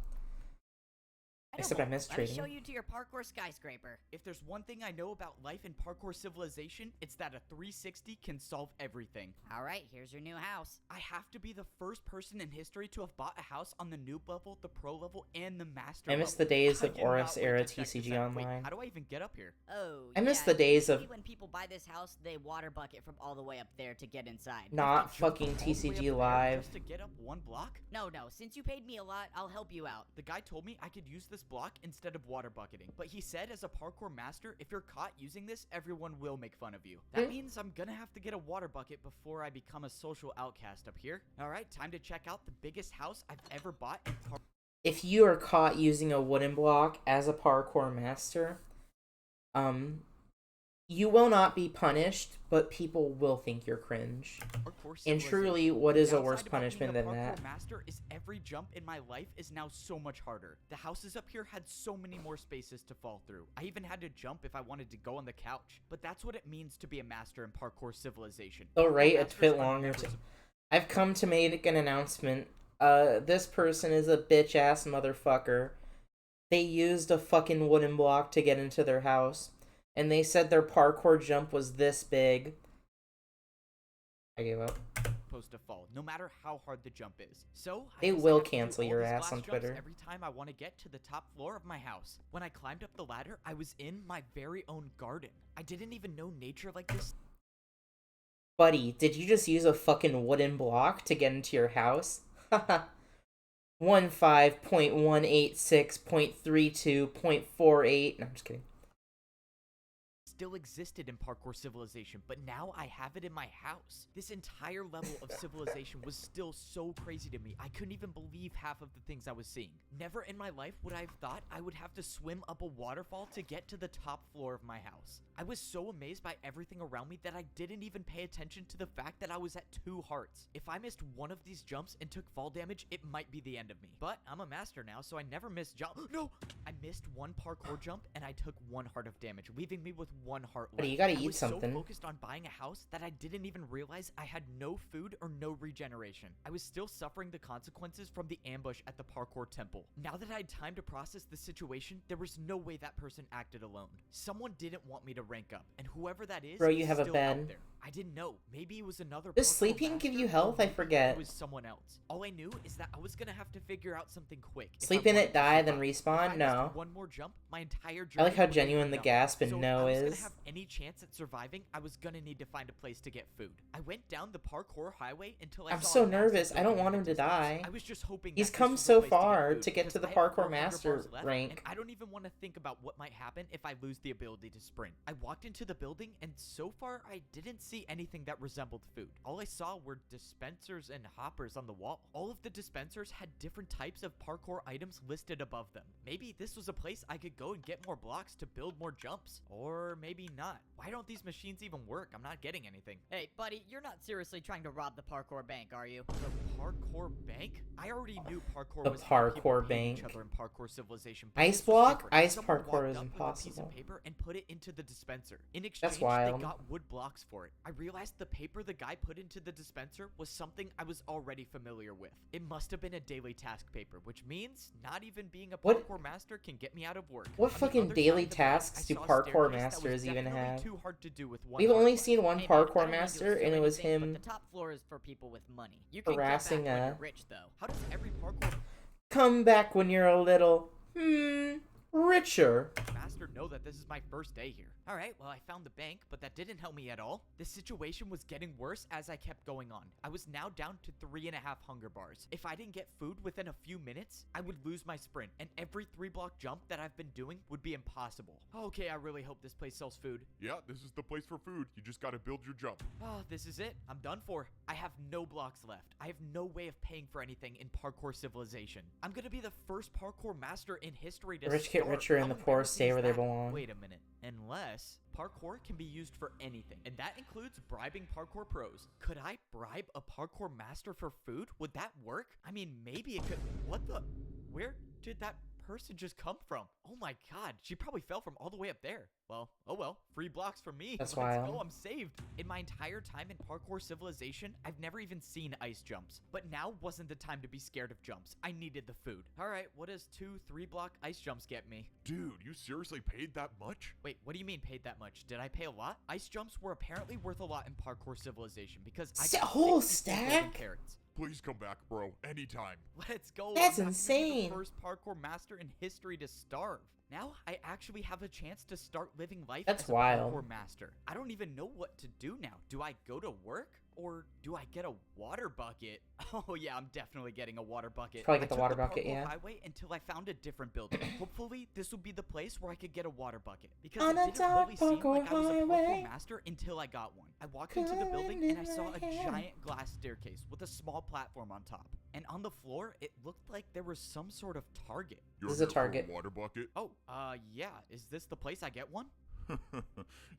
Speaker 1: Except I miss
Speaker 6: Let me
Speaker 1: trading.
Speaker 6: show you to your parkour skyscraper.
Speaker 3: If there's one thing I know about life in parkour civilization, it's that a 360 can solve everything.
Speaker 6: Alright, here's your new house.
Speaker 3: I have to be the first person in history to have bought a house on the noob level, the pro level, and the master
Speaker 1: I miss
Speaker 3: level.
Speaker 1: the days
Speaker 3: I
Speaker 1: of
Speaker 3: cannot
Speaker 1: Oris
Speaker 3: wait
Speaker 1: era
Speaker 3: to check this
Speaker 1: TCG
Speaker 3: out. Wait,
Speaker 1: Online.
Speaker 3: how do I even get up here?
Speaker 6: Oh,
Speaker 1: I miss
Speaker 6: yeah,
Speaker 1: the days
Speaker 6: usually
Speaker 1: of
Speaker 6: when people buy this house, they water bucket from all the way up there to get inside.
Speaker 1: not
Speaker 3: Jump
Speaker 1: fucking
Speaker 3: all the way up
Speaker 1: TCG
Speaker 3: there
Speaker 1: Live.
Speaker 3: Just to get up one block?
Speaker 6: No, since you paid me a lot, I'll help you out.
Speaker 3: The guy told me I could use this block instead of water bucketing, but he said as a parkour master, if you're caught using this, everyone will make fun of you. That means I'm gonna have to get a water bucket before I become a social outcast up here. Alright, time to check out the biggest house I've ever bought in parkour.
Speaker 1: If you are caught using a wooden block as a parkour master, you will not be punished, but people will think you're cringe. And truly, what is a worse punishment than that?
Speaker 3: Master is every jump in my life is now so much harder. The houses up here had so many more spaces to fall through. I even had to jump if I wanted to go on the couch. But that's what it means to be a master in parkour civilization.
Speaker 1: They'll rate a
Speaker 3: Masters
Speaker 1: bit
Speaker 3: are
Speaker 1: longer.
Speaker 3: never
Speaker 1: I've come to make an announcement. This person is a bitch-ass motherfucker. They used a fucking wooden block to get into their house. And they said their parkour jump was this big. I gave up.
Speaker 3: supposed to fall, no matter how hard the jump is. So
Speaker 1: They
Speaker 3: I guess I
Speaker 1: will
Speaker 3: have to do
Speaker 1: cancel
Speaker 3: all
Speaker 1: your
Speaker 3: these
Speaker 1: ass
Speaker 3: glass
Speaker 1: on
Speaker 3: jumps
Speaker 1: Twitter.
Speaker 3: every time I want to get to the top floor of my house. When I climbed up the ladder, I was in my very own garden. I didn't even know nature like this.
Speaker 1: Buddy, did you just use a fucking wooden block to get into your house? Haha. 15.186.32.48. No, I'm just kidding.
Speaker 3: Still existed in parkour civilization, but now I have it in my house. This entire level of civilization was still so crazy to me. I couldn't even believe half of the things I was seeing. Never in my life would I have thought I would have to swim up a waterfall to get to the top floor of my house. I was so amazed by everything around me that I didn't even pay attention to the fact that I was at 2 hearts. If I missed one of these jumps and took fall damage, it might be the end of me. But I'm a master now, so I never miss jump. No! I missed one parkour jump and I took 1 heart of damage, leaving me with 1 heart left.
Speaker 1: Buddy, you gotta
Speaker 3: I
Speaker 1: eat
Speaker 3: was
Speaker 1: something.
Speaker 3: so focused on buying a house that I didn't even realize I had no food or no regeneration. I was still suffering the consequences from the ambush at the parkour temple. Now that I had time to process the situation, there was no way that person acted alone. Someone didn't want me to rank up, and whoever that is,
Speaker 1: Bro, you have a
Speaker 3: still out
Speaker 1: bed.
Speaker 3: there. I didn't know. Maybe it was another.
Speaker 1: Does
Speaker 3: parkour
Speaker 1: sleeping give
Speaker 3: master,
Speaker 1: you
Speaker 3: or
Speaker 1: health? I
Speaker 3: maybe
Speaker 1: forget.
Speaker 3: It was someone else. All I knew is that I was gonna have to figure out something quick. if I
Speaker 1: Sleep in
Speaker 3: wanted
Speaker 1: it,
Speaker 3: to
Speaker 1: die, then
Speaker 3: survive.
Speaker 1: respawn?
Speaker 3: If I missed
Speaker 1: No.
Speaker 3: one more jump, my entire
Speaker 1: I like
Speaker 3: journey
Speaker 1: how
Speaker 3: would be
Speaker 1: genuine the
Speaker 3: done.
Speaker 1: gasp and
Speaker 3: So
Speaker 1: no
Speaker 3: if I was
Speaker 1: is.
Speaker 3: gonna have any chance at surviving, I was gonna need to find a place to get food. I went down the parkour highway until I
Speaker 1: I'm
Speaker 3: saw
Speaker 1: so
Speaker 3: a massive
Speaker 1: nervous. I don't
Speaker 3: building in
Speaker 1: want
Speaker 3: the
Speaker 1: him to
Speaker 3: distance.
Speaker 1: die.
Speaker 3: I was just hoping
Speaker 1: He's
Speaker 3: that this
Speaker 1: come
Speaker 3: was the
Speaker 1: so
Speaker 3: place
Speaker 1: far
Speaker 3: food,
Speaker 1: to get to
Speaker 3: because
Speaker 1: the
Speaker 3: I have
Speaker 1: parkour
Speaker 3: 400
Speaker 1: master
Speaker 3: bars left,
Speaker 1: rank.
Speaker 3: And I don't even want to think about what might happen if I lose the ability to sprint. I walked into the building, and so far I didn't see anything that resembled food. All I saw were dispensers and hoppers on the wall. All of the dispensers had different types of parkour items listed above them. Maybe this was a place I could go and get more blocks to build more jumps. Or maybe not. Why don't these machines even work? I'm not getting anything.
Speaker 8: Hey, buddy, you're not seriously trying to rob the parkour bank, are you?
Speaker 3: The parkour bank? I already knew parkour
Speaker 1: The
Speaker 3: was how people
Speaker 1: parkour
Speaker 3: paid each
Speaker 1: bank.
Speaker 3: other in parkour civilization. But
Speaker 1: Ice
Speaker 3: this was
Speaker 1: block?
Speaker 3: different.
Speaker 1: Ice
Speaker 3: Someone
Speaker 1: parkour
Speaker 3: walked
Speaker 1: is
Speaker 3: up with a piece
Speaker 1: impossible.
Speaker 3: of paper and put it into the dispenser. In exchange,
Speaker 1: wild.
Speaker 3: they got wood blocks for it. I realized the paper the guy put into the dispenser was something I was already familiar with. It must have been a daily task paper, which means not even being a
Speaker 1: What-
Speaker 3: parkour master can get me out of work.
Speaker 1: What
Speaker 3: On the
Speaker 1: fucking
Speaker 3: other side
Speaker 1: daily
Speaker 3: of the bank,
Speaker 1: tasks
Speaker 3: I
Speaker 1: do
Speaker 3: saw a
Speaker 1: parkour
Speaker 3: staircase that was
Speaker 1: masters even
Speaker 3: definitely
Speaker 1: have?
Speaker 3: too hard to do with one
Speaker 1: We've
Speaker 3: heart
Speaker 1: only
Speaker 3: left.
Speaker 1: seen one
Speaker 8: Hey, man, I
Speaker 1: parkour
Speaker 8: don't mean to
Speaker 1: master,
Speaker 8: assume
Speaker 1: and it was
Speaker 8: anything,
Speaker 1: him
Speaker 8: But the top floor is for people with money. You can
Speaker 1: harassing
Speaker 8: get back when
Speaker 1: a-
Speaker 8: you're rich, though.
Speaker 3: How does every parkour
Speaker 1: come back when you're a little, richer.
Speaker 3: master know that this is my first day here? Alright, well I found the bank, but that didn't help me at all. The situation was getting worse as I kept going on. I was now down to 3.5 hunger bars. If I didn't get food within a few minutes, I would lose my sprint, and every 3-block jump that I've been doing would be impossible. Okay, I really hope this place sells food.
Speaker 4: Yeah, this is the place for food. You just gotta build your jump.
Speaker 3: Oh, this is it. I'm done for. I have no blocks left. I have no way of paying for anything in Parkour Civilization. I'm gonna be the first parkour master in history to
Speaker 1: The rich get
Speaker 3: start.
Speaker 1: richer and
Speaker 3: How
Speaker 1: the poor stay
Speaker 3: embarrassing
Speaker 1: where
Speaker 3: is
Speaker 1: they
Speaker 3: that?
Speaker 1: belong.
Speaker 3: Wait a minute. Unless parkour can be used for anything, and that includes bribing parkour pros. Could I bribe a parkour master for food? Would that work? I mean, maybe it could. What the? Where did that person just come from? Oh my god, she probably fell from all the way up there. Well, oh well, free blocks for me.
Speaker 1: That's
Speaker 3: Let's
Speaker 1: wild.
Speaker 3: go, I'm saved. In my entire time in Parkour Civilization, I've never even seen ice jumps. But now wasn't the time to be scared of jumps. I needed the food. All right, what does 2-3 block ice jumps get me?
Speaker 4: Dude, you seriously paid that much?
Speaker 3: Wait, what do you mean paid that much? Did I pay a lot? Ice jumps were apparently worth a lot in Parkour Civilization because I got
Speaker 1: Whole
Speaker 3: 60 golden
Speaker 1: stack?
Speaker 3: carrots.
Speaker 4: Please come back, bro. Anytime.
Speaker 3: Let's go.
Speaker 1: That's
Speaker 3: I'm not gonna be
Speaker 1: insane.
Speaker 3: the first parkour master in history to starve. Now I actually have a chance to start living life
Speaker 1: That's
Speaker 3: as a
Speaker 1: wild.
Speaker 3: parkour master. I don't even know what to do now. Do I go to work? Or do I get a water bucket? Oh yeah, I'm definitely getting a water bucket.
Speaker 1: Probably get
Speaker 3: I
Speaker 1: the
Speaker 3: took
Speaker 1: water bucket,
Speaker 3: parkour
Speaker 1: yeah.
Speaker 3: highway until I found a different building. Hopefully, this will be the place where I could get a water bucket. Because
Speaker 1: On
Speaker 3: it
Speaker 1: a
Speaker 3: didn't
Speaker 1: dark
Speaker 3: really seem like I was a
Speaker 1: parkour
Speaker 3: parkour
Speaker 1: highway.
Speaker 3: master until I got one. I walked into the
Speaker 1: Coming
Speaker 3: building and I
Speaker 1: in
Speaker 3: saw
Speaker 1: my
Speaker 3: a
Speaker 1: hand.
Speaker 3: giant glass staircase with a small platform on top. And on the floor, it looked like there was some sort of target.
Speaker 4: You're
Speaker 1: This is a
Speaker 4: here for
Speaker 1: target.
Speaker 4: water bucket?
Speaker 3: Oh, yeah. Is this the place I get one?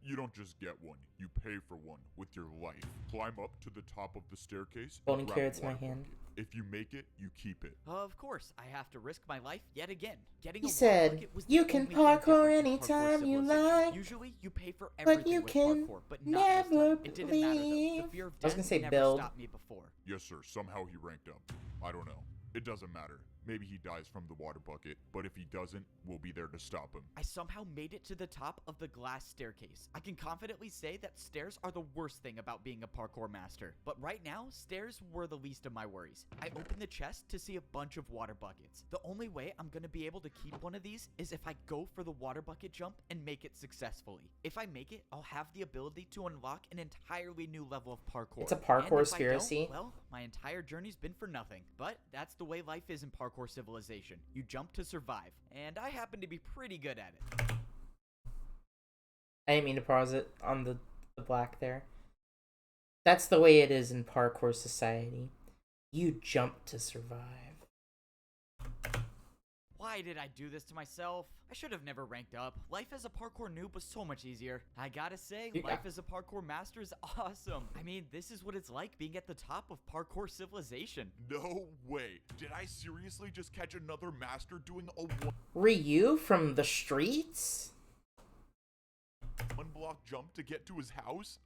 Speaker 4: You don't just get one. You pay for one with your life. Climb up to the top of the staircase. and
Speaker 1: Golden
Speaker 4: grab
Speaker 1: carrots
Speaker 4: the
Speaker 1: in my
Speaker 4: water
Speaker 1: hand.
Speaker 4: bucket. If you make it, you keep it.
Speaker 3: Of course, I have to risk my life yet again. Getting
Speaker 1: He
Speaker 3: a water
Speaker 1: said,
Speaker 3: bucket was
Speaker 1: "You
Speaker 3: the
Speaker 1: can
Speaker 3: only thing
Speaker 1: parkour
Speaker 3: different in
Speaker 1: anytime you
Speaker 3: Civilization.
Speaker 1: like,
Speaker 3: Usually, you pay for everything
Speaker 1: you
Speaker 3: with
Speaker 1: can
Speaker 3: parkour, but not this
Speaker 1: never
Speaker 3: time. It didn't matter though.
Speaker 1: leave."
Speaker 3: The fear of
Speaker 1: I was
Speaker 3: death
Speaker 1: gonna say
Speaker 3: never
Speaker 1: build.
Speaker 3: stopped me before.
Speaker 4: Yes, sir. Somehow he ranked up. I don't know. It doesn't matter. Maybe he dies from the water bucket, but if he doesn't, we'll be there to stop him.
Speaker 3: I somehow made it to the top of the glass staircase. I can confidently say that stairs are the worst thing about being a parkour master. But right now, stairs were the least of my worries. I opened the chest to see a bunch of water buckets. The only way I'm gonna be able to keep one of these is if I go for the water bucket jump and make it successfully. If I make it, I'll have the ability to unlock an entirely new level of parkour.
Speaker 1: It's a
Speaker 3: And
Speaker 1: parkour
Speaker 3: if I don't,
Speaker 1: conspiracy.
Speaker 3: well, my entire journey's been for nothing. But that's the way life is in Parkour Civilization. You jump to survive, and I happen to be pretty good at it.
Speaker 1: I didn't mean to pause it on the black there. That's the way it is in parkour society. You jump to survive.
Speaker 3: Why did I do this to myself? I should have never ranked up. Life as a parkour noob was so much easier. I gotta say,
Speaker 1: Yeah.
Speaker 3: life as a parkour master is awesome. I mean, this is what it's like being at the top of Parkour Civilization.
Speaker 4: No way. Did I seriously just catch another master doing a
Speaker 1: Ryu from the streets?
Speaker 4: one block jump to get to his house?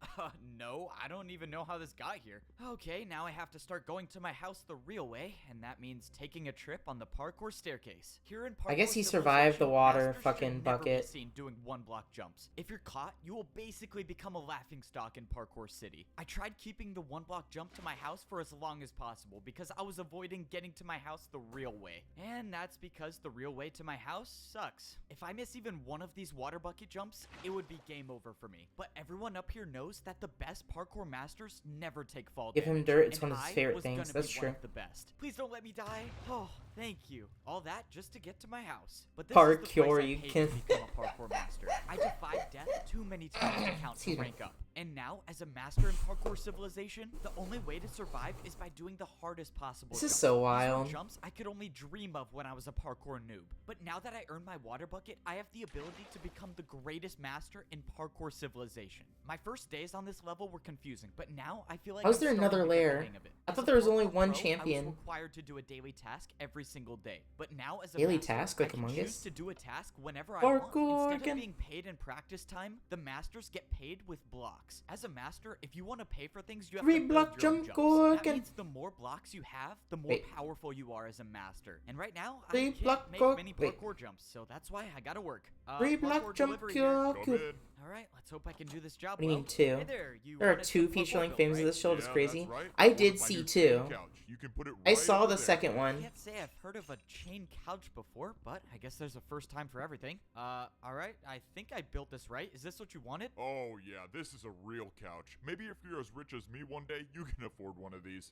Speaker 3: No, I don't even know how this got here. Okay, now I have to start going to my house the real way, and that means taking a trip on the parkour staircase. Here in Parkour
Speaker 1: I guess he
Speaker 3: Civilization,
Speaker 1: survived the water
Speaker 3: masters should
Speaker 1: fucking
Speaker 3: never be
Speaker 1: bucket.
Speaker 3: seen doing one block jumps. If you're caught, you will basically become a laughingstock in Parkour City. I tried keeping the one block jump to my house for as long as possible because I was avoiding getting to my house the real way. And that's because the real way to my house sucks. If I miss even one of these water bucket jumps, it would be game over for me. But everyone up here knows that the best parkour masters never take fall
Speaker 1: Give him
Speaker 3: damage,
Speaker 1: dirt, it's
Speaker 3: and
Speaker 1: one of his
Speaker 3: I
Speaker 1: favorite
Speaker 3: was
Speaker 1: things,
Speaker 3: gonna
Speaker 1: that's
Speaker 3: be
Speaker 1: true.
Speaker 3: one of the best. Please don't let me die. Oh, thank you. All that just to get to my house. But this is the place
Speaker 1: Parkour,
Speaker 3: I
Speaker 1: you
Speaker 3: paid
Speaker 1: can-
Speaker 3: to become a parkour master. I defied death too many times to count to
Speaker 1: Excuse me.
Speaker 3: rank up. And now, as a master in Parkour Civilization, the only way to survive is by doing the hardest possible
Speaker 1: This is
Speaker 3: jumps.
Speaker 1: so
Speaker 3: These were
Speaker 1: wild.
Speaker 3: jumps I could only dream of when I was a parkour noob. But now that I earned my water bucket, I have the ability to become the greatest master in Parkour Civilization. My first days on this level were confusing, but now I feel like
Speaker 1: How's
Speaker 3: I'm
Speaker 1: there
Speaker 3: starting
Speaker 1: another
Speaker 3: to get the
Speaker 1: layer?
Speaker 3: hang of it.
Speaker 1: I
Speaker 3: As
Speaker 1: thought
Speaker 3: a
Speaker 1: there was only
Speaker 3: Parkour
Speaker 1: one
Speaker 3: pro,
Speaker 1: champion.
Speaker 3: I was required to do a daily task every single day. But now as a
Speaker 1: Daily
Speaker 3: master,
Speaker 1: task, like
Speaker 3: I can
Speaker 1: Among
Speaker 3: choose
Speaker 1: Us?
Speaker 3: to do a task whenever I
Speaker 1: Parkour
Speaker 3: want. Instead
Speaker 1: again.
Speaker 3: of being paid in practice time, the masters get paid with blocks. As a master, if you want to pay for things, you have to build
Speaker 1: Re-block
Speaker 3: your own
Speaker 1: jump
Speaker 3: jumps.
Speaker 1: go
Speaker 3: That
Speaker 1: again.
Speaker 3: means the more blocks you have, the more
Speaker 1: Wait.
Speaker 3: powerful you are as a master. And right now, I
Speaker 1: Re-block
Speaker 3: can't make
Speaker 1: go-
Speaker 3: many
Speaker 1: wait.
Speaker 3: parkour jumps, so that's why I gotta work.
Speaker 1: Re-block
Speaker 3: parkour
Speaker 1: jump
Speaker 3: delivery here.
Speaker 4: Come
Speaker 1: go.
Speaker 4: in.
Speaker 3: All right, let's hope I can do this job
Speaker 1: What do you
Speaker 3: well.
Speaker 1: mean two?
Speaker 3: Hey there, you
Speaker 1: There are
Speaker 3: wanted
Speaker 1: two
Speaker 3: some
Speaker 1: feature-length
Speaker 3: parkour
Speaker 1: things
Speaker 3: built,
Speaker 1: of
Speaker 3: right?
Speaker 1: this show. It's
Speaker 4: Yeah,
Speaker 1: crazy.
Speaker 4: that's right.
Speaker 1: I
Speaker 4: One
Speaker 1: did
Speaker 4: of my
Speaker 1: see
Speaker 4: new
Speaker 1: two.
Speaker 4: chain couch. You can put it
Speaker 1: I
Speaker 4: right
Speaker 1: saw
Speaker 4: over
Speaker 1: the
Speaker 4: there.
Speaker 1: second
Speaker 3: I
Speaker 1: one.
Speaker 3: can't say I've heard of a chain couch before, but I guess there's a first time for everything. All right, I think I built this right. Is this what you wanted?
Speaker 4: Oh yeah, this is a real couch. Maybe if you're as rich as me one day, you can afford one of these.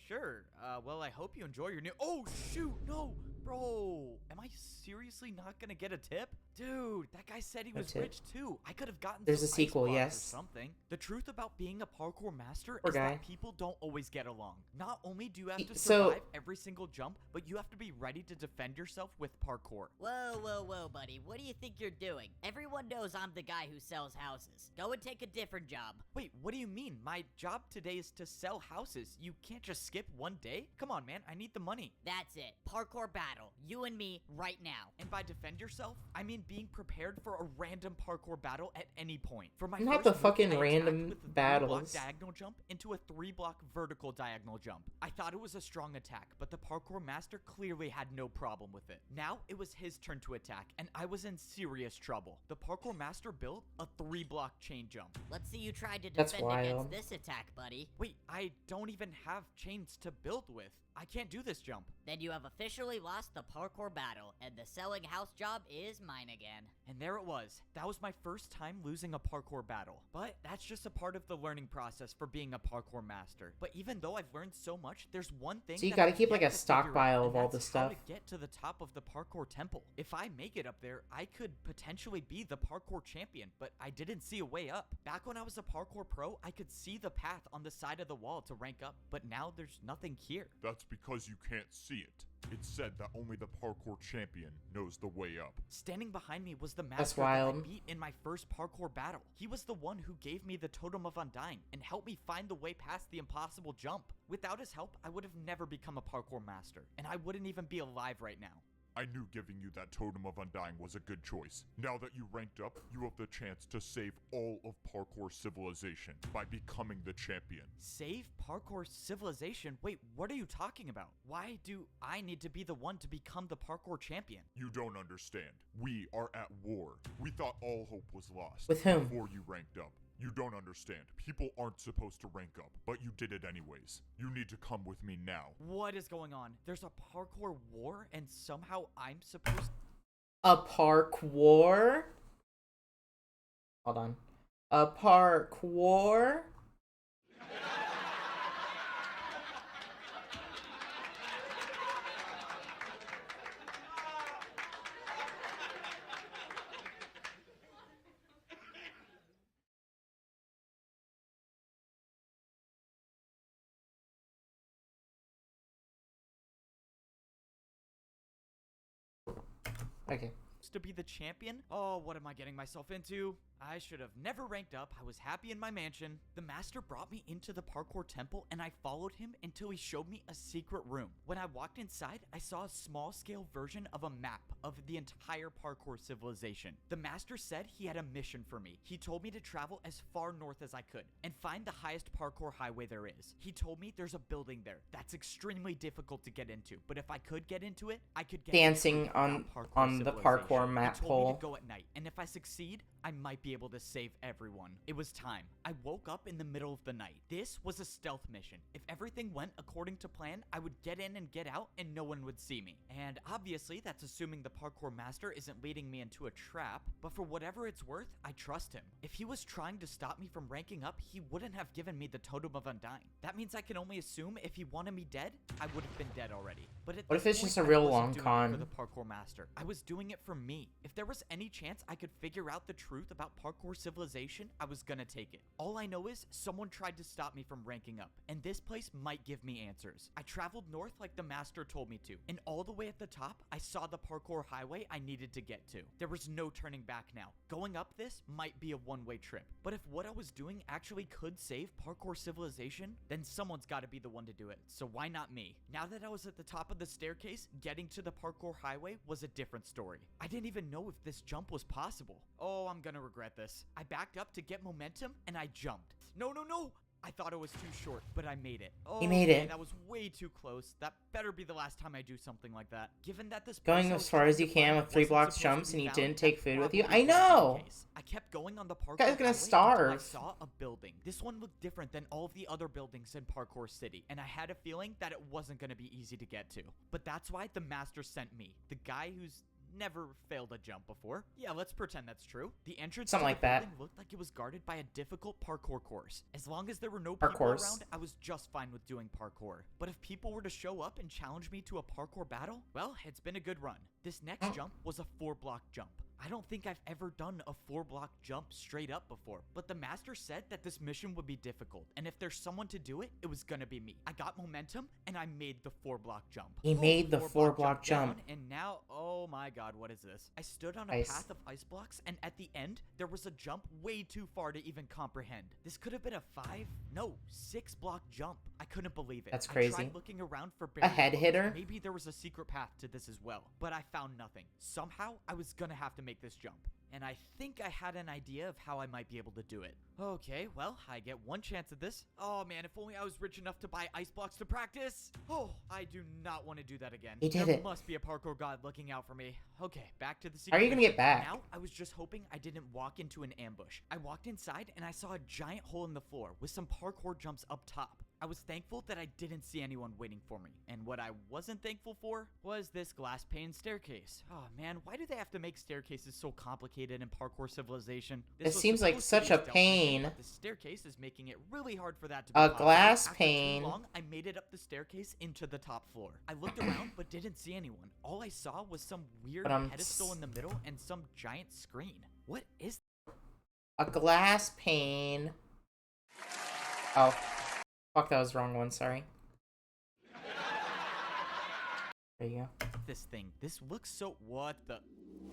Speaker 3: Sure. Well, I hope you enjoy your new. Oh shoot! No, Bro, am I seriously not gonna get a tip? Dude, that guy said he was
Speaker 1: tip.
Speaker 3: rich too. I could have gotten
Speaker 1: There's
Speaker 3: some
Speaker 1: a sequel,
Speaker 3: ice blocks
Speaker 1: yes.
Speaker 3: or something. The truth about being a parkour master
Speaker 1: Poor
Speaker 3: is
Speaker 1: guy.
Speaker 3: that people don't always get along. Not only do you have to
Speaker 1: So-
Speaker 3: survive every single jump, but you have to be ready to defend yourself with parkour.
Speaker 6: Whoa, buddy. What do you think you're doing? Everyone knows I'm the guy who sells houses. Go and take a different job.
Speaker 3: Wait, what do you mean? My job today is to sell houses. You can't just skip one day? Come on, man. I need the money.
Speaker 6: That's it. Parkour battle. You and me right now.
Speaker 3: And by defend yourself, I mean being prepared for a random parkour battle at any point. For my
Speaker 1: Not
Speaker 3: first
Speaker 1: the
Speaker 3: move,
Speaker 1: fucking
Speaker 3: I attacked
Speaker 1: random
Speaker 3: with a 3-block
Speaker 1: battles.
Speaker 3: diagonal jump into a 3-block vertical diagonal jump. I thought it was a strong attack, but the parkour master clearly had no problem with it. Now it was his turn to attack, and I was in serious trouble. The parkour master built a 3-block chain jump.
Speaker 6: Let's see you try to
Speaker 1: That's
Speaker 6: defend
Speaker 1: wild.
Speaker 6: against this attack, buddy.
Speaker 3: Wait, I don't even have chains to build with. I can't do this jump.
Speaker 6: Then you have officially lost the parkour battle, and the selling house job is mine again.
Speaker 3: And there it was. That was my first time losing a parkour battle. But that's just a part of the learning process for being a parkour master. But even though I've learned so much, there's one thing
Speaker 1: So you
Speaker 3: that
Speaker 1: gotta
Speaker 3: I've
Speaker 1: keep, like,
Speaker 3: yet
Speaker 1: a
Speaker 3: to figure out,
Speaker 1: stockpile
Speaker 3: and
Speaker 1: of all
Speaker 3: that's
Speaker 1: the
Speaker 3: how
Speaker 1: stuff.
Speaker 3: to get to the top of the parkour temple. If I make it up there, I could potentially be the parkour champion, but I didn't see a way up. Back when I was a parkour pro, I could see the path on the side of the wall to rank up, but now there's nothing here.
Speaker 4: That's because you can't see it. It's said that only the parkour champion knows the way up.
Speaker 3: Standing behind me was the
Speaker 1: That's
Speaker 3: master that I
Speaker 1: wild.
Speaker 3: beat in my first parkour battle. He was the one who gave me the Totem of Undying and helped me find the way past the impossible jump. Without his help, I would have never become a parkour master, and I wouldn't even be alive right now.
Speaker 4: I knew giving you that Totem of Undying was a good choice. Now that you ranked up, you have the chance to save all of parkour civilization by becoming the champion.
Speaker 3: Save parkour civilization? Wait, what are you talking about? Why do I need to be the one to become the parkour champion?
Speaker 4: You don't understand. We are at war. We thought all hope was lost
Speaker 1: With whom?
Speaker 4: before you ranked up. You don't understand. People aren't supposed to rank up, but you did it anyways. You need to come with me now.
Speaker 3: What is going on? There's a parkour war and somehow I'm supposed...
Speaker 1: A parkour? Hold on. A parkour? Okay.
Speaker 3: to be the champion? Oh, what am I getting myself into? I should have never ranked up. I was happy in my mansion. The master brought me into the parkour temple and I followed him until he showed me a secret room. When I walked inside, I saw a small scale version of a map of the entire parkour civilization. The master said he had a mission for me. He told me to travel as far north as I could and find the highest parkour highway there is. He told me there's a building there that's extremely difficult to get into, but if I could get into it, I could get
Speaker 1: Dancing
Speaker 3: into it
Speaker 1: on
Speaker 3: without
Speaker 1: the
Speaker 3: civilization.
Speaker 1: parkour map
Speaker 3: He told me
Speaker 1: pole.
Speaker 3: to go at night, and if I succeed, I might be able to save everyone. It was time. I woke up in the middle of the night. This was a stealth mission. If everything went according to plan, I would get in and get out and no one would see me. And obviously, that's assuming the parkour master isn't leading me into a trap, but for whatever it's worth, I trust him. If he was trying to stop me from ranking up, he wouldn't have given me the Totem of Undying. That means I can only assume if he wanted me dead, I would have been dead already. But at
Speaker 1: What if
Speaker 3: this
Speaker 1: it's just
Speaker 3: point,
Speaker 1: a real
Speaker 3: I wasn't
Speaker 1: long
Speaker 3: doing it
Speaker 1: con?
Speaker 3: for the parkour master. I was doing it for me. If there was any chance I could figure out the truth about parkour civilization, I was gonna take it. All I know is someone tried to stop me from ranking up, and this place might give me answers. I traveled north like the master told me to, and all the way at the top, I saw the parkour highway I needed to get to. There was no turning back now. Going up this might be a one-way trip, but if what I was doing actually could save parkour civilization, then someone's gotta be the one to do it, so why not me? Now that I was at the top of the staircase, getting to the parkour highway was a different story. I didn't even know if this jump was possible. Oh, I'm gonna regret this. I backed up to get momentum, and I jumped. No, no, no! I thought it was too short, but I made it. Oh,
Speaker 1: You made it.
Speaker 3: That was way too close. That better be the last time I do something like that. Given that this
Speaker 1: Going
Speaker 3: place I
Speaker 1: as
Speaker 3: was
Speaker 1: far
Speaker 3: trying
Speaker 1: as
Speaker 3: to
Speaker 1: you can
Speaker 3: find
Speaker 1: with 3
Speaker 3: wasn't
Speaker 1: blocks
Speaker 3: supposed to
Speaker 1: jumps
Speaker 3: be
Speaker 1: and you
Speaker 3: found,
Speaker 1: didn't
Speaker 3: that
Speaker 1: take food with you?
Speaker 3: probably
Speaker 1: I
Speaker 3: wouldn't be the
Speaker 1: know!
Speaker 3: case. I kept going on the parkour
Speaker 1: Guy's gonna
Speaker 3: highway until I
Speaker 1: starve.
Speaker 3: saw a building. This one looked different than all of the other buildings in Parkour City, and I had a feeling that it wasn't gonna be easy to get to. But that's why the master sent me, the guy who's never failed a jump before. Yeah, let's pretend that's true. The entrance
Speaker 1: Something
Speaker 3: to
Speaker 1: like
Speaker 3: the
Speaker 1: that.
Speaker 3: building looked like it was guarded by a difficult parkour course. As long as there were no people
Speaker 1: Parkours.
Speaker 3: around, I was just fine with doing parkour. But if people were to show up and challenge me to a parkour battle, well, it's been a good run. This next jump was a 4-block jump. I don't think I've ever done a 4-block jump straight up before, but the master said that this mission would be difficult, and if there's someone to do it, it was gonna be me. I got momentum, and I made the 4-block jump.
Speaker 1: He made the 4-block jump.
Speaker 3: Down, and now, oh my god, what is this? I stood on a
Speaker 1: Ice.
Speaker 3: path of ice blocks, and at the end, there was a jump way too far to even comprehend. This could have been a 6-block jump. I couldn't believe it.
Speaker 1: That's
Speaker 3: I
Speaker 1: crazy.
Speaker 3: tried looking around for
Speaker 1: A head
Speaker 3: barrier
Speaker 1: hitter?
Speaker 3: blocks. Maybe there was a secret path to this as well, but I found nothing. Somehow, I was gonna have to make this jump. And I think I had an idea of how I might be able to do it. Okay, well, I get one chance at this. Oh man, if only I was rich enough to buy ice blocks to practice. Oh, I do not want to do that again.
Speaker 1: He did
Speaker 3: There
Speaker 1: it.
Speaker 3: must be a parkour god looking out for me. Okay, back to the secret.
Speaker 1: How are you gonna
Speaker 3: mission.
Speaker 1: get back?
Speaker 3: Now, I was just hoping I didn't walk into an ambush. I walked inside and I saw a giant hole in the floor with some parkour jumps up top. I was thankful that I didn't see anyone waiting for me. And what I wasn't thankful for was this glass pane staircase. Oh man, why do they have to make staircases so complicated in Parkour Civilization?
Speaker 1: It
Speaker 3: This was
Speaker 1: seems like
Speaker 3: supposed to
Speaker 1: such
Speaker 3: be
Speaker 1: a
Speaker 3: stealth mission,
Speaker 1: pain.
Speaker 3: but the staircase is making it really hard for that to be
Speaker 1: A
Speaker 3: possible.
Speaker 1: glass
Speaker 3: After
Speaker 1: pane.
Speaker 3: Too long, I made it up the staircase into the top floor. I looked around but didn't see anyone. All I saw was some weird pedestal in the middle and some giant screen. What is
Speaker 1: A glass pane. Oh. Fuck, that was the wrong one, sorry. There you go.
Speaker 3: this thing? This looks so... What the...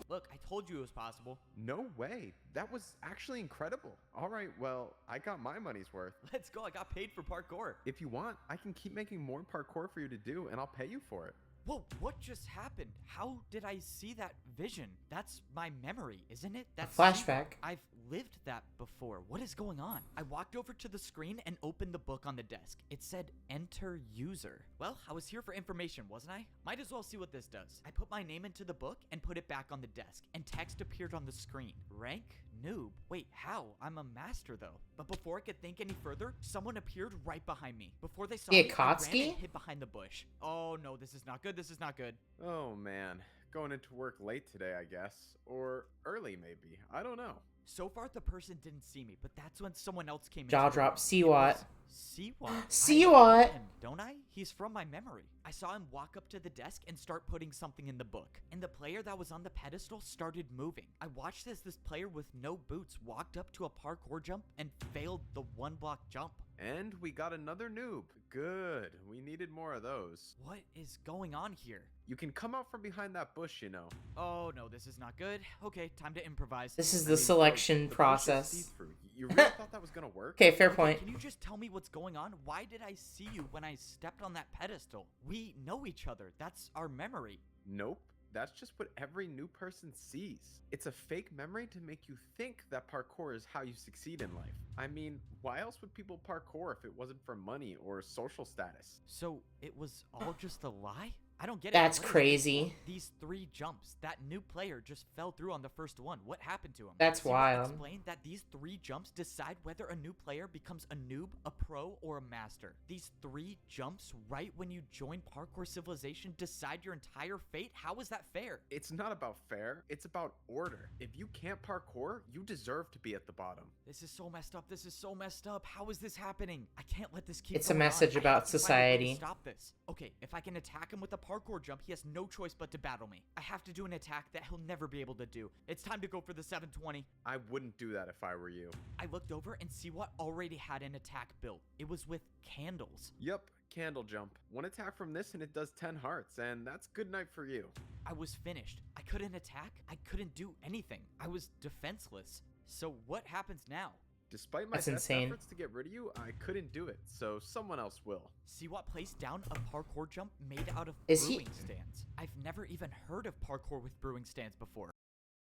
Speaker 3: Look, I told you it was possible.
Speaker 7: No way. That was actually incredible. All right, well, I got my money's worth.
Speaker 3: Let's go. I got paid for parkour.
Speaker 7: If you want, I can keep making more parkour for you to do, and I'll pay you for it.
Speaker 3: Whoa, what just happened? How did I see that vision? That's my memory, isn't it? That's
Speaker 1: flashback.
Speaker 3: I've lived that before. What is going on? I walked over to the screen and opened the book on the desk. It said enter user. Well, I was here for information, wasn't I? Might as well see what this does. I put my name into the book and put it back on the desk, and text appeared on the screen. Rank noob. Wait, how? I'm a master though. But before I could think any further, someone appeared right behind me. Before they saw me, I ran
Speaker 1: Kotsky?
Speaker 3: and hid behind the bush. Oh no, this is not good. This is not good.
Speaker 7: Oh man, going into work late today, I guess. Or early, maybe. I don't know.
Speaker 3: So far, the person didn't see me, but that's when someone else came in.
Speaker 1: Jaw drop. See what?
Speaker 3: See what?
Speaker 1: See
Speaker 3: I know
Speaker 1: what?
Speaker 3: him, don't I? He's from my memory. I saw him walk up to the desk and start putting something in the book. And the player that was on the pedestal started moving. I watched as this player with no boots walked up to a parkour jump and failed the 1-block jump.
Speaker 7: And we got another noob. Good. We needed more of those.
Speaker 3: What is going on here?
Speaker 7: You can come out from behind that bush, you know.
Speaker 3: Oh no, this is not good. Okay, time to improvise.
Speaker 1: This is
Speaker 7: I
Speaker 1: the
Speaker 7: mean,
Speaker 1: selection
Speaker 7: the bush is
Speaker 1: process.
Speaker 7: see-through. You really thought that was gonna work?
Speaker 1: Okay, fair point.
Speaker 3: Can you just tell me what's going on? Why did I see you when I stepped on that pedestal? We know each other. That's our memory.
Speaker 7: Nope. That's just what every new person sees. It's a fake memory to make you think that parkour is how you succeed in life. I mean, why else would people parkour if it wasn't for money or social status?
Speaker 3: So it was all just a lie? I don't get it.
Speaker 1: That's
Speaker 3: What is
Speaker 1: crazy.
Speaker 3: These 3 jumps. That new player just fell through on the first one. What happened to him?
Speaker 1: That's
Speaker 3: See what
Speaker 1: wild.
Speaker 3: Explain that these 3 jumps decide whether a new player becomes a noob, a pro, or a master. These 3 jumps right when you join Parkour Civilization decide your entire fate? How is that fair?
Speaker 7: It's not about fair, it's about order. If you can't parkour, you deserve to be at the bottom.
Speaker 3: This is so messed up. This is so messed up. How is this happening? I can't let this keep
Speaker 1: It's a
Speaker 3: going on.
Speaker 1: message
Speaker 3: I
Speaker 1: about
Speaker 3: have to find a way to
Speaker 1: society.
Speaker 3: Stop this. Okay, if I can attack him with a parkour jump, he has no choice but to battle me. I have to do an attack that he'll never be able to do. It's time to go for the 720.
Speaker 7: I wouldn't do that if I were you.
Speaker 3: I looked over and see what already had an attack built. It was with candles.
Speaker 7: Yep, candle jump. One attack from this and it does 10 hearts, and that's good night for you.
Speaker 3: I was finished. I couldn't attack. I couldn't do anything. I was defenseless. So what happens now?
Speaker 7: Despite my
Speaker 1: That's
Speaker 7: best
Speaker 1: insane.
Speaker 7: efforts to get rid of you, I couldn't do it, so someone else will.
Speaker 3: See what placed down a parkour jump made out of
Speaker 1: Is he-
Speaker 3: brewing stands. I've never even heard of parkour with brewing stands before.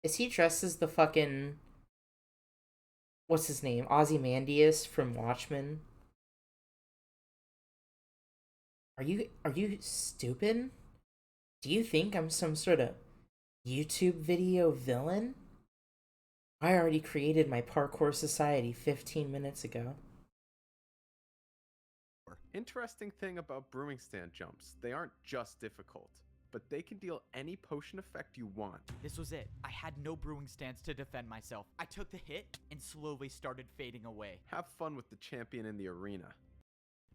Speaker 1: Is he dressed as the fucking... What's his name? Ozymandias from Watchmen? Are you stupid? Do you think I'm some sort of YouTube video villain? I already created my parkour society 15 minutes ago.
Speaker 7: Interesting thing about brewing stand jumps, they aren't just difficult. but they can deal any potion effect you want.
Speaker 3: This was it. I had no brewing stance to defend myself. I took the hit and slowly started fading away.
Speaker 7: Have fun with the champion in the arena.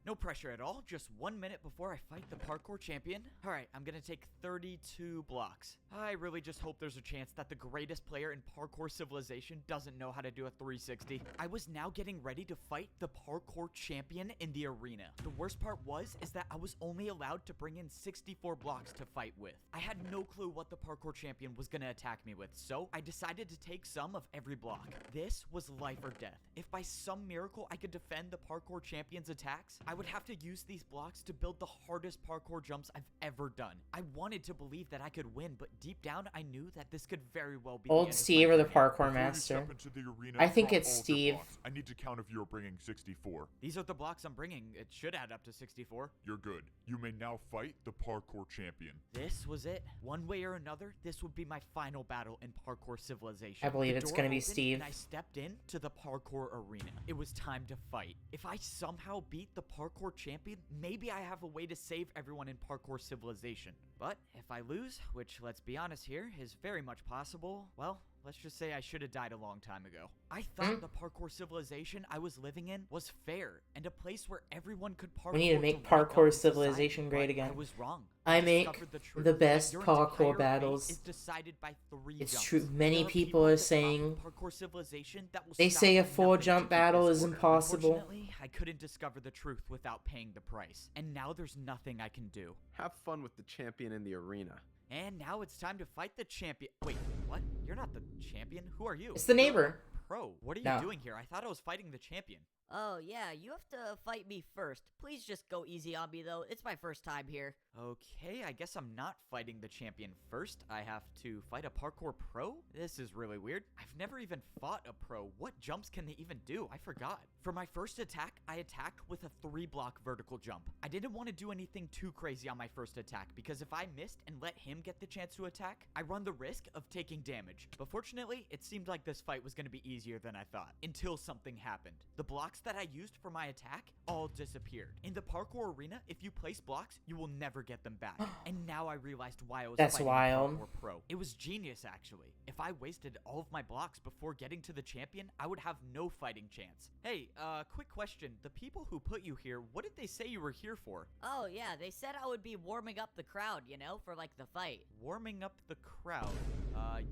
Speaker 3: No pressure at all, just 1 minute before I fight the parkour champion. Alright, I'm gonna take 32 blocks. I really just hope there's a chance that the greatest player in parkour civilization doesn't know how to do a 360. I was now getting ready to fight the parkour champion in the arena. The worst part is that I was only allowed to bring in 64 blocks to fight with. I had no clue what the parkour champion was gonna attack me with, so I decided to take some of every block. This was life or death. If by some miracle I could defend the parkour champion's attacks, I would have to use these blocks to build the hardest parkour jumps I've ever done. I wanted to believe that I could win, but deep down I knew that this could very well be
Speaker 1: Old Steve or the parkour
Speaker 4: Before you
Speaker 1: master?
Speaker 4: step into the arena,
Speaker 1: I think
Speaker 4: drop
Speaker 1: it's
Speaker 4: all of your
Speaker 1: Steve.
Speaker 4: blocks. I need to count if you're bringing 64.
Speaker 3: These are the blocks I'm bringing. It should add up to 64.
Speaker 4: You're good. You may now fight the parkour champion.
Speaker 3: This was it. One way or another, this would be my final battle in parkour civilization.
Speaker 1: I believe
Speaker 3: The
Speaker 1: it's
Speaker 3: door
Speaker 1: gonna be
Speaker 3: opened
Speaker 1: Steve.
Speaker 3: And I stepped into the parkour arena. It was time to fight. If I somehow beat the parkour champion, maybe I have a way to save everyone in parkour civilization. But if I lose, which let's be honest here, is very much possible, well, let's just say I should have died a long time ago. I thought the parkour civilization I was living in was fair and a place where everyone could parkour.
Speaker 1: We need to make
Speaker 3: rank up
Speaker 1: parkour
Speaker 3: in society,
Speaker 1: civilization great
Speaker 3: but
Speaker 1: again.
Speaker 3: I was wrong.
Speaker 1: I make
Speaker 3: discovered the truth
Speaker 1: the
Speaker 3: that
Speaker 1: best
Speaker 3: your
Speaker 1: parkour
Speaker 3: entire fate
Speaker 1: battles.
Speaker 3: is decided by 3
Speaker 1: It's
Speaker 3: jumps.
Speaker 1: true. Many
Speaker 3: There are
Speaker 1: people
Speaker 3: at
Speaker 1: are
Speaker 3: the top of
Speaker 1: saying
Speaker 3: parkour civilization that will
Speaker 1: they
Speaker 3: stop
Speaker 1: say a
Speaker 3: nothing
Speaker 1: 4-jump
Speaker 3: to keep
Speaker 1: battle
Speaker 3: this
Speaker 1: is
Speaker 3: order.
Speaker 1: impossible.
Speaker 3: Unfortunately, I couldn't discover the truth without paying the price, and now there's nothing I can do.
Speaker 7: Have fun with the champion in the arena.
Speaker 3: And now it's time to fight the champion. Wait, what? You're not the champion? Who are you?
Speaker 1: It's the neighbor.
Speaker 3: Pro, what are you
Speaker 1: No.
Speaker 3: doing here? I thought I was fighting the champion.
Speaker 6: Oh, yeah, you have to fight me first. Please just go easy on me, though. It's my first time here.
Speaker 3: Okay, I guess I'm not fighting the champion first. I have to fight a parkour pro? This is really weird. I've never even fought a pro. What jumps can they even do? I forgot. For my first attack, I attacked with a 3-block vertical jump. I didn't want to do anything too crazy on my first attack because if I missed and let him get the chance to attack, I run the risk of taking damage. But fortunately, it seemed like this fight was going to be easier than I thought until something happened. The blocks that I used for my attack all disappeared. In the parkour arena, if you place blocks, you will never get them back. And now I realized why I was
Speaker 1: That's
Speaker 3: fighting
Speaker 1: wild.
Speaker 3: a parkour pro. It was genius, actually. If I wasted all of my blocks before getting to the champion, I would have no fighting chance. Hey, quick question. The people who put you here, what did they say you were here for?
Speaker 6: Oh, yeah, they said I would be warming up the crowd, you know, for like the fight.
Speaker 3: Warming up the crowd.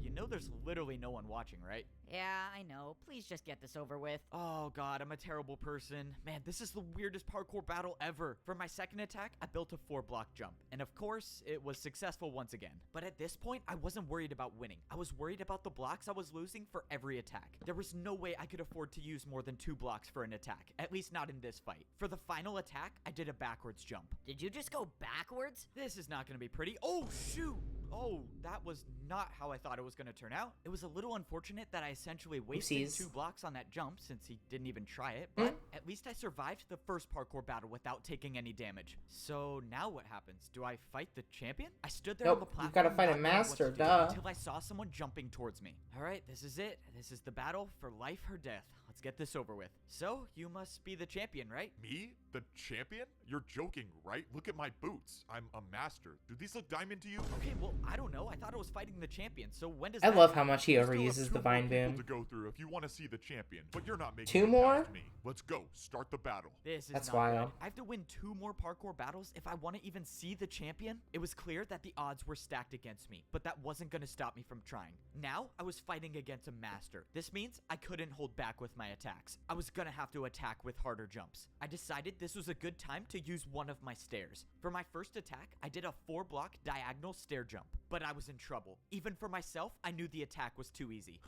Speaker 3: You know there's literally no one watching, right?
Speaker 6: Yeah, I know. Please just get this over with.
Speaker 3: Oh god, I'm a terrible person. Man, this is the weirdest parkour battle ever. For my second attack, I built a 4-block jump. And of course, it was successful once again. But at this point, I wasn't worried about winning. I was worried about the blocks I was losing for every attack. There was no way I could afford to use more than 2 blocks for an attack. At least not in this fight. For the final attack, I did a backwards jump.
Speaker 6: Did you just go backwards?
Speaker 3: This is not going to be pretty. Oh, shoot! Oh, that was not how I thought it was going to turn out. It was a little unfortunate that I essentially wasted
Speaker 1: Oopsies.
Speaker 3: 2 blocks on that jump since he didn't even try it, but at least I survived the first parkour battle without taking any damage. So now what happens? Do I fight the champion? I stood there on the
Speaker 1: Nope,
Speaker 3: platform.
Speaker 1: you've gotta fight a
Speaker 3: not knowing what
Speaker 1: master,
Speaker 3: to do
Speaker 1: duh.
Speaker 3: Until I saw someone jumping towards me. All right, this is it. This is the battle for life or death. Let's get this over with. So, you must be the champion, right?
Speaker 4: Me? The champion? You're joking, right? Look at my boots. I'm a master. Do these look diamond to you?
Speaker 3: Okay, well, I don't know. I thought I was fighting the champion, so when does
Speaker 1: I
Speaker 3: that
Speaker 1: love how much he
Speaker 4: You still have
Speaker 1: overuses
Speaker 4: 2
Speaker 1: the
Speaker 4: more
Speaker 1: Vine
Speaker 4: people
Speaker 1: Boom.
Speaker 4: to go through if you want to see the champion, but you're not making
Speaker 1: 2
Speaker 4: it
Speaker 1: more?
Speaker 4: past me. Let's go. Start the battle.
Speaker 3: This is
Speaker 1: That's
Speaker 3: not
Speaker 1: wild.
Speaker 3: good. I have to win 2 more parkour battles if I want to even see the champion. It was clear that the odds were stacked against me, but that wasn't going to stop me from trying. Now, I was fighting against a master. This means I couldn't hold back with my attacks. I was going to have to attack with harder jumps. I decided this was a good time to use one of my stairs. For my first attack, I did a 4-block diagonal stair jump, but I was in trouble. Even for myself, I knew the attack was too easy.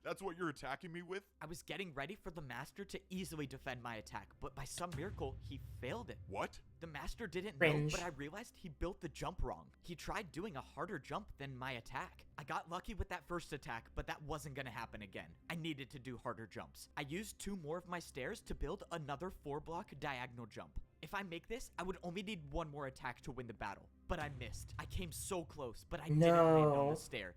Speaker 4: That's what you're attacking me with?
Speaker 3: I was getting ready for the master to easily defend my attack, but by some miracle, he failed it.
Speaker 4: What?
Speaker 3: The master didn't
Speaker 1: Cringe.
Speaker 3: know, but I realized he built the jump wrong. He tried doing a harder jump than my attack. I got lucky with that first attack, but that wasn't gonna happen again. I needed to do harder jumps. I used 2 more of my stairs to build another 4-block diagonal jump. If I make this, I would only need 1 more attack to win the battle. But I missed. I came so close, but I didn't land on
Speaker 1: No.
Speaker 3: the stair.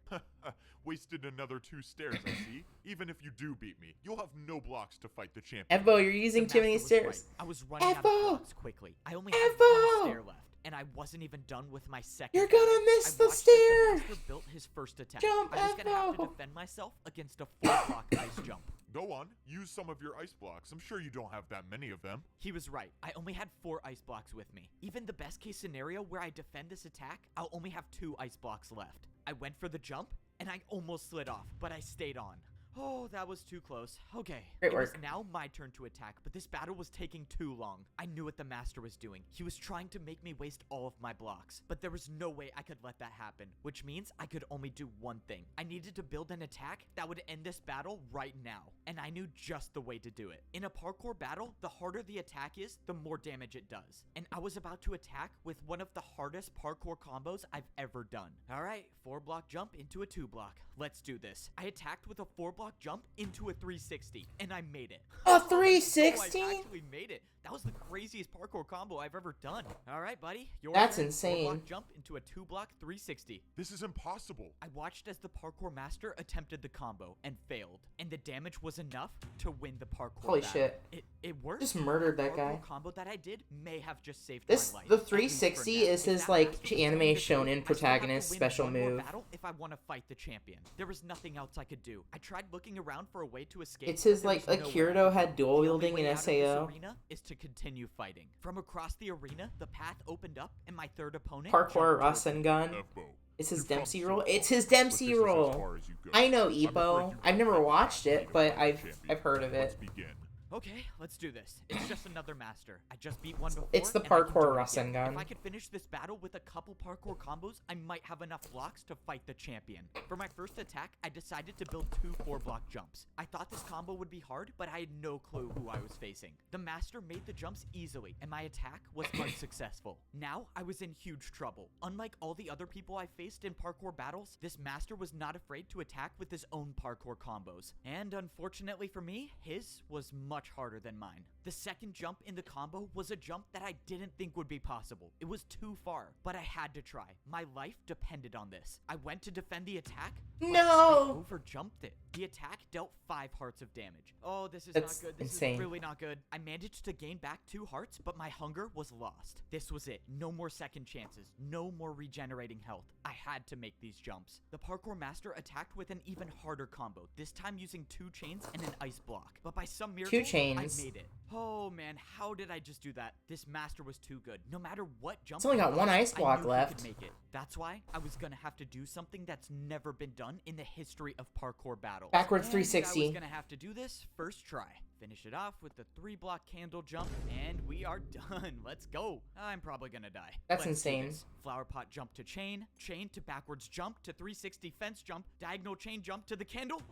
Speaker 4: Wasted another 2 stairs, I see. Even if you do beat me, you'll have no blocks to fight the champion.
Speaker 1: Evo, you're using
Speaker 3: The
Speaker 1: too many
Speaker 3: master was
Speaker 1: stairs.
Speaker 3: right. I was running out of
Speaker 1: Evo!
Speaker 3: blocks quickly. I only had
Speaker 1: Evo!
Speaker 3: 1 stair left. and I wasn't even done with my second.
Speaker 1: You're gonna
Speaker 3: battle.
Speaker 1: miss
Speaker 3: I
Speaker 1: the
Speaker 3: watched as
Speaker 1: stair!
Speaker 3: master built his first attack.
Speaker 1: Jump,
Speaker 3: I was gonna have to
Speaker 1: F-O.
Speaker 3: defend myself against a 4-block ice jump.
Speaker 4: Go on, use some of your ice blocks. I'm sure you don't have that many of them.
Speaker 3: He was right. I only had 4 ice blocks with me. Even the best case scenario where I defend this attack, I'll only have 2 ice blocks left. I went for the jump, and I almost slid off, but I stayed on. Oh, that was too close. Okay.
Speaker 1: Great
Speaker 3: It was
Speaker 1: work.
Speaker 3: now my turn to attack, but this battle was taking too long. I knew what the master was doing. He was trying to make me waste all of my blocks, but there was no way I could let that happen, which means I could only do one thing. I needed to build an attack that would end this battle right now, and I knew just the way to do it. In a parkour battle, the harder the attack is, the more damage it does, and I was about to attack with one of the hardest parkour combos I've ever done. All right, 4-block jump into a 2-block. Let's do this. I attacked with a 4-block jump into a 360, and I made it.
Speaker 1: A
Speaker 3: Oh,
Speaker 1: 360?
Speaker 3: I actually made it. That was the craziest parkour combo I've ever done. All right, buddy. Your
Speaker 1: That's
Speaker 3: turn.
Speaker 1: insane.
Speaker 3: 4-block jump into a 2-block 360.
Speaker 4: This is impossible.
Speaker 3: I watched as the parkour master attempted the combo and failed, and the damage was enough to win the parkour
Speaker 1: Holy
Speaker 3: battle.
Speaker 1: shit.
Speaker 3: It worked.
Speaker 1: Just murdered
Speaker 3: The
Speaker 1: that guy.
Speaker 3: parkour combo that I did may have just saved
Speaker 1: This,
Speaker 3: my life.
Speaker 1: the
Speaker 3: at least for
Speaker 1: 360
Speaker 3: now.
Speaker 1: is
Speaker 3: If
Speaker 1: his,
Speaker 3: that
Speaker 1: like,
Speaker 3: master was
Speaker 1: anime
Speaker 3: telling me to do
Speaker 1: shonen
Speaker 3: it, I still have to
Speaker 1: protagonist
Speaker 3: win
Speaker 1: special
Speaker 3: one more
Speaker 1: move.
Speaker 3: battle if I want to fight the champion. There was nothing else I could do. I tried looking around for a way to escape.
Speaker 1: It's his,
Speaker 3: but there
Speaker 1: like,
Speaker 3: was no way I
Speaker 1: Akirito
Speaker 3: could
Speaker 1: had
Speaker 3: go.
Speaker 1: dual
Speaker 3: The only
Speaker 1: wielding in
Speaker 3: way out of this
Speaker 1: SAO.
Speaker 3: arena is to continue fighting. From across the arena, the path opened up, and my third opponent
Speaker 1: Parkour
Speaker 3: jumped towards me.
Speaker 1: Rasengan.
Speaker 4: F-Bo.
Speaker 1: It's his
Speaker 4: You've come
Speaker 1: Dempsey
Speaker 4: so
Speaker 1: roll.
Speaker 4: far,
Speaker 1: It's his
Speaker 4: but
Speaker 1: Dempsey
Speaker 4: this is as
Speaker 1: roll.
Speaker 4: far as you go.
Speaker 1: I know
Speaker 4: I'm afraid
Speaker 1: Ippo.
Speaker 4: you
Speaker 1: I've never
Speaker 4: don't
Speaker 1: watched
Speaker 4: have
Speaker 1: it,
Speaker 4: the
Speaker 1: but
Speaker 4: champion.
Speaker 1: I've heard of
Speaker 4: Let's
Speaker 1: it.
Speaker 4: begin.
Speaker 3: Okay, let's do this. It's just another master. I just beat one before.
Speaker 1: It's the
Speaker 3: and I can
Speaker 1: parkour
Speaker 3: do it again.
Speaker 1: Rasengan.
Speaker 3: If I could finish this battle with a couple parkour combos, I might have enough blocks to fight the champion. For my first attack, I decided to build 2 4-block jumps. I thought this combo would be hard, but I had no clue who I was facing. The master made the jumps easily, and my attack was unsuccessful. Now, I was in huge trouble. Unlike all the other people I faced in parkour battles, this master was not afraid to attack with his own parkour combos. And unfortunately for me, his was much harder than mine. The second jump in the combo was a jump that I didn't think would be possible. It was too far, but I had to try. My life depended on this. I went to defend the attack, but
Speaker 1: No!
Speaker 3: I overjumped it. The attack dealt 5 hearts of damage. Oh, this is
Speaker 1: That's
Speaker 3: not good. This
Speaker 1: insane.
Speaker 3: is really not good. I managed to gain back 2 hearts, but my hunger was lost. This was it. No more second chances. No more regenerating health. I had to make these jumps. The parkour master attacked with an even harder combo, this time using 2 chains and an ice block. But by some miracle,
Speaker 1: 2 chains.
Speaker 3: I made it. Oh man, how did I just do that? This master was too good. No matter what jump
Speaker 1: It's only
Speaker 3: I
Speaker 1: got one
Speaker 3: launched,
Speaker 1: ice
Speaker 3: I
Speaker 1: block
Speaker 3: knew he
Speaker 1: left.
Speaker 3: could make it. That's why I was gonna have to do something that's never been done in the history of parkour battles.
Speaker 1: Backwards
Speaker 3: And
Speaker 1: 360.
Speaker 3: I was gonna have to do this first try. Finish it off with the 3-block candle jump, and we are done. Let's go. I'm probably gonna die.
Speaker 1: That's
Speaker 3: Let's do
Speaker 1: insane.
Speaker 3: this. Flower pot jump to chain, chain to backwards jump to 360 fence jump, diagonal chain jump to the candle.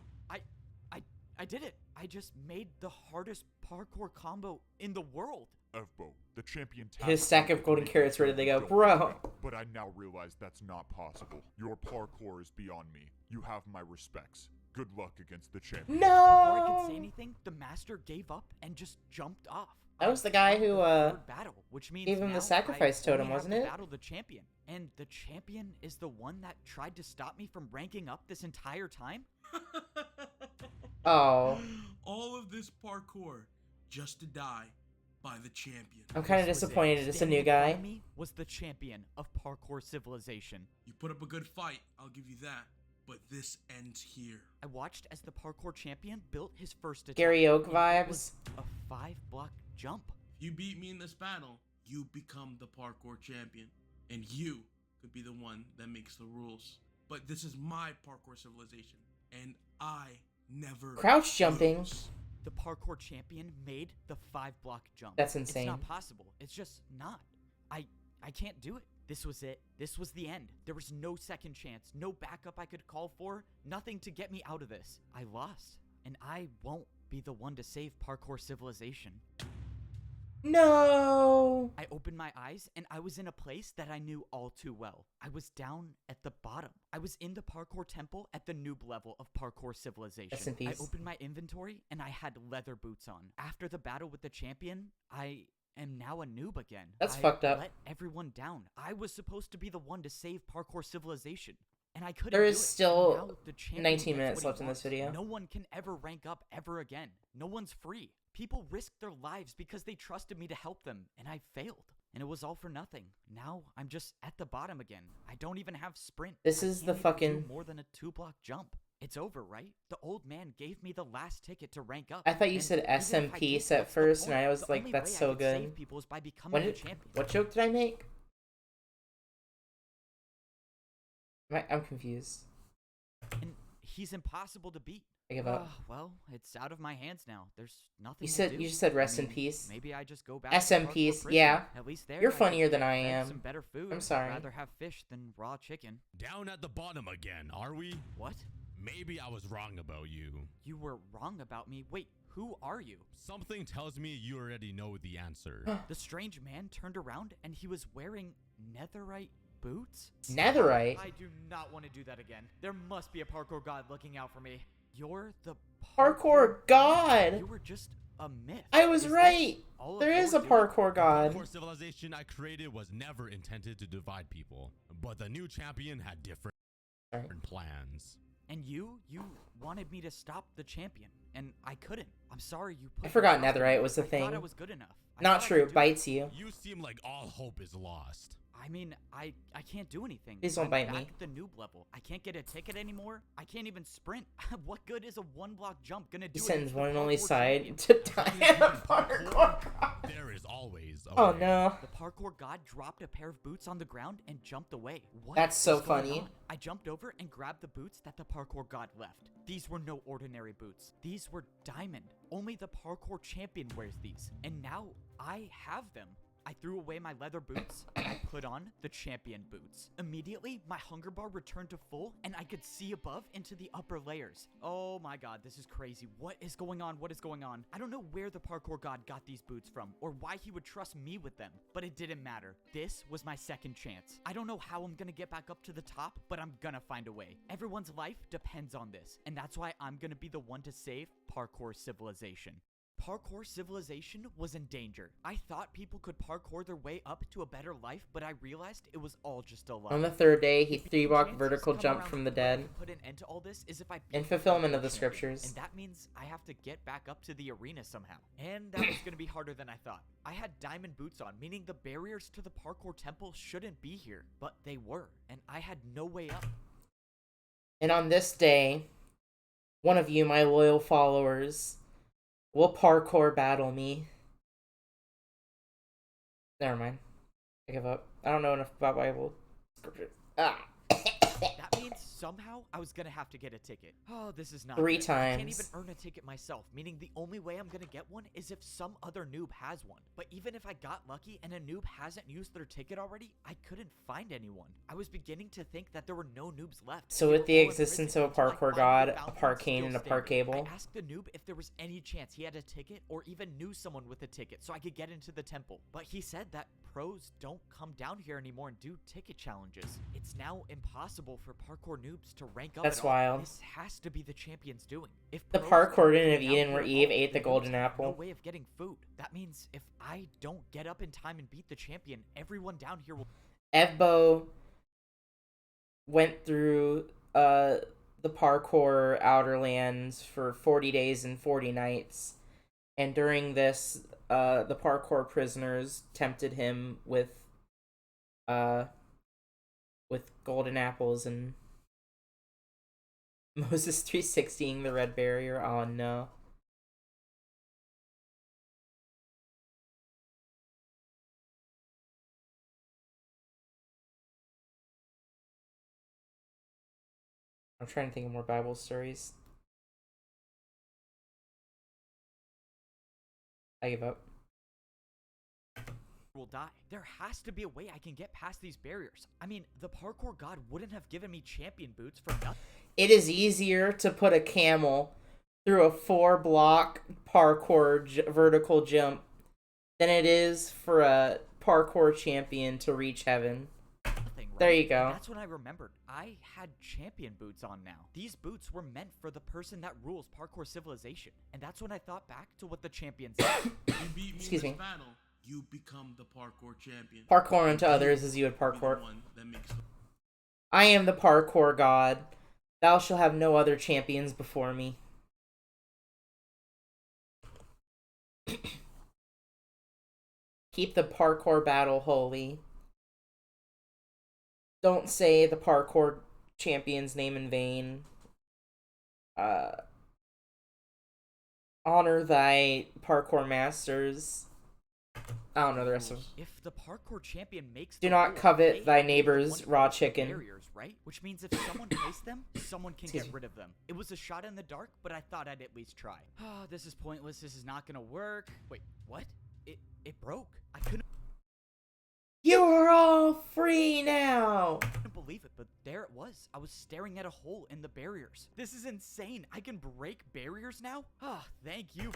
Speaker 3: I did it. I just made the hardest parkour combo in the world.
Speaker 4: F-Bo, the champion.
Speaker 1: His stack of golden carrots ready to go.
Speaker 4: Don't
Speaker 1: Bro.
Speaker 4: worry, but I now realize that's not possible. Your parkour is beyond me. You have my respects. Good luck against the champion.
Speaker 3: Before I could say
Speaker 1: No!
Speaker 3: anything, the master gave up and just jumped off.
Speaker 1: That was the guy
Speaker 3: won
Speaker 1: who,
Speaker 3: the third battle, which means
Speaker 1: gave him the
Speaker 3: now
Speaker 1: sacrifice
Speaker 3: I only
Speaker 1: totem,
Speaker 3: have
Speaker 1: wasn't
Speaker 3: to
Speaker 1: it?
Speaker 3: Battle the champion, and the champion is the one that tried to stop me from ranking up this entire time.
Speaker 1: Oh.
Speaker 10: All of this parkour just to die by the champion.
Speaker 1: I'm kind of
Speaker 3: This was it.
Speaker 1: disappointed. It's a
Speaker 3: Standing
Speaker 1: new
Speaker 3: in front
Speaker 1: guy.
Speaker 3: of me was the champion of parkour civilization.
Speaker 10: You put up a good fight, I'll give you that. But this ends here.
Speaker 3: I watched as the parkour champion built his first attack.
Speaker 1: Gary Oak
Speaker 3: and it
Speaker 1: vibes.
Speaker 3: was a 5-block jump.
Speaker 10: If you beat me in this battle, you become the parkour champion. And you could be the one that makes the rules. But this is my parkour civilization. And I never
Speaker 1: Crouch jumping.
Speaker 10: lose.
Speaker 3: The parkour champion made the 5-block jump.
Speaker 1: That's insane.
Speaker 3: It's not possible. It's just not. I can't do it. This was it. This was the end. There was no second chance, no backup I could call for, nothing to get me out of this. I lost, and I won't be the one to save parkour civilization.
Speaker 1: No!
Speaker 3: I opened my eyes, and I was in a place that I knew all too well. I was down at the bottom. I was in the parkour temple at the noob level of parkour civilization.
Speaker 1: Rest in
Speaker 3: I
Speaker 1: peace.
Speaker 3: opened my inventory, and I had leather boots on. After the battle with the champion, I am now a noob again.
Speaker 1: That's
Speaker 3: I
Speaker 1: fucked up.
Speaker 3: let everyone down. I was supposed to be the one to save parkour civilization, and I couldn't
Speaker 1: There
Speaker 3: do
Speaker 1: is
Speaker 3: it.
Speaker 1: still
Speaker 3: Now the champion
Speaker 1: 19
Speaker 3: gets
Speaker 1: minutes
Speaker 3: what he
Speaker 1: left in this
Speaker 3: wants.
Speaker 1: video.
Speaker 3: No one can ever rank up ever again. No one's free. People risk their lives because they trusted me to help them, and I failed. and it was all for nothing. Now I'm just at the bottom again. I don't even have sprint.
Speaker 1: This
Speaker 3: I
Speaker 1: is the
Speaker 3: can't even
Speaker 1: fucking...
Speaker 3: do more than a 2-block jump. It's over, right? The old man gave me the last ticket to rank up.
Speaker 1: I thought you
Speaker 3: and
Speaker 1: said
Speaker 3: even if I
Speaker 1: SM
Speaker 3: did,
Speaker 1: Peace at
Speaker 3: what's the
Speaker 1: first, and
Speaker 3: point?
Speaker 1: I was
Speaker 3: The
Speaker 1: like,
Speaker 3: only
Speaker 1: that's
Speaker 3: way I
Speaker 1: so
Speaker 3: could
Speaker 1: good.
Speaker 3: save people is by becoming the champion.
Speaker 1: What joke did I make? I'm confused.
Speaker 3: And he's impossible to beat.
Speaker 1: I give up.
Speaker 3: Well, it's out of my hands now. There's nothing
Speaker 1: You
Speaker 3: to
Speaker 1: said
Speaker 3: do.
Speaker 1: you just said
Speaker 3: I
Speaker 1: rest in
Speaker 3: mean,
Speaker 1: peace.
Speaker 3: Maybe I just go back to
Speaker 1: SM
Speaker 3: hardcore
Speaker 1: Peace,
Speaker 3: prison.
Speaker 1: yeah.
Speaker 3: At least there,
Speaker 1: You're
Speaker 3: I could
Speaker 1: funnier than
Speaker 3: get
Speaker 1: I
Speaker 3: fed
Speaker 1: am.
Speaker 3: Some better food.
Speaker 1: I'm sorry.
Speaker 3: I'd rather have fish than raw chicken.
Speaker 11: Down at the bottom again, are we?
Speaker 3: What?
Speaker 11: Maybe I was wrong about you.
Speaker 3: You were wrong about me. Wait, who are you?
Speaker 11: Something tells me you already know the answer.
Speaker 3: The strange man turned around and he was wearing netherite boots?
Speaker 1: Netherite?
Speaker 3: I do not want to do that again. There must be a parkour god looking out for me. You're the
Speaker 1: Parkour god!
Speaker 3: You were just a myth.
Speaker 1: I was
Speaker 3: Is
Speaker 1: right!
Speaker 3: this all of
Speaker 1: There is
Speaker 3: your
Speaker 1: a
Speaker 3: doing?
Speaker 1: parkour god.
Speaker 11: The parkour civilization I created was never intended to divide people, but the new champion had different plans.
Speaker 3: And you wanted me to stop the champion, and I couldn't. I'm sorry you put
Speaker 1: I forgot
Speaker 3: me down.
Speaker 1: netherite was the
Speaker 3: I
Speaker 1: thing.
Speaker 3: thought I was good enough. I
Speaker 1: Not
Speaker 3: thought I
Speaker 1: true,
Speaker 3: could do
Speaker 1: bites you.
Speaker 11: You seem like all hope is lost.
Speaker 3: I mean, I can't do anything.
Speaker 1: Please don't
Speaker 3: I'm
Speaker 1: bite
Speaker 3: back
Speaker 1: me.
Speaker 3: at the noob level. I can't get a ticket anymore. I can't even sprint. What good is a 1-block jump gonna do?
Speaker 1: He sends
Speaker 3: against the
Speaker 1: one and only
Speaker 3: parkour
Speaker 1: side
Speaker 3: champion?
Speaker 1: to die in a parkour god.
Speaker 11: There is always a
Speaker 1: Oh
Speaker 11: way.
Speaker 1: no.
Speaker 3: The parkour god dropped a pair of boots on the ground and jumped away. What
Speaker 1: That's so
Speaker 3: is going
Speaker 1: funny.
Speaker 3: on? I jumped over and grabbed the boots that the parkour god left. These were no ordinary boots. These were diamond. Only the parkour champion wears these. And now I have them. I threw away my leather boots and I put on the champion boots. Immediately, my hunger bar returned to full and I could see above into the upper layers. Oh my god, this is crazy. What is going on? What is going on? I don't know where the parkour god got these boots from or why he would trust me with them, but it didn't matter. This was my second chance. I don't know how I'm gonna get back up to the top, but I'm gonna find a way. Everyone's life depends on this, and that's why I'm gonna be the one to save parkour civilization. Parkour civilization was in danger. I thought people could parkour their way up to a better life, but I realized it was all just a lie.
Speaker 1: On the third day, he
Speaker 3: The only
Speaker 1: 3-block
Speaker 3: chance
Speaker 1: vertical
Speaker 3: to come
Speaker 1: jumped
Speaker 3: around
Speaker 1: from the
Speaker 3: where I
Speaker 1: dead.
Speaker 3: can put an end to all this is if I beat
Speaker 1: In
Speaker 3: the
Speaker 1: fulfillment of
Speaker 3: parkour
Speaker 1: the
Speaker 3: champion,
Speaker 1: scriptures.
Speaker 3: and that means I have to get back up to the arena somehow. And that was gonna be harder than I thought. I had diamond boots on, meaning the barriers to the parkour temple shouldn't be here, but they were, and I had no way up.
Speaker 1: And on this day, one of you, my loyal followers, will parkour battle me. Never mind. I give up. I don't know enough about Bible scriptures. Ah.
Speaker 3: That means somehow I was gonna have to get a ticket. Oh, this is not
Speaker 1: 3
Speaker 3: good. I can't
Speaker 1: times.
Speaker 3: even earn a ticket myself, meaning the only way I'm gonna get one is if some other noob has one. But even if I got lucky and a noob hasn't used their ticket already, I couldn't find anyone. I was beginning to think that there were no noobs left.
Speaker 1: So
Speaker 3: They
Speaker 1: with
Speaker 3: were
Speaker 1: the
Speaker 3: all in
Speaker 1: existence
Speaker 3: prison
Speaker 1: of a
Speaker 3: until I
Speaker 1: parkour
Speaker 3: finally
Speaker 1: god, a
Speaker 3: found one
Speaker 1: parkane,
Speaker 3: still
Speaker 1: and a
Speaker 3: standing.
Speaker 1: parkable.
Speaker 3: I asked the noob if there was any chance he had a ticket or even knew someone with a ticket so I could get into the temple. But he said that pros don't come down here anymore and do ticket challenges. It's now impossible for parkour noobs to rank up.
Speaker 1: That's
Speaker 3: at all.
Speaker 1: wild.
Speaker 3: This has to be the champion's doing. If
Speaker 1: The
Speaker 3: pros
Speaker 1: parkour
Speaker 3: aren't
Speaker 1: didn't have
Speaker 3: getting out
Speaker 1: Eden where
Speaker 3: here at
Speaker 1: Eve
Speaker 3: all,
Speaker 1: ate the
Speaker 3: noobs
Speaker 1: golden
Speaker 3: have no
Speaker 1: apple.
Speaker 3: way of getting food. That means if I don't get up in time and beat the champion, everyone down here will.
Speaker 1: Evbo went through the parkour outer lands for 40 days and 40 nights. And during this, the parkour prisoners tempted him with golden apples and Moses 360ing the red barrier. Oh no. I'm trying to think of more Bible stories. I give up.
Speaker 3: Will die. There has to be a way I can get past these barriers. I mean, the parkour god wouldn't have given me champion boots for nothing.
Speaker 1: It is easier to put a camel through a 4-block parkour vertical jump than it is for a parkour champion to reach heaven.
Speaker 3: Right?
Speaker 1: There you go.
Speaker 3: And that's when I remembered. I had champion boots on now. These boots were meant for the person that rules parkour civilization. And that's when I thought back to what the champion said.
Speaker 10: You beat me
Speaker 1: Excuse
Speaker 10: in
Speaker 1: me.
Speaker 10: this battle, you become the parkour champion.
Speaker 1: Parkour unto others as you would
Speaker 10: Be the
Speaker 1: parkour.
Speaker 10: one that makes
Speaker 1: I am the parkour god. Thou shalt have no other champions before me. Keep the parkour battle holy. Don't say the parkour champion's name in vain. Honor thy parkour masters. I don't know the rest of them.
Speaker 3: If the parkour champion makes
Speaker 1: Do
Speaker 3: the
Speaker 1: not
Speaker 3: rules,
Speaker 1: covet
Speaker 3: they
Speaker 1: thy
Speaker 3: have to be the
Speaker 1: neighbor's
Speaker 3: one who
Speaker 1: raw
Speaker 3: makes the
Speaker 1: chicken.
Speaker 3: Barriers, right? Which means if someone placed them, someone can
Speaker 1: Excuse
Speaker 3: get
Speaker 1: me.
Speaker 3: rid of them. It was a shot in the dark, but I thought I'd at least try. Oh, this is pointless. This is not gonna work. Wait, what? It broke. I couldn't
Speaker 1: You are all free now!
Speaker 3: believe it, but there it was. I was staring at a hole in the barriers. This is insane. I can break barriers now? Ah, thank you,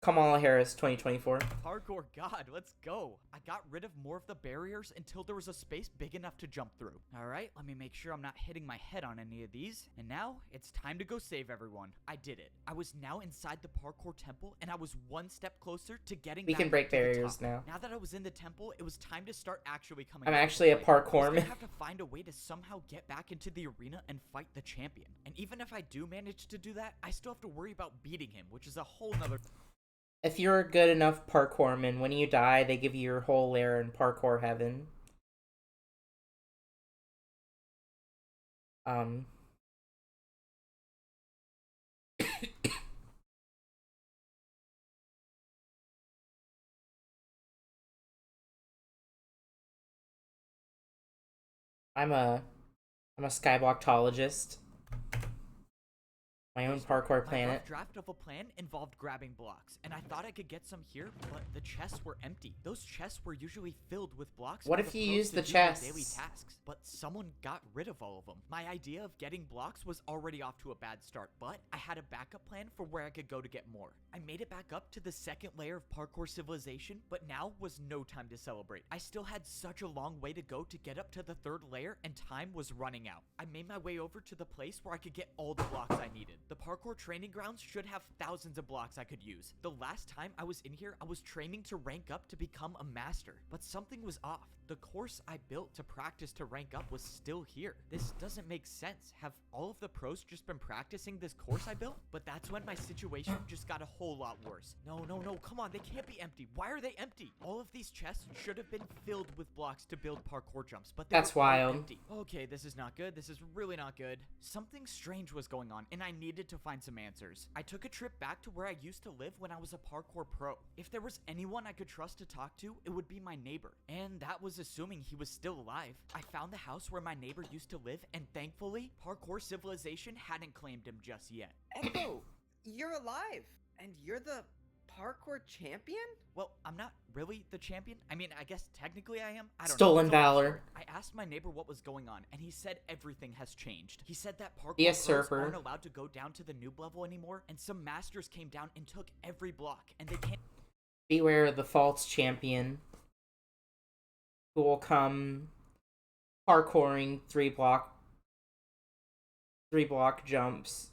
Speaker 1: Kamala Harris 2024.
Speaker 3: Parkour God, let's go. I got rid of more of the barriers until there was a space big enough to jump through. All right, let me make sure I'm not hitting my head on any of these. And now it's time to go save everyone. I did it. I was now inside the parkour temple, and I was one step closer to getting
Speaker 1: We
Speaker 3: back
Speaker 1: can break
Speaker 3: up to the
Speaker 1: barriers
Speaker 3: top.
Speaker 1: now.
Speaker 3: Now that I was in the temple, it was time to start actually coming
Speaker 1: I'm
Speaker 3: back
Speaker 1: actually a
Speaker 3: into play. I was
Speaker 1: parkourman.
Speaker 3: gonna have to find a way to somehow get back into the arena and fight the champion. And even if I do manage to do that, I still have to worry about beating him, which is a whole nother...
Speaker 1: If you're a good enough parkourman, when you die, they give you your whole lair in parkour heaven. I'm a skyblockologist. My own parkour
Speaker 3: My rough
Speaker 1: planet.
Speaker 3: draft of a plan involved grabbing blocks, and I thought I could get some here, but the chests were empty. Those chests were usually filled with blocks.
Speaker 1: What
Speaker 3: for
Speaker 1: if
Speaker 3: the
Speaker 1: you
Speaker 3: pros
Speaker 1: use
Speaker 3: to
Speaker 1: the
Speaker 3: do their
Speaker 1: chests?
Speaker 3: daily tasks, but someone got rid of all of them. My idea of getting blocks was already off to a bad start, but I had a backup plan for where I could go to get more. I made it back up to the second layer of parkour civilization, but now was no time to celebrate. I still had such a long way to go to get up to the third layer, and time was running out. I made my way over to the place where I could get all the blocks I needed. The parkour training grounds should have thousands of blocks I could use. The last time I was in here, I was training to rank up to become a master, but something was off. The course I built to practice to rank up was still here. This doesn't make sense. Have all of the pros just been practicing this course I built? But that's when my situation just got a whole lot worse. No, come on, they can't be empty. Why are they empty? All of these chests should have been filled with blocks to build parkour jumps, but
Speaker 1: That's
Speaker 3: were all
Speaker 1: wild.
Speaker 3: empty. Okay, this is not good. This is really not good. Something strange was going on, and I needed to find some answers. I took a trip back to where I used to live when I was a parkour pro. If there was anyone I could trust to talk to, it would be my neighbor. And that was assuming he was still alive. I found the house where my neighbor used to live, and thankfully, parkour civilization hadn't claimed him just yet.
Speaker 9: Echo, you're alive, and you're the parkour champion?
Speaker 3: Well, I'm not really the champion. I mean, I guess technically I am. I don't
Speaker 1: Stolen
Speaker 3: know. It's a long
Speaker 1: valor.
Speaker 3: story. I asked my neighbor what was going on, and he said everything has changed. He said that parkour
Speaker 1: Be a
Speaker 3: pros
Speaker 1: surfer.
Speaker 3: aren't allowed to go down to the noob level anymore, and some masters came down and took every block, and they can't...
Speaker 1: Beware of the false champion, who will come parkouring three block jumps,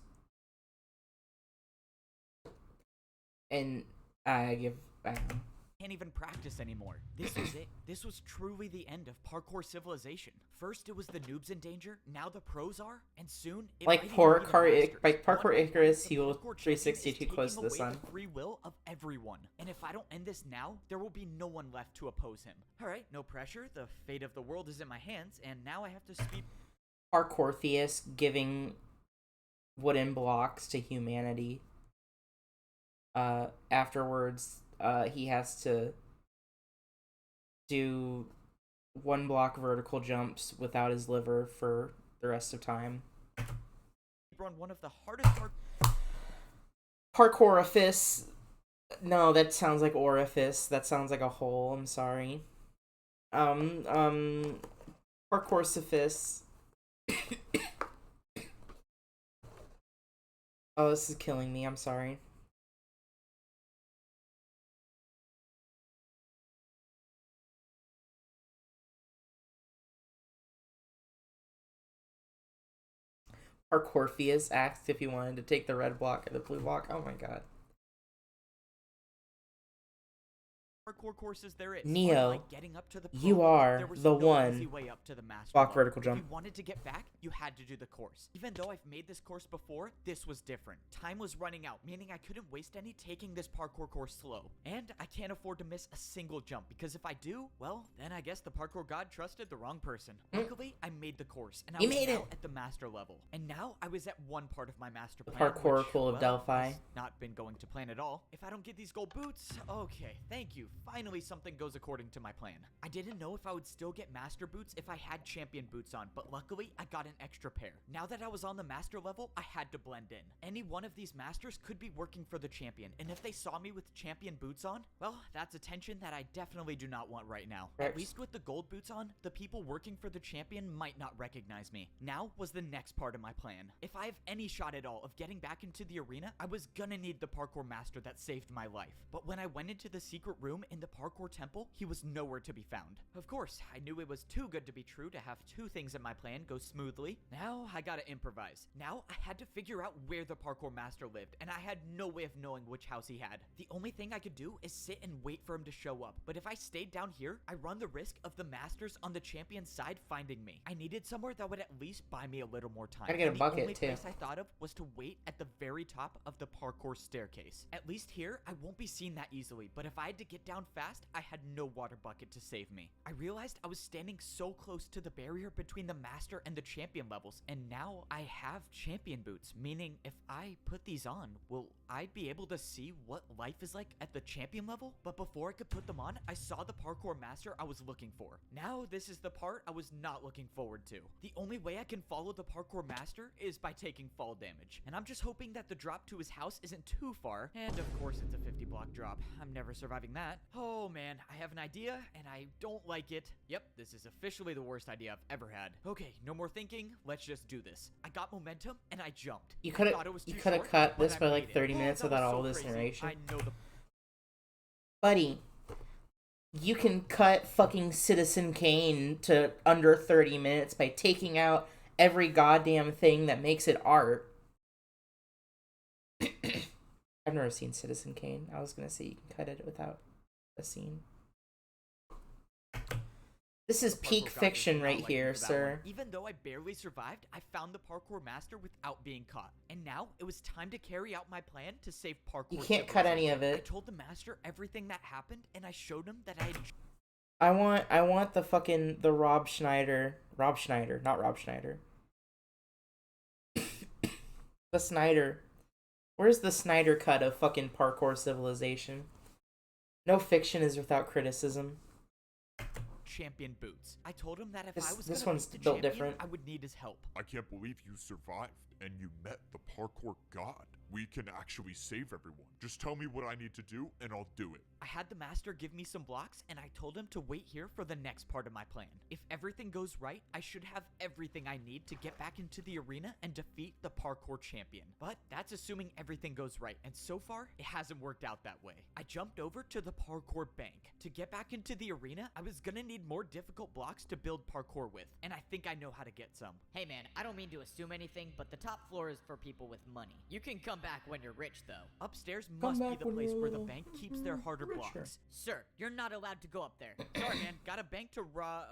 Speaker 1: and I don't know.
Speaker 3: Can't even practice anymore. This was it. This was truly the end of parkour civilization. First it was the noobs in danger, now the pros are, and soon it
Speaker 1: Like
Speaker 3: might even
Speaker 1: Parkour
Speaker 3: be the masters.
Speaker 1: like Parkour
Speaker 3: One by one,
Speaker 1: Icarus,
Speaker 3: the
Speaker 1: he will
Speaker 3: parkour champion
Speaker 1: 360
Speaker 3: is
Speaker 1: too close to
Speaker 3: taking
Speaker 1: the sun.
Speaker 3: away the free will of everyone. And if I don't end this now, there will be no one left to oppose him. Alright, no pressure. The fate of the world is in my hands, and now I have to speed...
Speaker 1: Parkour theist giving wooden blocks to humanity. Afterwards, he has to do one block vertical jumps without his liver for the rest of time.
Speaker 3: Run one of the hardest
Speaker 1: Parkourifice. No, that sounds like orifice. That sounds like a hole. I'm sorry. Parkoursifice. Oh, this is killing me. I'm sorry. Parkourpheus asked if he wanted to take the red block or the blue block. Oh my god.
Speaker 3: parkour courses there is.
Speaker 1: Neo,
Speaker 3: Like getting up to the pro
Speaker 1: you
Speaker 3: level,
Speaker 1: are
Speaker 3: there was
Speaker 1: the
Speaker 3: no
Speaker 1: one.
Speaker 3: easy way up to the master
Speaker 1: Block
Speaker 3: level.
Speaker 1: vertical
Speaker 3: If
Speaker 1: jump.
Speaker 3: you wanted to get back, you had to do the course. Even though I've made this course before, this was different. Time was running out, meaning I couldn't waste any taking this parkour course slow. And I can't afford to miss a single jump, because if I do, well, then I guess the parkour god trusted the wrong person. Luckily, I made the course, and I
Speaker 1: You
Speaker 3: was
Speaker 1: made
Speaker 3: now
Speaker 1: it.
Speaker 3: at the master level. And now I was at one part of my master
Speaker 1: The
Speaker 3: plan,
Speaker 1: parkour
Speaker 3: which,
Speaker 1: pool of
Speaker 3: well,
Speaker 1: Delphi.
Speaker 3: has not been going to plan at all. If I don't get these gold boots, okay, thank you. Finally, something goes according to my plan. I didn't know if I would still get master boots if I had champion boots on, but luckily, I got an extra pair. Now that I was on the master level, I had to blend in. Any one of these masters could be working for the champion, and if they saw me with champion boots on, well, that's attention that I definitely do not want right now. At least with the gold boots on, the people working for the champion might not recognize me. Now was the next part of my plan. If I have any shot at all of getting back into the arena, I was gonna need the parkour master that saved my life. But when I went into the secret room in the parkour temple, he was nowhere to be found. Of course, I knew it was too good to be true to have two things in my plan go smoothly. Now I gotta improvise. Now I had to figure out where the parkour master lived, and I had no way of knowing which house he had. The only thing I could do is sit and wait for him to show up. But if I stayed down here, I run the risk of the masters on the champion's side finding me. I needed somewhere that would at least buy me a little more time.
Speaker 1: Gotta get a
Speaker 3: And
Speaker 1: bucket,
Speaker 3: the only
Speaker 1: too.
Speaker 3: place I thought of was to wait at the very top of the parkour staircase. At least here, I won't be seen that easily, but if I had to get down fast, I had no water bucket to save me. I realized I was standing so close to the barrier between the master and the champion levels, and now I have champion boots, meaning if I put these on, will I be able to see what life is like at the champion level? But before I could put them on, I saw the parkour master I was looking for. Now this is the part I was not looking forward to. The only way I can follow the parkour master is by taking fall damage, and I'm just hoping that the drop to his house isn't too far, and of course it's a 50 block drop. I'm never surviving that. Oh man, I have an idea, and I don't like it. Yep, this is officially the worst idea I've ever had. Okay, no more thinking, let's just do this. I got momentum, and I jumped.
Speaker 1: You
Speaker 3: I
Speaker 1: could
Speaker 3: thought it was
Speaker 1: have
Speaker 3: too short,
Speaker 1: cut
Speaker 3: but
Speaker 1: this
Speaker 3: I
Speaker 1: by
Speaker 3: made
Speaker 1: like
Speaker 3: it.
Speaker 1: 30
Speaker 3: Oh,
Speaker 1: minutes
Speaker 3: that
Speaker 1: without
Speaker 3: was
Speaker 1: all
Speaker 3: so
Speaker 1: this
Speaker 3: crazy.
Speaker 1: narration.
Speaker 3: I know the
Speaker 1: Buddy, you can cut fucking Citizen Kane to under 30 minutes by taking out every goddamn thing that makes it art. I've never seen Citizen Kane. I was gonna say you can cut it without a scene. This is peak
Speaker 3: Parkour God
Speaker 1: fiction
Speaker 3: does not
Speaker 1: right
Speaker 3: like me
Speaker 1: here,
Speaker 3: for that
Speaker 1: sir.
Speaker 3: one. Even though I barely survived, I found the parkour master without being caught. And now it was time to carry out my plan to save parkour.
Speaker 1: You can't cut any of
Speaker 3: I
Speaker 1: it.
Speaker 3: told the master everything that happened, and I showed him that I had
Speaker 1: I want the fucking the Rob Schneider, not Rob Schneider. The Snyder. Where's the Snyder cut of fucking Parkour Civilization? No fiction is without criticism.
Speaker 3: champion boots. I told him that if
Speaker 1: This-
Speaker 3: I was
Speaker 1: this
Speaker 3: gonna
Speaker 1: one's
Speaker 3: beat the
Speaker 1: built
Speaker 3: champion,
Speaker 1: different.
Speaker 3: I would need his help.
Speaker 4: I can't believe you survived and you met the parkour god. We can actually save everyone. Just tell me what I need to do and I'll do it.
Speaker 3: I had the master give me some blocks, and I told him to wait here for the next part of my plan. If everything goes right, I should have everything I need to get back into the arena and defeat the parkour champion. But that's assuming everything goes right, and so far, it hasn't worked out that way. I jumped over to the parkour bank. To get back into the arena, I was gonna need more difficult blocks to build parkour with, and I think I know how to get some.
Speaker 8: Hey man, I don't mean to assume anything, but the top floor is for people with money. You can come back when you're rich, though.
Speaker 3: Upstairs must be the place where the bank keeps their harder
Speaker 1: richer.
Speaker 3: blocks.
Speaker 8: Sir, you're not allowed to go up there.
Speaker 3: Sorry, man. Got a bank to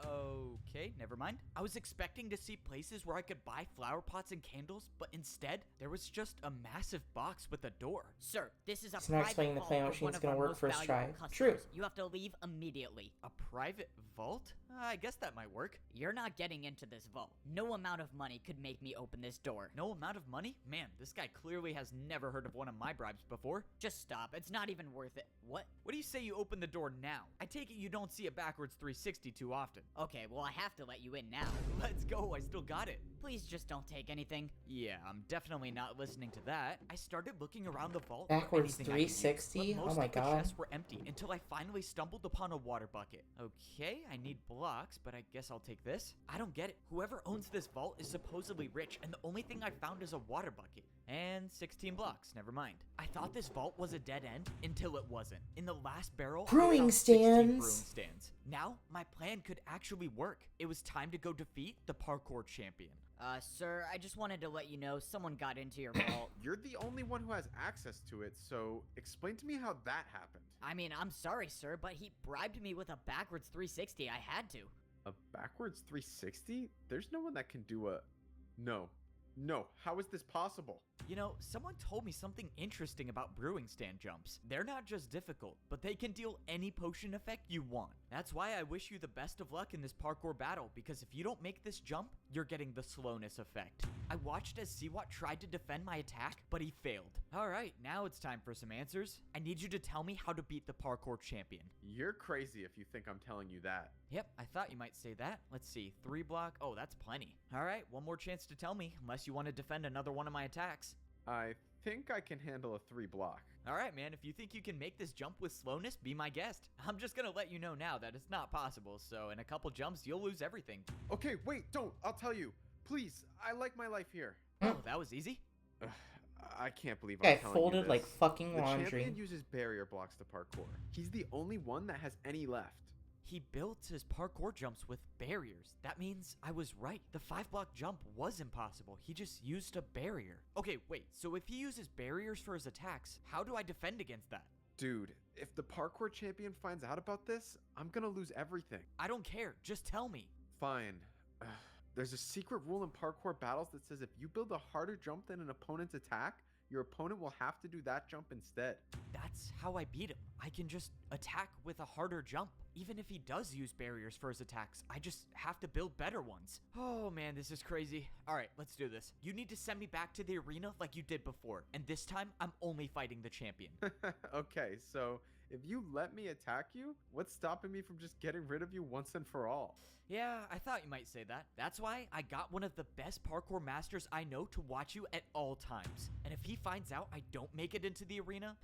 Speaker 3: Okay, never mind. I was expecting to see places where I could buy flower pots and candles, but instead, there was just a massive box with a door.
Speaker 8: Sir, this is a
Speaker 1: It's not
Speaker 8: private
Speaker 1: explaining the
Speaker 8: vault
Speaker 1: playing
Speaker 8: of
Speaker 1: machine's
Speaker 8: one of
Speaker 1: gonna
Speaker 8: our
Speaker 1: work
Speaker 8: most
Speaker 1: first
Speaker 8: valuable
Speaker 1: try.
Speaker 8: customers.
Speaker 1: True.
Speaker 8: You have to leave immediately.
Speaker 3: A private vault? I guess that might work.
Speaker 8: You're not getting into this vault. No amount of money could make me open this door.
Speaker 3: No amount of money? Man, this guy clearly has never heard of one of my bribes before.
Speaker 8: Just stop. It's not even worth it. What?
Speaker 3: What do you say you open the door now? I take it you don't see a backwards 360 too often.
Speaker 8: Okay, well I have to let you in now.
Speaker 3: Let's go, I still got it.
Speaker 8: Please just don't take anything.
Speaker 3: Yeah, I'm definitely not listening to that. I started looking around the vault.
Speaker 1: Backwards
Speaker 3: for anything I could use,
Speaker 1: 360?
Speaker 3: but
Speaker 1: Oh
Speaker 3: most
Speaker 1: my
Speaker 3: of the
Speaker 1: God.
Speaker 3: chests were empty until I finally stumbled upon a water bucket. Okay, I need blocks, but I guess I'll take this. I don't get it. Whoever owns this vault is supposedly rich, and the only thing I found is a water bucket. And 16 blocks, never mind. I thought this vault was a dead end until it wasn't. In the last barrel, I
Speaker 1: Brewing
Speaker 3: found 16
Speaker 1: stands.
Speaker 3: brewing stands. Now, my plan could actually work. It was time to go defeat the parkour champion.
Speaker 8: Sir, I just wanted to let you know someone got into your vault.
Speaker 7: You're the only one who has access to it, so explain to me how that happened.
Speaker 8: I mean, I'm sorry, sir, but he bribed me with a backwards 360. I had to.
Speaker 7: A backwards 360? There's no one that can do a... No. No, how is this possible?
Speaker 3: You know, someone told me something interesting about brewing stand jumps. They're not just difficult, but they can deal any potion effect you want. That's why I wish you the best of luck in this parkour battle, because if you don't make this jump, you're getting the slowness effect. I watched as Siwat tried to defend my attack, but he failed. Alright, now it's time for some answers. I need you to tell me how to beat the parkour champion.
Speaker 7: You're crazy if you think I'm telling you that.
Speaker 3: Yep, I thought you might say that. Let's see, 3 block. Oh, that's plenty. Alright, one more chance to tell me, unless you want to defend another one of my attacks.
Speaker 7: I think I can handle a 3 block.
Speaker 3: Alright, man, if you think you can make this jump with slowness, be my guest. I'm just gonna let you know now that it's not possible, so in a couple jumps, you'll lose everything.
Speaker 7: Okay, wait, don't. I'll tell you. Please, I like my life here.
Speaker 3: Oh, that was easy?
Speaker 7: Ugh, I can't believe
Speaker 1: Guy
Speaker 7: I'm telling you
Speaker 1: folded
Speaker 7: this.
Speaker 1: like fucking
Speaker 7: The
Speaker 1: laundry.
Speaker 7: champion uses barrier blocks to parkour. He's the only one that has any left.
Speaker 3: He built his parkour jumps with barriers. That means I was right. The 5-block jump was impossible. He just used a barrier. Okay, wait, so if he uses barriers for his attacks, how do I defend against that?
Speaker 7: Dude, if the parkour champion finds out about this, I'm gonna lose everything.
Speaker 3: I don't care, just tell me.
Speaker 7: Fine. Ugh. There's a secret rule in parkour battles that says if you build a harder jump than an opponent's attack, your opponent will have to do that jump instead.
Speaker 3: That's how I beat him. I can just attack with a harder jump. Even if he does use barriers for his attacks, I just have to build better ones. Oh man, this is crazy. Alright, let's do this. You need to send me back to the arena like you did before, and this time, I'm only fighting the champion.
Speaker 7: Okay, so if you let me attack you, what's stopping me from just getting rid of you once and for all?
Speaker 3: Yeah, I thought you might say that. That's why I got one of the best parkour masters I know to watch you at all times. And if he finds out I don't make it into the arena,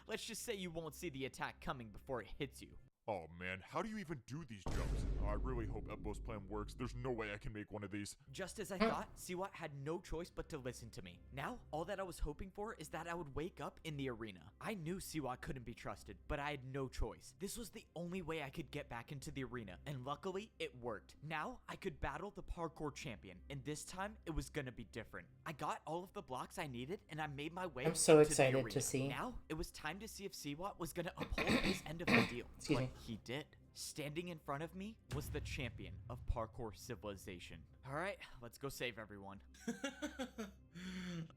Speaker 3: let's just say you won't see the attack coming before it hits you.
Speaker 4: Oh man, how do you even do these jumps? I really hope Ebbo's plan works. There's no way I can make one of these.
Speaker 3: Just as I thought, Siwat had no choice but to listen to me. Now, all that I was hoping for is that I would wake up in the arena. I knew Siwat couldn't be trusted, but I had no choice. This was the only way I could get back into the arena, and luckily, it worked. Now, I could battle the parkour champion, and this time, it was gonna be different. I got all of the blocks I needed, and I made my way
Speaker 1: I'm so
Speaker 3: into the
Speaker 1: excited
Speaker 3: arena.
Speaker 1: to see.
Speaker 3: Now, it was time to see if Siwat was gonna uphold his end of the deal.
Speaker 1: Excuse me.
Speaker 3: He did. Standing in front of me was the champion of parkour civilization. All right, let's go save everyone.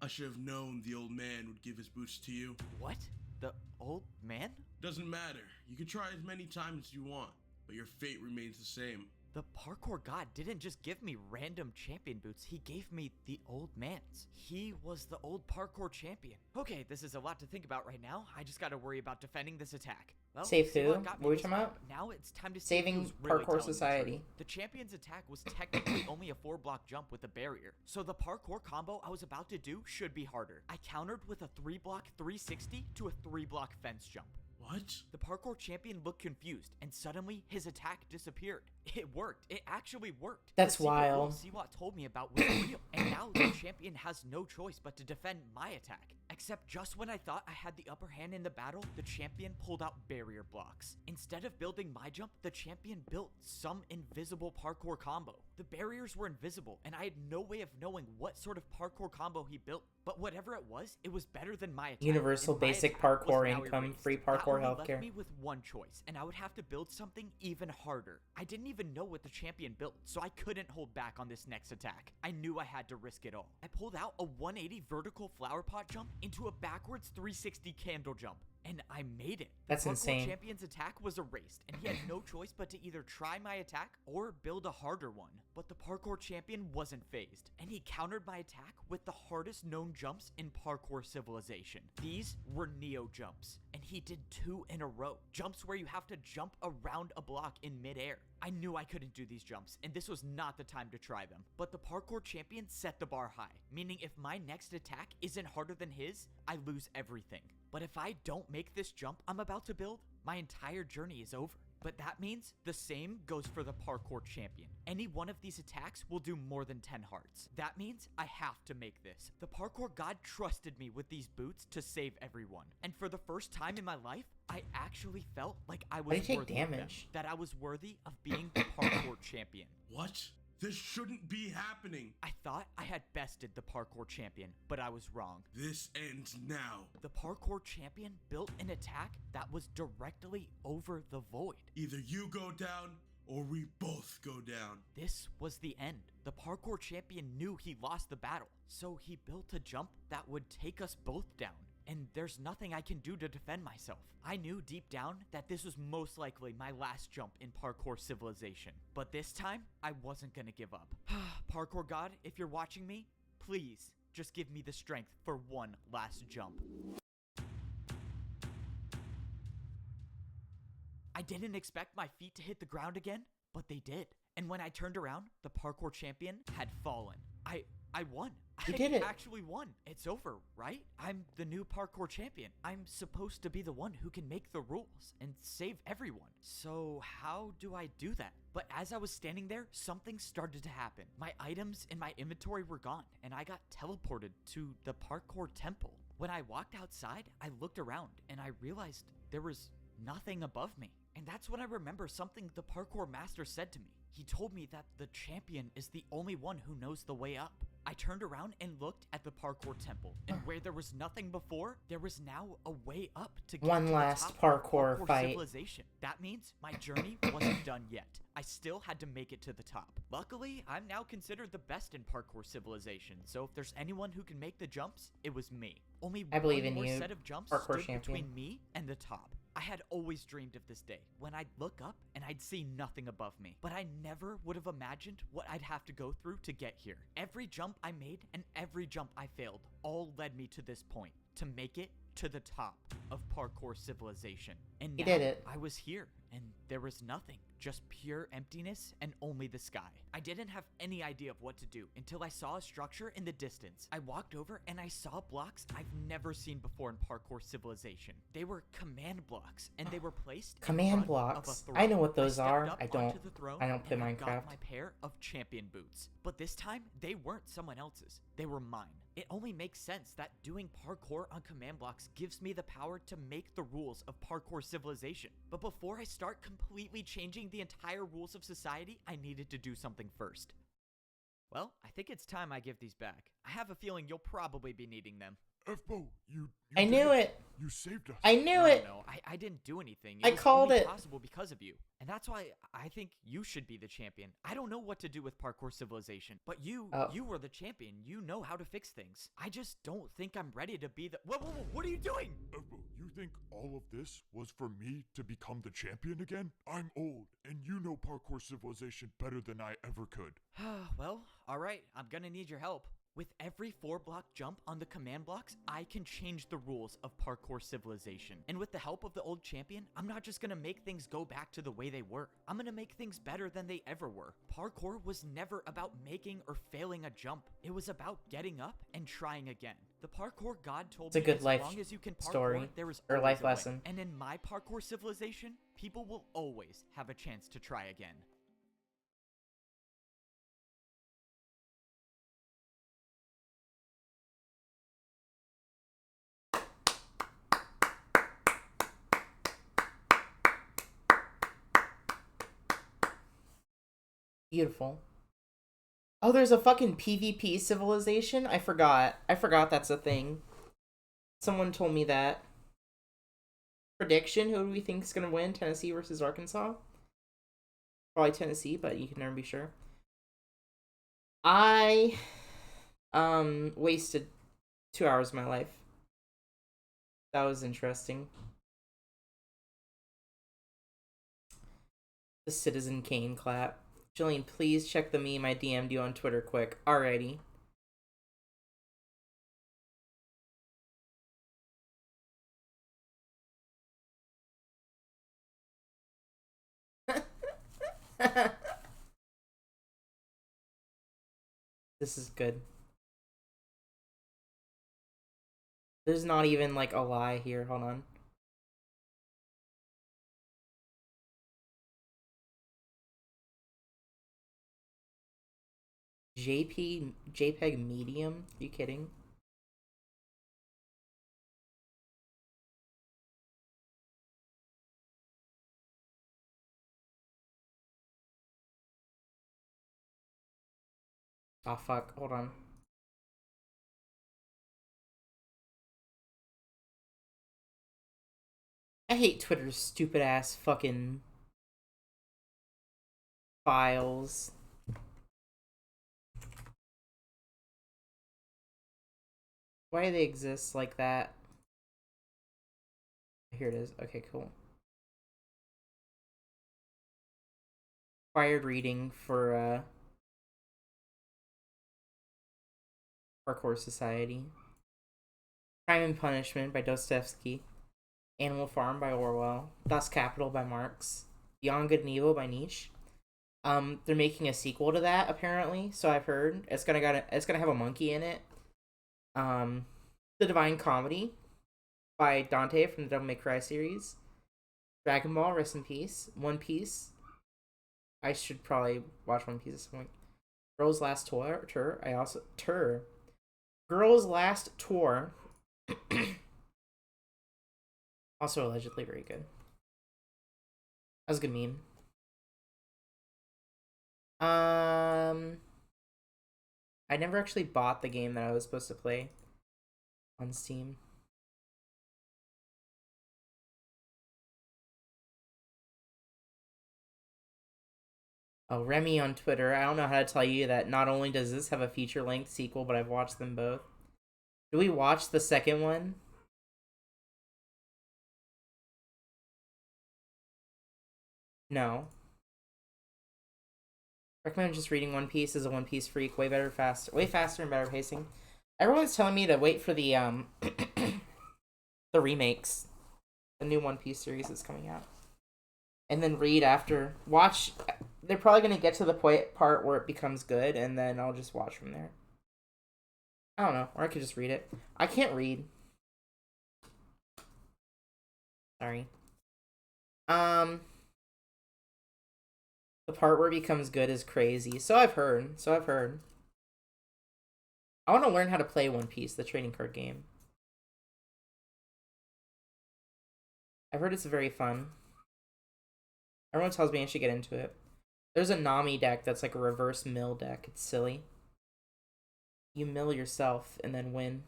Speaker 10: I should have known the old man would give his boots to you.
Speaker 3: What? The old man?
Speaker 10: Doesn't matter. You can try as many times as you want, but your fate remains the same.
Speaker 3: The parkour god didn't just give me random champion boots, he gave me the old man's. He was the old parkour champion. Okay, this is a lot to think about right now. I just gotta worry about defending this attack. Well,
Speaker 1: Save
Speaker 3: see
Speaker 1: who?
Speaker 3: what got me
Speaker 1: What are we
Speaker 3: this
Speaker 1: talking
Speaker 3: far.
Speaker 1: about?
Speaker 3: Now it's time to see
Speaker 1: Saving
Speaker 3: who's really
Speaker 1: Parkour
Speaker 3: telling the truth.
Speaker 1: Society.
Speaker 3: The champion's attack was technically only a 4-block jump with a barrier, so the parkour combo I was about to do should be harder. I countered with a 3-block 360 to a 3-block fence jump.
Speaker 10: What?
Speaker 3: The parkour champion looked confused, and suddenly his attack disappeared. It worked. It actually worked.
Speaker 1: That's
Speaker 3: The secret rule
Speaker 1: wild.
Speaker 3: Siwat told me about was real, and now the champion has no choice but to defend my attack. Except just when I thought I had the upper hand in the battle, the champion pulled out barrier blocks. Instead of building my jump, the champion built some invisible parkour combo. The barriers were invisible, and I had no way of knowing what sort of parkour combo he built. But whatever it was better than my attack.
Speaker 1: Universal
Speaker 3: and my
Speaker 1: basic
Speaker 3: attack was
Speaker 1: parkour
Speaker 3: now
Speaker 1: income,
Speaker 3: erased.
Speaker 1: free
Speaker 3: That
Speaker 1: parkour
Speaker 3: only left
Speaker 1: healthcare.
Speaker 3: me with one choice, and I would have to build something even harder. I didn't even know what the champion built, so I couldn't hold back on this next attack. I knew I had to risk it all. I pulled out a 180 vertical flower pot jump into a backwards 360 candle jump. And I made it.
Speaker 1: That's
Speaker 3: the parkour
Speaker 1: insane.
Speaker 3: champion's attack was erased, and he had no choice but to either try my attack or build a harder one. But the parkour champion wasn't phased, and he countered my attack with the hardest known jumps in parkour civilization. These were Neo jumps, and he did 2 in a row. Jumps where you have to jump around a block in midair. I knew I couldn't do these jumps, and this was not the time to try them. But the parkour champion set the bar high, meaning if my next attack isn't harder than his, I lose everything. But if I don't make this jump I'm about to build, my entire journey is over. But that means the same goes for the parkour champion. Any one of these attacks will do more than 10 hearts. That means I have to make this. The parkour god trusted me with these boots to save everyone. And for the first time in my life, I actually felt like I was
Speaker 1: Why did you take
Speaker 3: worthy of them,
Speaker 1: damage?
Speaker 3: that I was worthy of being the parkour champion.
Speaker 10: What? This shouldn't be happening.
Speaker 3: I thought I had bested the parkour champion, but I was wrong.
Speaker 10: This ends now.
Speaker 3: The parkour champion built an attack that was directly over the void.
Speaker 10: Either you go down or we both go down.
Speaker 3: This was the end. The parkour champion knew he lost the battle, so he built a jump that would take us both down. And there's nothing I can do to defend myself. I knew deep down that this was most likely my last jump in Parkour Civilization. But this time, I wasn't gonna give up. Parkour God, if you're watching me, please just give me the strength for one last jump. I didn't expect my feet to hit the ground again, but they did. And when I turned around, the parkour champion had fallen. I won.
Speaker 1: You did it.
Speaker 3: I actually won. It's over, right? I'm the new parkour champion. I'm supposed to be the one who can make the rules and save everyone. So how do I do that? But as I was standing there, something started to happen. My items in my inventory were gone, and I got teleported to the parkour temple. When I walked outside, I looked around, and I realized there was nothing above me. And that's when I remember something the parkour master said to me. He told me that the champion is the only one who knows the way up. I turned around and looked at the parkour temple, and where there was nothing before, there was now a way up to get
Speaker 1: One
Speaker 3: to
Speaker 1: last
Speaker 3: the top of
Speaker 1: parkour fight.
Speaker 3: Civilization. That means my journey wasn't done yet. I still had to make it to the top. Luckily, I'm now considered the best in Parkour Civilization, so if there's anyone who can make the jumps, it was me. Only
Speaker 1: I believe
Speaker 3: one
Speaker 1: in
Speaker 3: more
Speaker 1: you,
Speaker 3: set of jumps
Speaker 1: parkour
Speaker 3: stood
Speaker 1: champion.
Speaker 3: between me and the top. I had always dreamed of this day, when I'd look up and I'd see nothing above me. But I never would have imagined what I'd have to go through to get here. Every jump I made and every jump I failed all led me to this point, to make it to the top of Parkour Civilization. And
Speaker 1: You
Speaker 3: now
Speaker 1: did it.
Speaker 3: I was here, and there was nothing, just pure emptiness and only the sky. I didn't have any idea of what to do until I saw a structure in the distance. I walked over and I saw blocks I've never seen before in Parkour Civilization. They were command blocks, and they were placed in
Speaker 1: Command
Speaker 3: front of a
Speaker 1: blocks?
Speaker 3: throne.
Speaker 1: I know what those
Speaker 3: stepped
Speaker 1: are.
Speaker 3: up
Speaker 1: I don't-
Speaker 3: onto the throne
Speaker 1: I don't play
Speaker 3: and I
Speaker 1: Minecraft.
Speaker 3: got my pair of champion boots. But this time, they weren't someone else's. They were mine. It only makes sense that doing parkour on command blocks gives me the power to make the rules of Parkour Civilization. But before I start completely changing the entire rules of society, I needed to do something first. Well, I think it's time I give these back. I have a feeling you'll probably be needing them.
Speaker 4: F-Bo, you
Speaker 1: I
Speaker 4: did
Speaker 1: knew it.
Speaker 4: You saved us.
Speaker 1: I knew it.
Speaker 3: No, I didn't do anything.
Speaker 1: I
Speaker 3: was
Speaker 1: called
Speaker 3: only
Speaker 1: it.
Speaker 3: possible because of you. And that's why I think you should be the champion. I don't know what to do with Parkour Civilization, but you were the champion. You know how to fix things. I just don't think I'm ready to be the— Whoa, what are you doing?
Speaker 4: F-Bo, you think all of this was for me to become the champion again? I'm old, and you know Parkour Civilization better than I ever could.
Speaker 3: Well, alright, I'm gonna need your help. With every 4-block jump on the command blocks, I can change the rules of Parkour Civilization. And with the help of the old champion, I'm not just gonna make things go back to the way they were. I'm gonna make things better than they ever were. Parkour was never about making or failing a jump. It was about getting up and trying again. The parkour god told
Speaker 1: It's a
Speaker 3: me
Speaker 1: good
Speaker 3: as
Speaker 1: life
Speaker 3: long as you can parkour,
Speaker 1: story,
Speaker 3: there is
Speaker 1: or
Speaker 3: always
Speaker 1: life
Speaker 3: a way.
Speaker 1: lesson.
Speaker 3: And in my Parkour Civilization, people will always have a chance to try again.
Speaker 1: Beautiful. Oh, there's a fucking PvP civilization? I forgot. I forgot that's a thing. Someone told me that. Prediction, who do we think is going to win? Tennessee versus Arkansas? Probably Tennessee, but you can never be sure. I wasted 2 hours of my life. That was interesting. The Citizen Kane clap. Jolene, please check the meme I DM'd you on Twitter quick. Alrighty. This is good. There's not even like a lie here. Hold on. JPEG medium? Are you kidding? Oh fuck, hold on. I hate Twitter's stupid ass fucking files. Why do they exist like that? Here it is. Okay, cool. Required reading for Parkour Society. Crime and Punishment by Dostoevsky. Animal Farm by Orwell. Das Kapital by Marx. Beyond Good and Evil by Nietzsche. They're making a sequel to that apparently, so I've heard. It's gonna have a monkey in it. The Divine Comedy by Dante from the Devil May Cry series. Dragon Ball, rest in peace. One Piece. I should probably watch One Piece at some point. Girls Last Tour. Girls Last Tour. Also allegedly very good. That was a good meme. I never actually bought the game that I was supposed to play on Steam. Oh, Remy on Twitter. I don't know how to tell you that not only does this have a feature-length sequel, but I've watched them both. Did we watch the second one? No. Recommend just reading One Piece as a One Piece freak. Way faster and better pacing. Everyone's telling me to wait for the the remakes. The new One Piece series is coming out. And then read after. Watch. They're probably going to get to the part where it becomes good, and then I'll just watch from there. I don't know. Or I could just read it. I can't read. Sorry. The part where it becomes good is crazy. So I've heard. I want to learn how to play One Piece, the trading card game. I've heard it's very fun. Everyone tells me I should get into it. There's a Nami deck that's like a reverse mill deck. It's silly. You mill yourself and then win.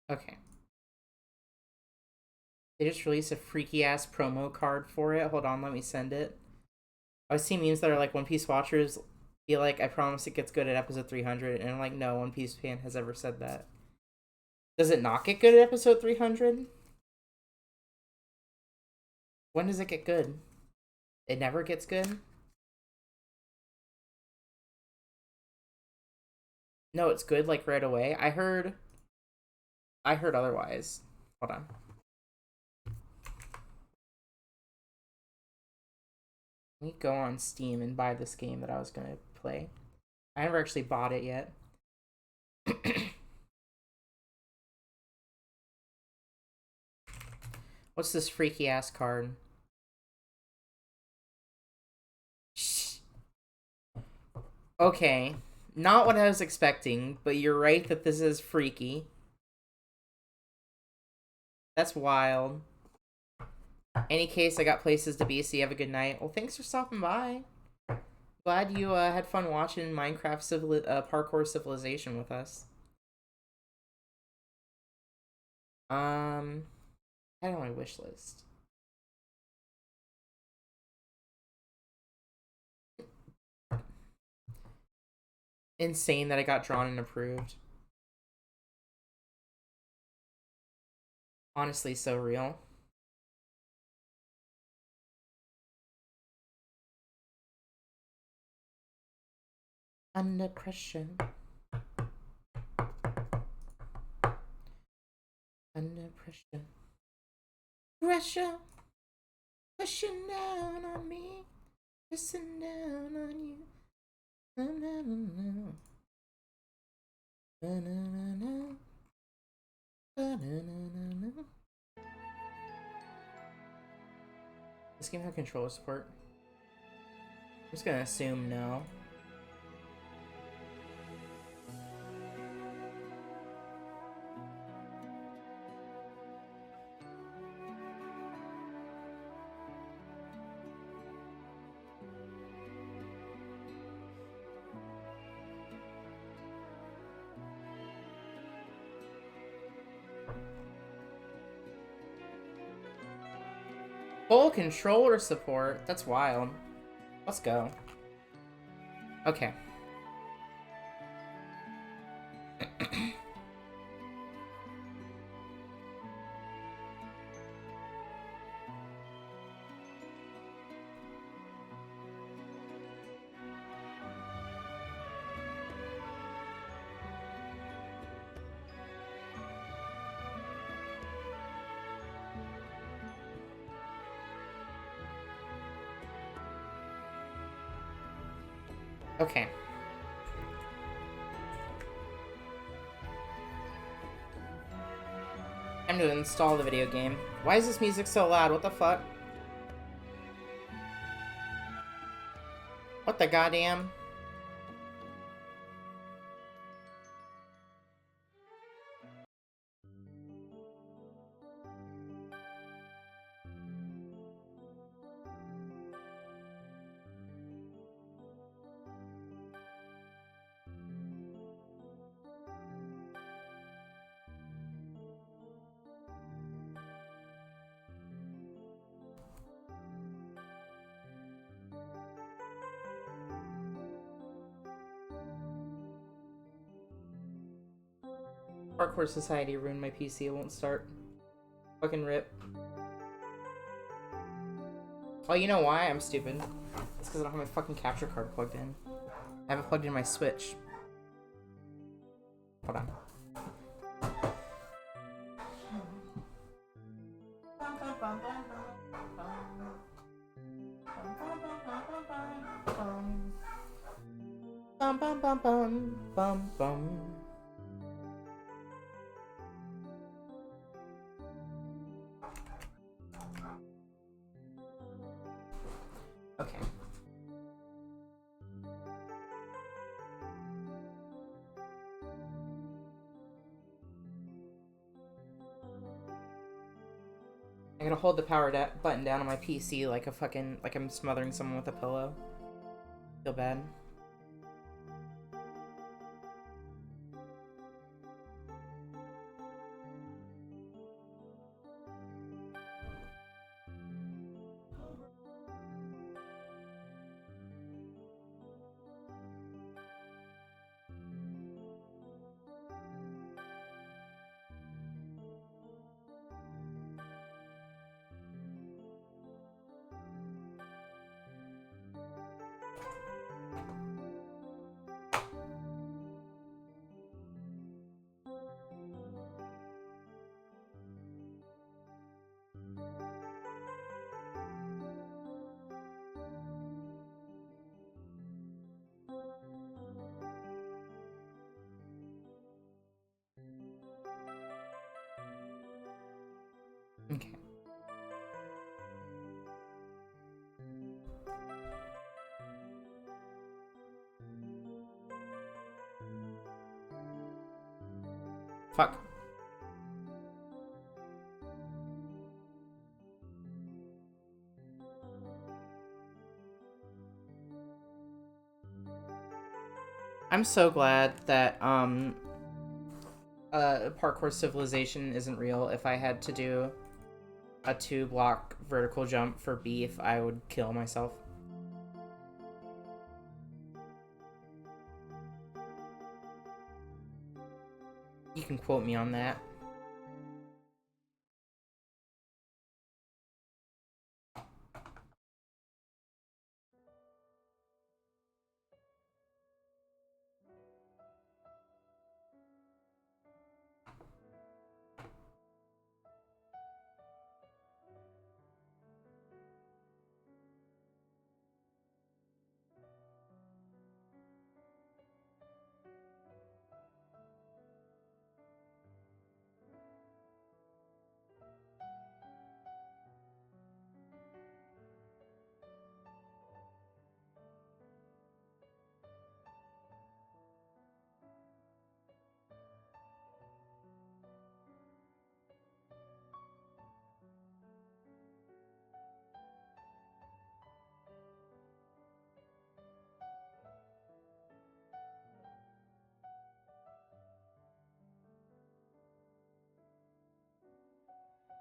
Speaker 1: Okay. They just released a freaky ass promo card for it. Hold on, let me send it. I've seen memes that are like One Piece watchers be like, I promise it gets good at episode 300. And I'm like, no One Piece fan has ever said that. Does it not get good at episode 300? When does it get good? It never gets good? No, it's good like right away. I heard otherwise. Hold on. Let me go on Steam and buy this game that I was gonna play. I never actually bought it yet. What's this freaky ass card? Okay, not what I was expecting, but you're right that this is freaky. That's wild. Any case, I got places to be, so you have a good night. Well, thanks for stopping by. Glad you had fun watching Minecraft Parkour Civilization with us. Add on my wish list. Insane that I got drawn and approved. Honestly, so real. Under pressure. Under pressure. Pressure. Pushing down on me. Pressing down on you. Na, na, na, na. Na, na, na, na. Na, na, na, na. This game have controller support? I'm just gonna assume no. Full controller support? That's wild. Let's go. Okay. Okay. Time to install the video game. Why is this music so loud? What the fuck? What the goddamn? Parkour Society ruined my PC, it won't start. Fucking rip. Oh, you know why? I'm stupid. It's because I don't have my fucking capture card plugged in. I have it plugged in my Switch. Hold on. Bum bum bum bum bum bum. Okay. I gotta hold the power button down on my PC like a fucking, like I'm smothering someone with a pillow. Feel bad. Okay. Fuck. I'm so glad that Parkour Civilization isn't real. If I had to do a 2-block vertical jump for beef, I would kill myself. You can quote me on that.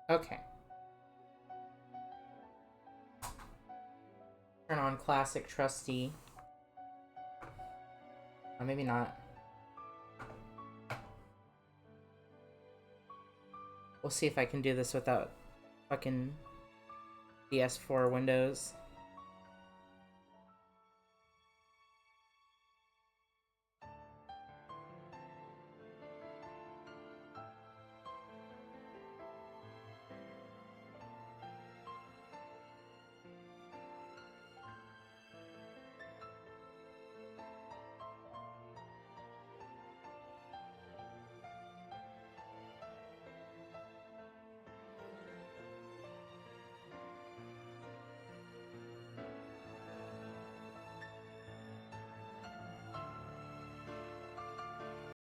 Speaker 1: Okay. Turn on classic trusty. Or maybe not. We'll see if I can do this without fucking PS4 Windows.